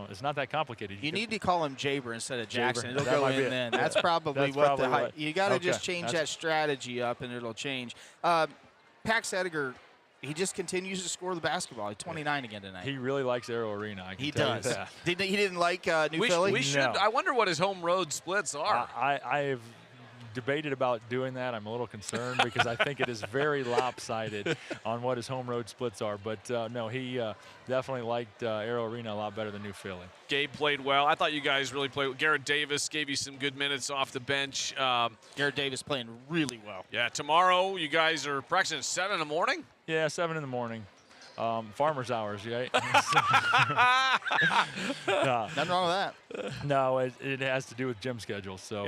K: It's not that complicated.
A: You need to call him Jaber instead of Jackson.
K: Jaber.
A: It'll
K: That
A: go
K: might
A: in
K: be
A: then.
K: it.
A: That's probably
K: That's
A: you got to just change that strategy up, and it'll change. Pax Ediger, he just continues to score the basketball. He's 29 again tonight.
K: He really likes Arrow Arena. I can
A: He
K: tell
A: does.
K: You that.
A: He didn't like New Philly?
C: We should.
K: No.
C: I wonder what his home road splits are.
K: I have debated about doing that. I'm a little concerned because I think it is very lopsided on what his home road splits are. But no, he definitely liked Arrow Arena a lot better than New Philly.
C: Gabe played well. I thought you guys really played. Garrett Davis gave you some good minutes off the bench.
A: Garrett Davis playing really well.
C: Yeah, tomorrow you guys are practicing at 7 in the morning?
K: Yeah, 7 in the morning. Farmer's hours, right?
A: Nothing wrong with that.
K: No, it has to do with gym schedules. So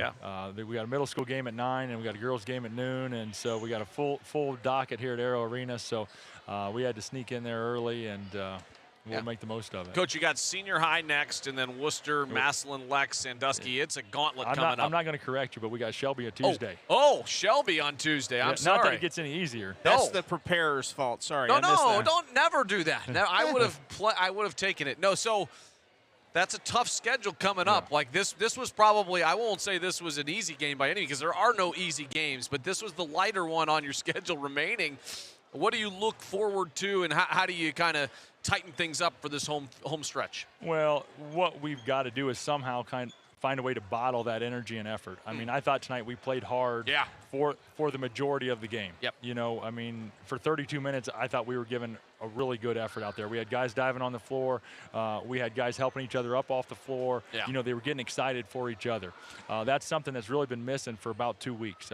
K: we got a middle school game at 9, and we got a girls game at noon, and so we got a full docket here at Arrow Arena. So we had to sneak in there early, and we'll make the most of it.
C: Coach, you got senior high next, and then Worcester, Massillon, Lex, Sandusky. It's a gauntlet coming up.
K: I'm not going to correct you, but we got Shelby on Tuesday.
C: Oh, Shelby on Tuesday. I'm sorry.
K: Not that it gets any easier.
A: That's the preparer's fault. Sorry.
C: No, don't never do that. No, I would have taken it. No, so that's a tough schedule coming up. Like this was probably, I won't say this was an easy game by any means because there are no easy games, but this was the lighter one on your schedule remaining. What do you look forward to, and how do you kind of tighten things up for this home stretch?
K: Well, what we've got to do is somehow find a way to bottle that energy and effort. I mean, I thought tonight we played hard for the majority of the game.
C: Yep.
K: You know, I mean, for 32 minutes, I thought we were giving a really good effort out there. We had guys diving on the floor. We had guys helping each other up off the floor.
C: Yeah.
K: You know, they were getting excited for each other. That's something that's really been missing for about 2 weeks.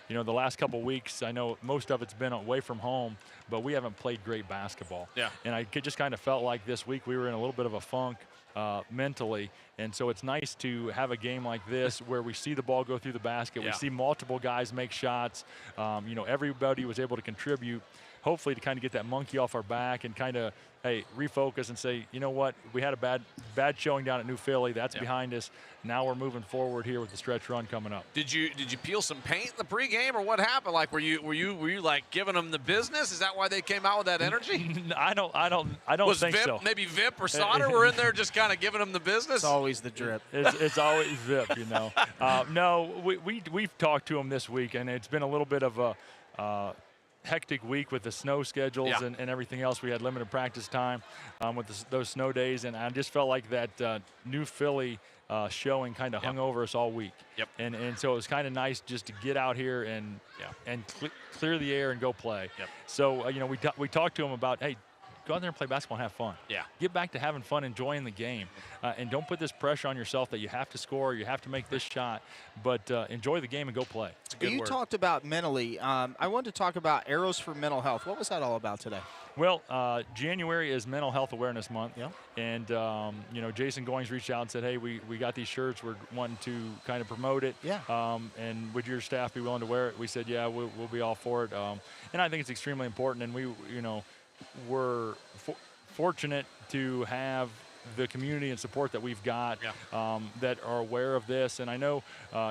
K: You know, the last couple weeks, I know most of it's been away from home, but we haven't played great basketball.
C: Yeah.
K: And I just kind of felt like this week we were in a little bit of a funk mentally. And so it's nice to have a game like this where we see the ball go through the basket. We see multiple guys make shots. You know, everybody was able to contribute, hopefully to kind of get that monkey off our back and kind of, hey, refocus and say, you know what, we had a bad showing down at New Philly. That's behind us. Now we're moving forward here with the stretch run coming up.
C: Did you peel some paint in the pregame, or what happened? Like, were you like giving them the business? Is that why they came out with that energy?
K: I don't think
C: Vip,
K: so.
C: Maybe Vip or Sauter were in there just kind of giving them the business.
A: It's always the drip.
K: It's always Vip, you know. No, we've talked to them this week, and it's been a little bit of a hectic week with the snow schedules and everything else. We had limited practice time with those snow days, and I just felt like that New Philly showing kind of hung over us all week.
C: Yep.
K: And so it was kind of nice just to get out here and clear the air and go play.
C: Yep.
K: So you know, we talked to them about, hey, go out there and play basketball and have fun.
C: Yeah.
K: Get back to having fun, enjoying the game. And don't put this pressure on yourself that you have to score, you have to make this shot, but enjoy the game and go play.
C: It's a good word.
A: Talked about mentally. I wanted to talk about Arrows for Mental Health. What was that all about today?
K: Well, January is Mental Health Awareness Month. Yeah. And, you know, Jason Goings reached out and said, hey, we got these shirts. We're wanting to kind of promote it.
A: Yeah.
K: And would your staff be willing to wear it? We said, yeah, we'll be all for it. And I think it's extremely important. And we, you know, we're fortunate to have the community and support that we've got that are aware of this. And I know,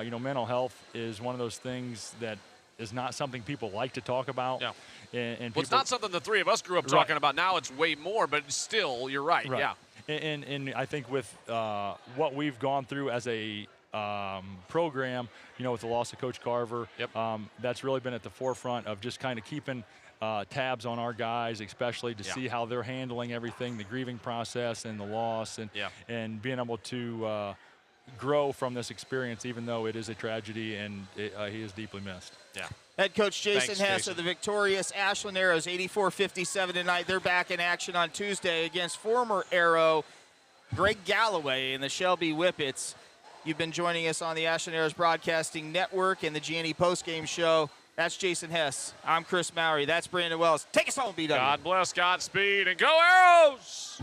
K: you know, mental health is one of those things that is not something people like to talk about.
C: Yeah.
K: And
C: it's not something the three of us grew up talking about. Now it's way more, but still, you're right. Yeah.
K: And I think with what we've gone through as a program, you know, with the loss of Coach Carver, that's really been at the forefront of just kind of keeping tabs on our guys, especially to see how they're handling everything, the grieving process and the loss, and being able to grow from this experience, even though it is a tragedy and he is deeply missed.
C: Yeah.
A: Head coach Jason Hess
C: Jason.
A: of the victorious Ashland Arrows, 84-57 tonight. They're back in action on Tuesday against former Arrow Greg Galloway and the Shelby Whippets. You've been joining us on the Ashland Arrows Broadcasting Network and the G&E postgame show. That's Jason Hess. I'm Chris Mowry. That's Brandon Wells. Take us home, BW.
C: God bless, Godspeed, and go Arrows!